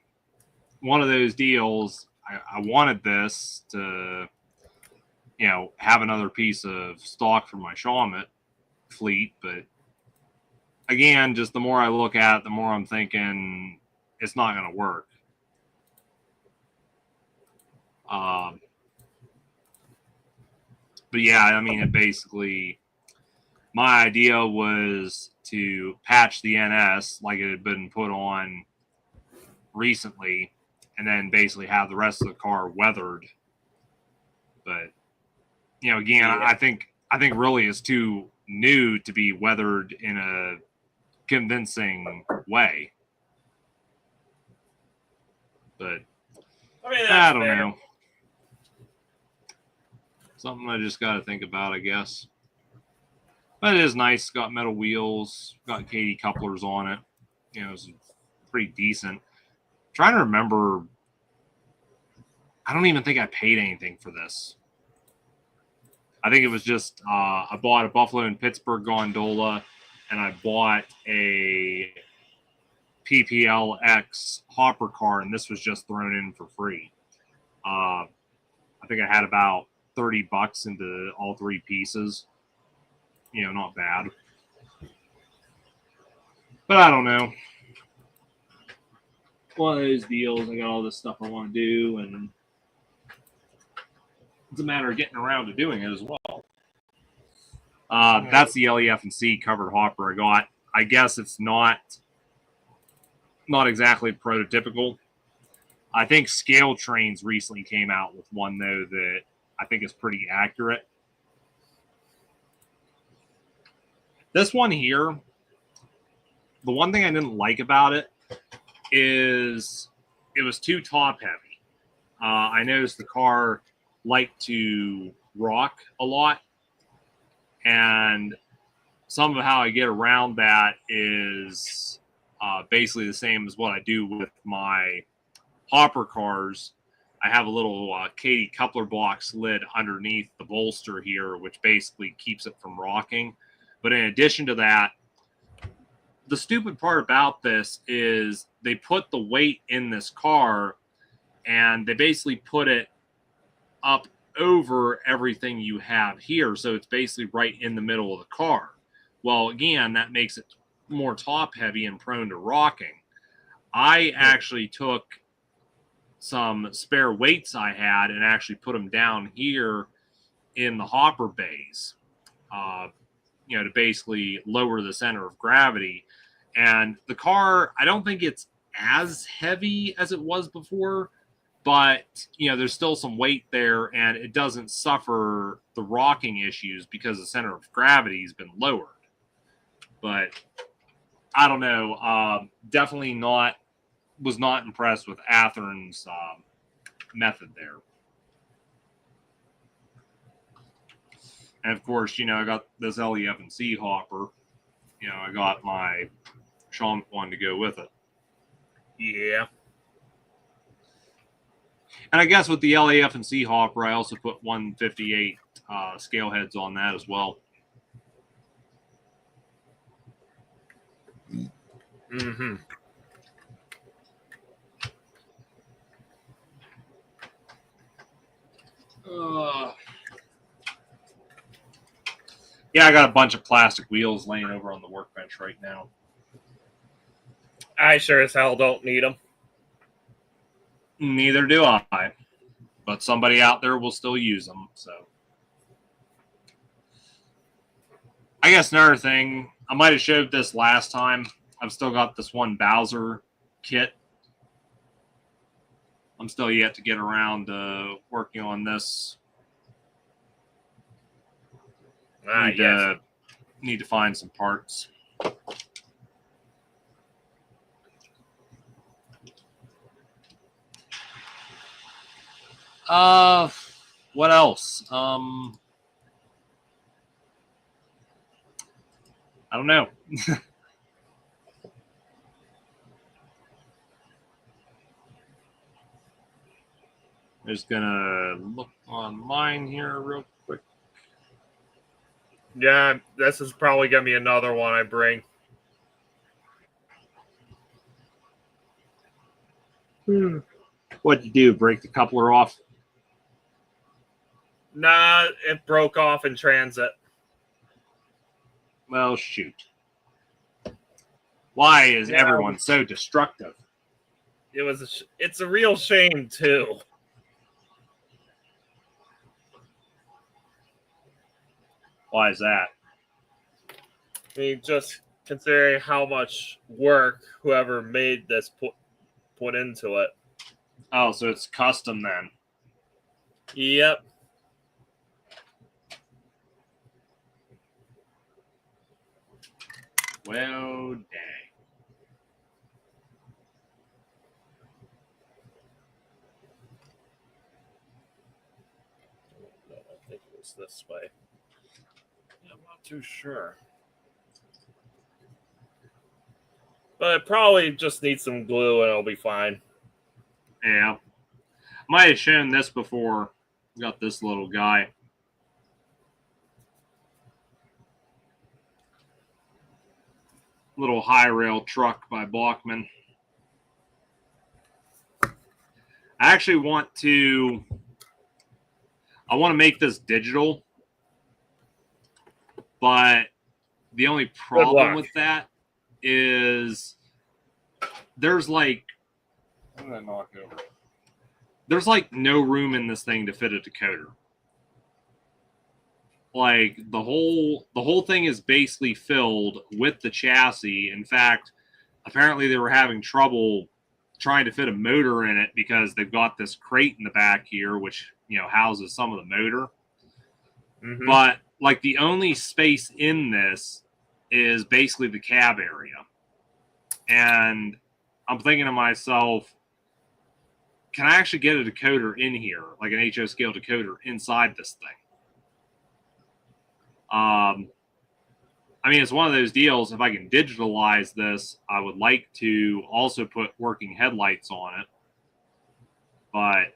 One of those deals, I wanted this to, have another piece of stock for my Shawmut fleet, but again, just the more I look at it, the more I'm thinking it's not going to work. But yeah, I mean, it basically, my idea was to patch the NS like it had been put on recently, and then basically have the rest of the car weathered. But again, I think really it's too new to be weathered in a convincing way. But I don't know. Something I just got to think about, I guess. But it is nice. It's got metal wheels, got KD couplers on it. It's pretty decent. Trying to remember, I don't even think I paid anything for this. I think it was just I bought a Buffalo and Pittsburgh gondola, and I bought a PPLX hopper car, and this was just thrown in for free. I think I had about $30 into all three pieces. Not bad. But I don't know. One of those deals, I got all this stuff I want to do, and it's a matter of getting around to doing it as well. That's the LEF&C covered hopper I got. I guess it's not exactly prototypical. I think Scale Trains recently came out with one, though, that I think is pretty accurate. This one here, the one thing I didn't like about it is it was too top heavy. I noticed the car liked to rock a lot, and some of how I get around that is basically the same as what I do with my hopper cars. I have a little KD coupler block slid underneath the bolster here, which basically keeps it from rocking. But in addition to that, the stupid part about this is they put the weight in this car, and they basically put it up over everything you have here. So it's basically right in the middle of the car. Well, again, that makes it more top heavy and prone to rocking. I actually took some spare weights I had and actually put them down here in the hopper bays, to basically lower the center of gravity. And the car, I don't think it's as heavy as it was before, but there's still some weight there, and it doesn't suffer the rocking issues because the center of gravity has been lowered. But I don't know. Definitely was not impressed with Athern's method there. And of course, I got this LEF&C hopper. I got my Sean one to go with it. Yeah. And I guess with the LEF&C hopper, I also put 158 scale heads on that as well. Mm-hmm. Yeah, I got a bunch of plastic wheels laying over on the workbench right now. I sure as hell don't need them. Neither do I. But somebody out there will still use them, so. I guess another thing, I might have showed this last time. I've still got this one Bowser kit. I'm still yet to get around to working on this. Need to find some parts. What else? I don't know. I'm just gonna look on mine here real quick. Yeah, this is probably gonna be another one I bring. What'd you do? Break the coupler off? Nah, it broke off in transit. Well, shoot. Why is everyone so destructive? It's a real shame, too. Why is that? I mean, just considering how much work whoever made this put into it. Oh, so it's custom then. Yep. Well, dang. No, I think it was this way. I'm not too sure. But it probably just needs some glue and it'll be fine. Yeah. Might have shown this before. Got this little guy. Little high rail truck by Bachman. I actually want to make this digital, but the only problem with that is there's like, what did I knock over? There's like no room in this thing to fit a decoder. Like the whole thing is basically filled with the chassis. In fact, apparently they were having trouble trying to fit a motor in it because they've got this crate in the back here, which houses some of the motor. Mm-hmm. But like the only space in this is basically the cab area, and I'm thinking to myself, can I actually get a decoder in here, like an HO scale decoder inside this thing? I mean, it's one of those deals. If I can digitalize this, I would like to also put working headlights on it. But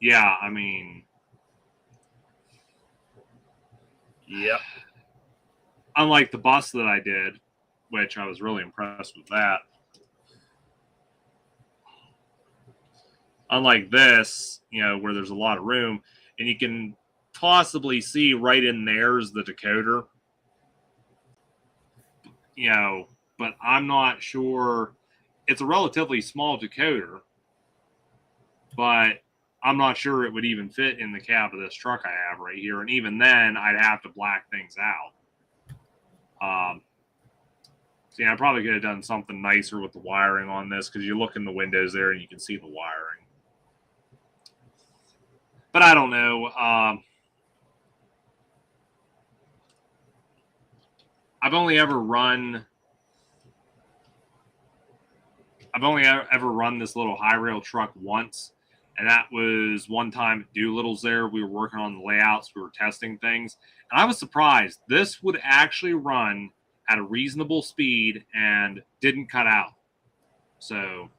yeah, I mean, yep. Unlike the bus that I did, which I was really impressed with that. Unlike this, where there's a lot of room, and you can possibly see right in there's the decoder. But I'm not sure. It's a relatively small decoder, but I'm not sure it would even fit in the cab of this truck I have right here. And even then, I'd have to black things out. So yeah, I probably could have done something nicer with the wiring on this, because you look in the windows there and you can see the wiring. but I don't know. I've only ever run this little high rail truck once, and that was one time at Doolittle's there. We were working on the layouts, we were testing things, and I was surprised. This would actually run at a reasonable speed and didn't cut out. So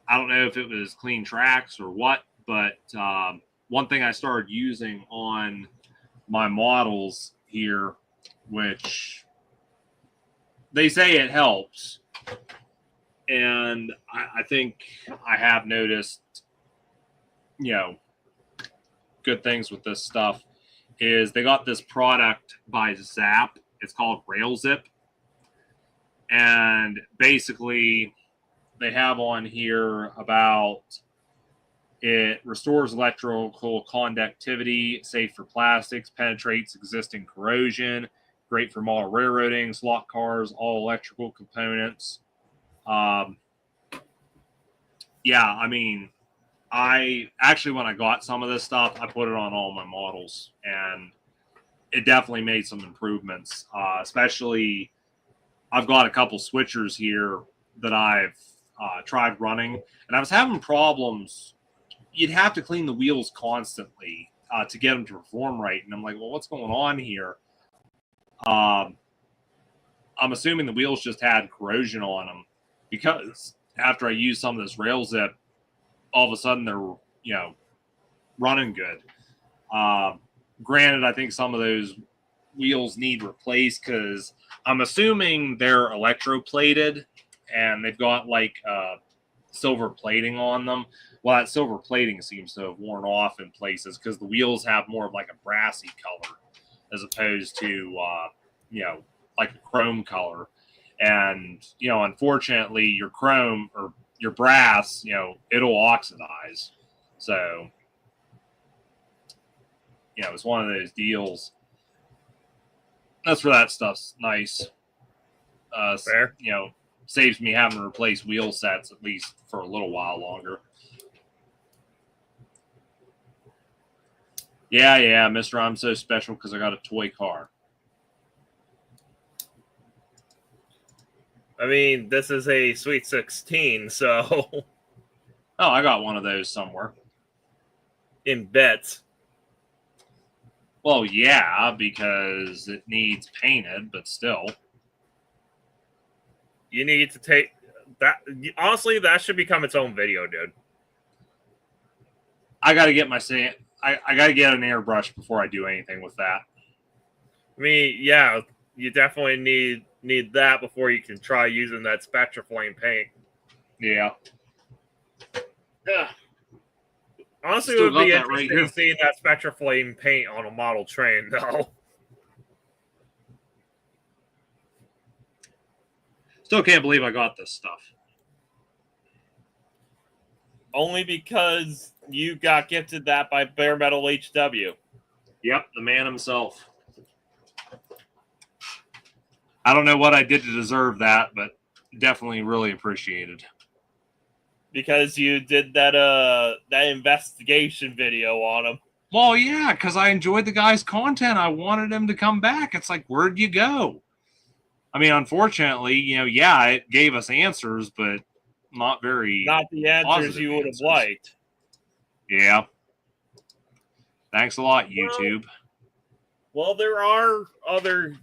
I don't know if it was clean tracks or what, but one thing I started using on my models here, which they say it helps, and I think I have noticed, good things with this stuff, is they got this product by Zap. It's called Rail Zip. And basically, they have on here about it restores electrical conductivity, safe for plastics, penetrates existing corrosion, great for model railroading, slot cars, all electrical components. Yeah, I mean, I actually, when I got some of this stuff, I put it on all my models, and it definitely made some improvements. Especially, I've got a couple switchers here that I've tried running, and I was having problems. You'd have to clean the wheels constantly to get them to perform right, and I'm like, well, what's going on here? I'm assuming the wheels just had corrosion on them, because after I used some of this rail zip, all of a sudden they're running good. Granted, I think some of those wheels need replaced, because I'm assuming they're electroplated and they've got like silver plating on them. Well, that silver plating seems to have worn off in places, because the wheels have more of like a brassy color as opposed to like a chrome color. And unfortunately, your chrome or your brass, it'll oxidize. So it's one of those deals. That's where that stuff's nice. Fair. Saves me having to replace wheel sets at least for a little while longer. Yeah, Mister, I'm so special because I got a toy car. I mean, this is a Sweet 16, so. Oh, I got one of those somewhere. In bets. Well, yeah, because it needs painted, but still. You need to take that. Honestly, that should become its own video, dude. I got to get my sand. I got to get an airbrush before I do anything with that. I mean, yeah, you definitely need that before you can try using that Spectra Flame paint. Yeah. Honestly, it would be interesting seeing that Spectra Flame paint on a model train, though. Still can't believe I got this stuff. Only because you got gifted that by Bare Metal HW. Yep, the man himself. I don't know what I did to deserve that, but definitely really appreciated. Because you did that investigation video on him. Well, yeah, because I enjoyed the guy's content. I wanted him to come back. It's like, where'd you go? I mean, unfortunately, it gave us answers, but not the answers you would have liked. Yeah. Thanks a lot, YouTube. Well, there are other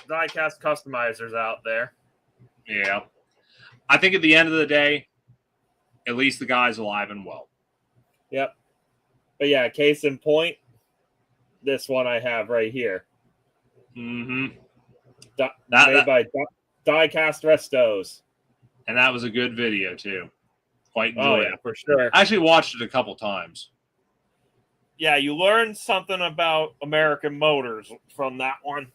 diecast customizers out there. Yeah. I think at the end of the day, at least the guy's alive and well. Yep. But yeah, case in point, this one I have right here. Mm-hmm. Made by Diecast Restos. And that was a good video, too. Quite enjoyed it. For sure. I actually watched it a couple times. Yeah, you learned something about American motors from that one.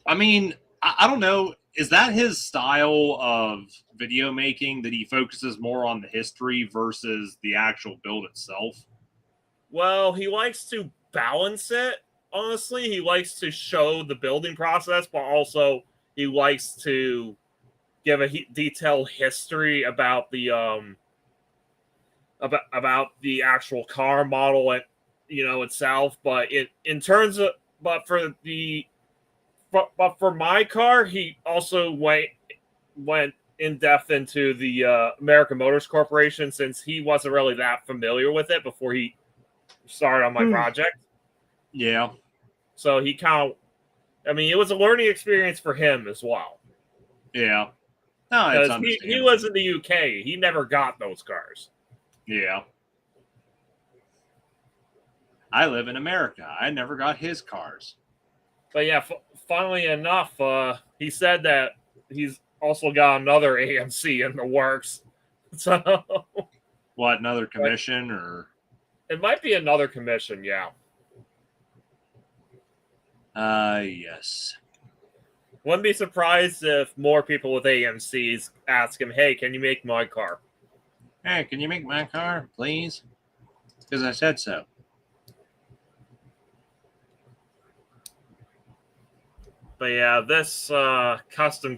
I mean, I don't know. Is that his style of video making, that he focuses more on the history versus the actual build itself? Well, he likes to balance it. Honestly, he likes to show the building process, but also he likes to give a detailed history about the about the actual car model and itself, but in terms of but for my car, he also went in depth into the American Motors Corporation, since he wasn't really that familiar with it before he started on my project. Yeah. So he kind of, I mean, it was a learning experience for him as well. Yeah. No, it's Because he was in the UK. He never got those cars. Yeah. I live in America. I never got his cars. But yeah, funnily enough, he said that he's also got another AMC in the works. So what, another commission or? It might be another commission, yeah. Yes. Wouldn't be surprised if more people with AMCs ask him, "Hey, can you make my car?" Hey, can you make my car, please? Because I said so. But yeah, this custom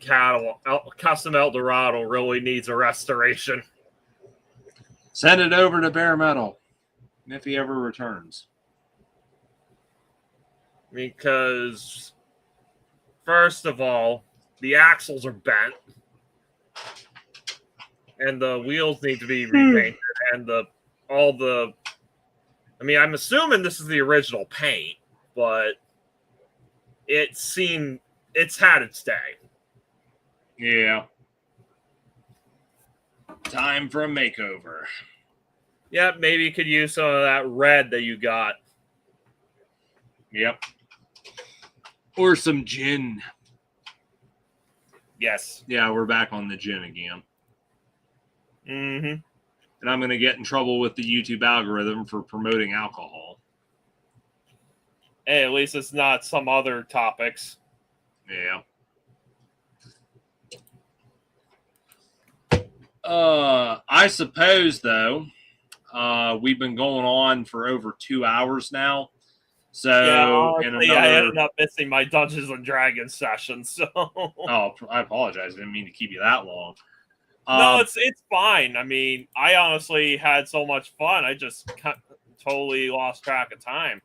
Eldorado really needs a restoration. Send it over to Bare Metal if he ever returns. Because, first of all, the axles are bent, and the wheels need to be repainted, and I mean, I'm assuming this is the original paint, but it's had its day. Yeah. Time for a makeover. Yeah, maybe you could use some of that red that you got. Yep. Or some gin. Yes. Yeah, we're back on the gin again. Mm-hmm. And I'm going to get in trouble with the YouTube algorithm for promoting alcohol. Hey, at least it's not some other topics. Yeah. I suppose, though, we've been going on for over 2 hours now. So, yeah, honestly, I ended up missing my Dungeons and Dragons session. So, oh, I apologize. I didn't mean to keep you that long. No, it's fine. I mean, I honestly had so much fun. I just totally lost track of time.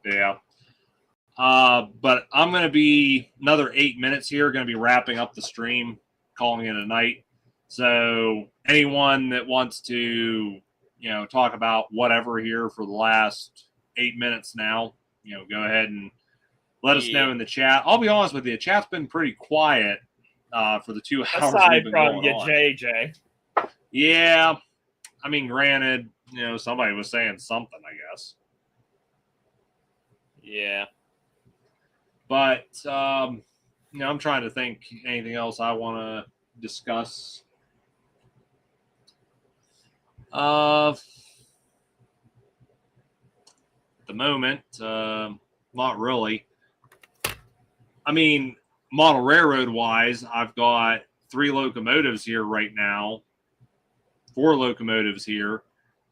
Yeah. But I'm going to be another 8 minutes here. Going to be wrapping up the stream, calling it a night. So anyone that wants to, talk about whatever here for the last 8 minutes now, go ahead and let us know in the chat. I'll be honest with you, chat's been pretty quiet for the 2 hours. Aside from you, JJ. Yeah. I mean, granted, somebody was saying something, I guess. Yeah. But, I'm trying to think anything else I want to discuss. At the moment, not really. I mean, model railroad wise, I've got 3 locomotives here right now, 4 locomotives here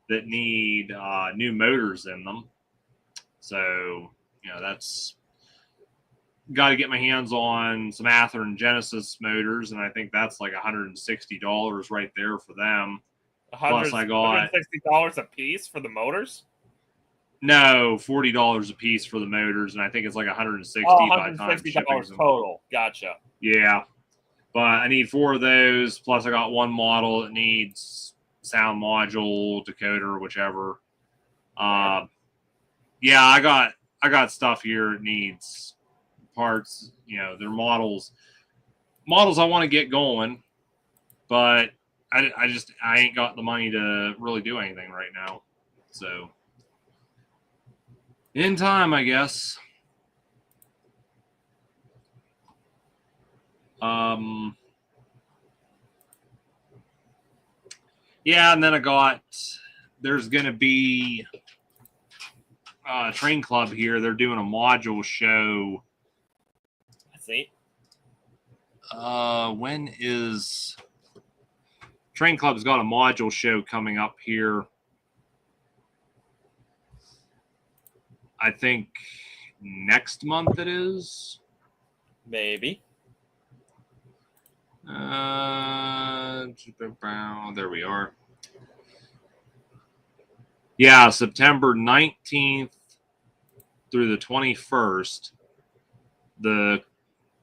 that need new motors in them. So, that's got to get my hands on some Ather and Genesis motors, and I think that's like $160 right there for them. Plus, I got $160 a piece for the motors. No, $40 a piece for the motors, and I think it's like $160 by the time shipping them. Total. Gotcha. Yeah, but I need 4 of those. Plus, I got 1 model that needs sound module, decoder, whichever. Yeah, I got stuff here. It needs parts. They're models I want to get going, but I ain't got the money to really do anything right now. So, in time, I guess. Yeah, and then there's going to be a train club here. They're doing a module show. I see. When is Train Club's got a module show coming up here? I think next month it is. Maybe. There we are. Yeah, September 19th through the 21st, the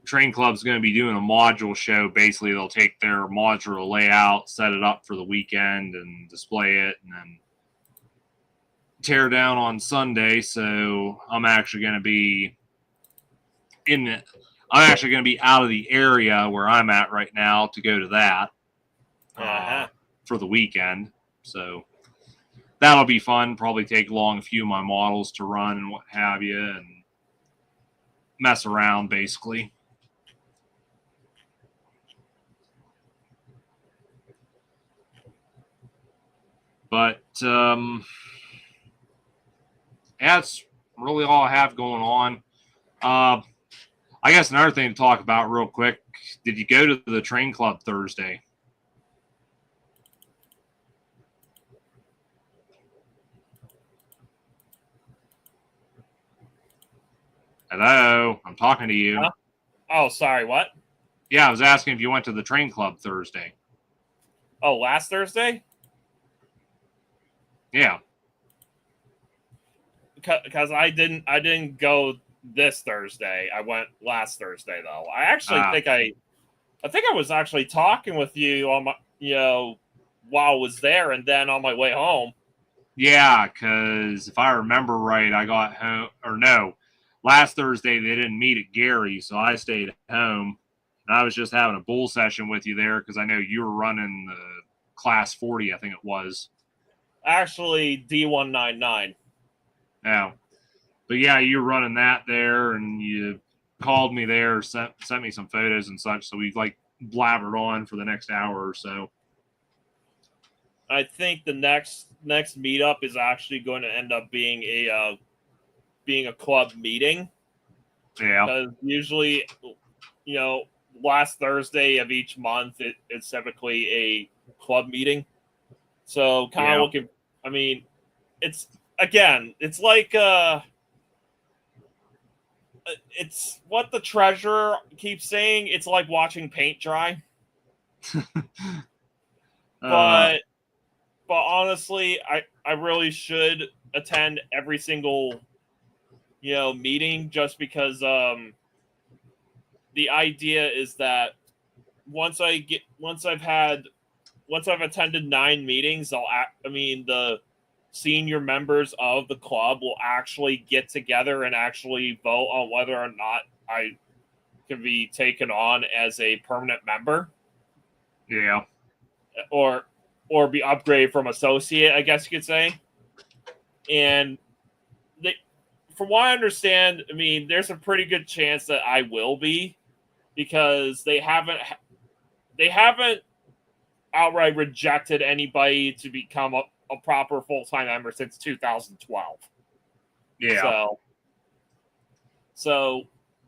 train club's going to be doing a module show. Basically, they'll take their modular layout, set it up for the weekend, and display it, and then tear down on Sunday. So I'm actually going to be I'm actually going to be out of the area where I'm at right now to go to that for the weekend. So that'll be fun. Probably take along a few of my models to run and what have you, and mess around basically. But that's really all I have going on. I guess another thing to talk about real quick. Did you go to the train club Thursday? Hello, I'm talking to you. Huh? Oh, sorry, what? Yeah, I was asking if you went to the train club Thursday. Oh, last Thursday? Yeah. Because I didn't go this Thursday. I went last Thursday though. I actually think I was actually talking with you on my while I was there, and then on my way home. Yeah, because if I remember right, I got home, or no, last Thursday they didn't meet at Gary, so I stayed home. And I was just having a bull session with you there because I know you were running the class 40, I think it was. Actually, D199. Yeah. But yeah, you were running that there, and you called me there, sent me some photos and such, so we like blabbered on for the next hour or so. I think the next meetup is actually going to end up being a club meeting. Yeah. Because usually, last Thursday of each month, it's typically a club meeting. So kind of looking. I mean, it's like it's what the treasurer keeps saying. It's like watching paint dry. But honestly, I really should attend every single meeting, just because the idea is that once I've attended 9 meetings, the senior members of the club will actually get together and actually vote on whether or not I can be taken on as a permanent member. Yeah. Or be upgraded from associate, I guess you could say. And from what I understand, I mean, there's a pretty good chance that I will be, because they haven't outright rejected anybody to become a proper full-time member since 2012. Yeah.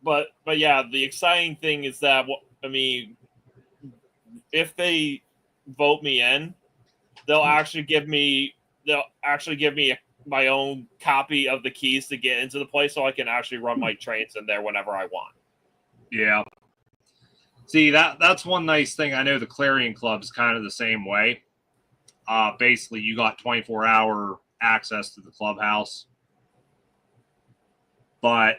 But yeah, the exciting thing is that, I mean, if they vote me in, they'll actually give me my own copy of the keys to get into the place, so I can actually run my trains in there whenever I want. Yeah. See, that's one nice thing. I know the Clarion Club is kind of the same way. Basically, you got 24-hour access to the clubhouse. But,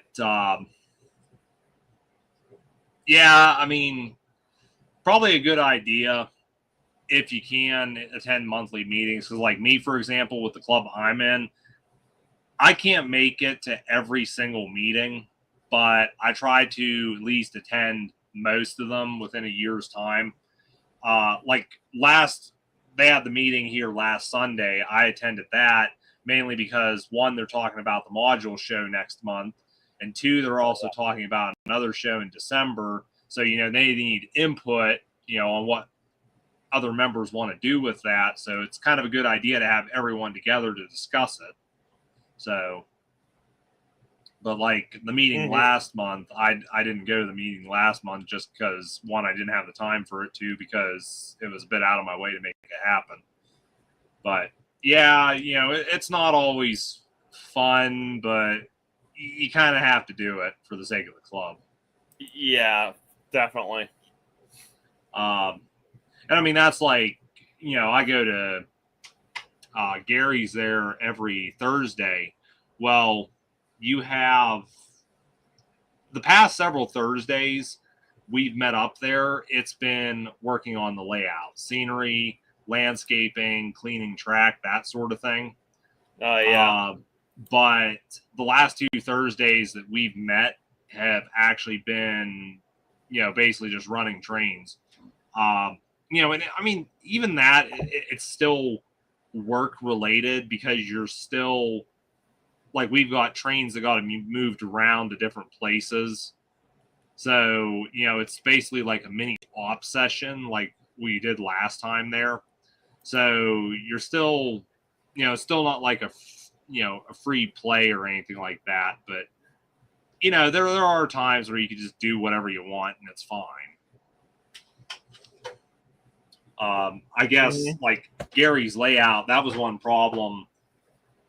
yeah, I mean, probably a good idea if you can attend monthly meetings. Because, like me, for example, with the club I'm in, I can't make it to every single meeting, but I try to at least attend most of them within a year's time. Like they had the meeting here last Sunday. I attended that mainly because, one, they're talking about the module show next month, and two, they're also talking about another show in December. So, they need input, on what other members want to do with that. So it's kind of a good idea to have everyone together to discuss it. So, but like the meeting last month, I didn't go to the meeting last month just because, one, I didn't have the time for it, two, because it was a bit out of my way to make it happen. But yeah, it's not always fun, but you kind of have to do it for the sake of the club. Yeah, definitely. And I mean, that's like, I go to Gary's there every Thursday. Well, you have the past several Thursdays we've met up there. It's been working on the layout, scenery, landscaping, cleaning track, that sort of thing. Oh, yeah. But the last 2 Thursdays that we've met have actually been, basically just running trains. And I mean, even that, it's still work related because you're still like we've got trains that got to be moved around to different places. So, it's basically like a mini op session like we did last time there. So you're still, still not like a free play or anything like that. But, there are times where you can just do whatever you want and it's fine. I guess like Gary's layout, that was one problem.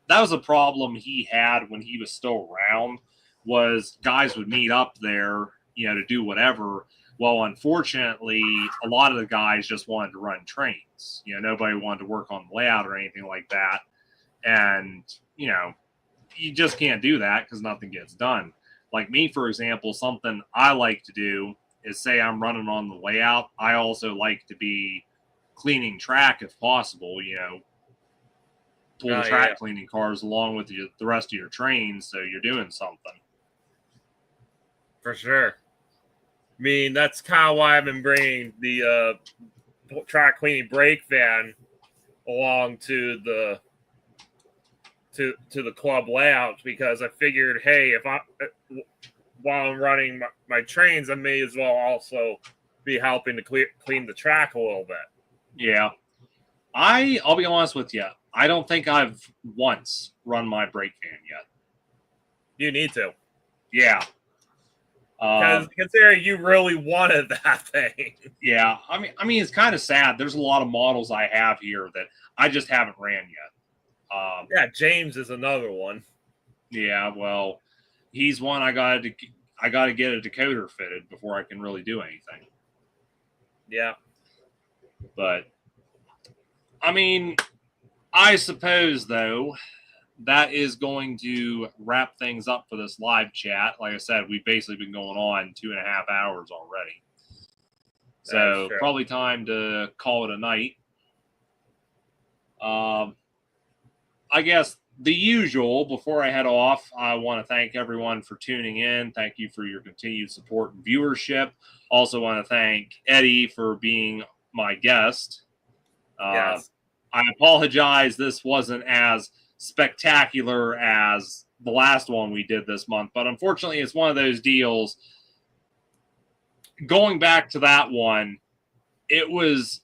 That was a problem he had when he was still around, was guys would meet up there, to do whatever. Well, unfortunately, a lot of the guys just wanted to run trains. Nobody wanted to work on the layout or anything like that. And, you just can't do that because nothing gets done. Like me, for example, something I like to do is say I'm running on the layout. I also like to be cleaning track if possible, pull the track cleaning cars along with the rest of your trains, so you're doing something. For sure. I mean, that's kind of why I've been bringing the track cleaning brake van along to the club layout, because I figured, hey, if while I'm running my trains, I may as well also be helping to clean the track a little bit. Yeah. I'll be honest with you. I don't think I've once run my brake van yet. You need to. Yeah. Because considering you really wanted that thing. Yeah. I mean, it's kind of sad. There's a lot of models I have here that I just haven't ran yet. Yeah, James is another one. Yeah, well, he's one I got to get a decoder fitted before I can really do anything. Yeah. But I mean, I suppose though that is going to wrap things up for this live chat. Like I said, we've basically been going on 2.5 hours already. So probably time to call it a night. I guess the usual, before I head off, I want to thank everyone for tuning in. Thank you for your continued support and viewership. Also want to thank Eddie for being my guest. Yes. I apologize this wasn't as spectacular as the last one we did this month, but unfortunately it's one of those deals. Going back to that one, it was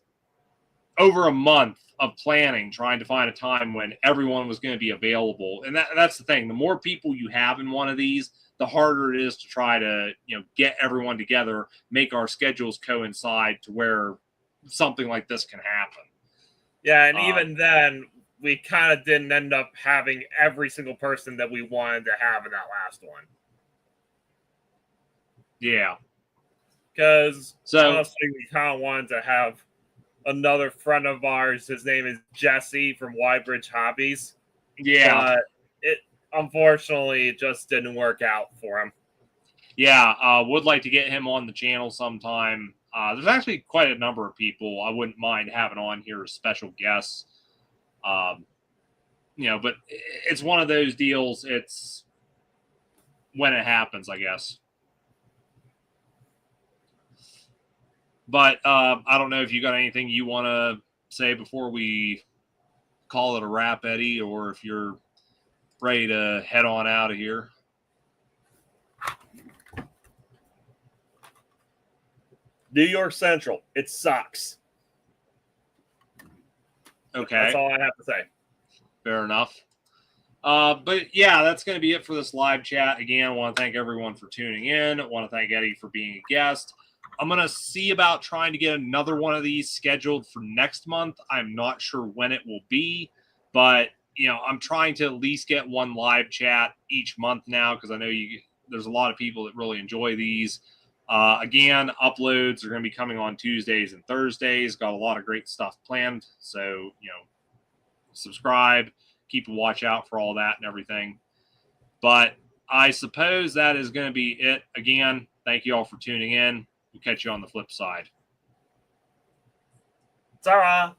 over a month of planning, trying to find a time when everyone was going to be available. And that's the thing. The more people you have in one of these, the harder it is to try to, get everyone together, make our schedules coincide to where something like this can happen. Yeah, and even then, we kind of didn't end up having every single person that we wanted to have in that last one. Yeah. Because honestly, we kind of wanted to have another friend of ours. His name is Jesse from Wybridge Hobbies. Yeah. But it unfortunately just didn't work out for him. Yeah, would like to get him on the channel sometime. There's actually quite a number of people I wouldn't mind having on here as special guests. But it's one of those deals. It's when it happens, I guess. But I don't know if you got anything you want to say before we call it a wrap, Eddie, or if you're ready to head on out of here. New York Central, it sucks. Okay. That's all I have to say. Fair enough. But yeah, that's going to be it for this live chat. Again, I want to thank everyone for tuning in. I want to thank Eddie for being a guest. I'm going to see about trying to get another one of these scheduled for next month. I'm not sure when it will be, but I'm trying to at least get one live chat each month now, because I know there's a lot of people that really enjoy these. Again, uploads are going to be coming on Tuesdays and Thursdays. Got a lot of great stuff planned. So, subscribe, keep a watch out for all that and everything. But I suppose that is going to be it. Again, thank you all for tuning in. We'll catch you on the flip side. Zara.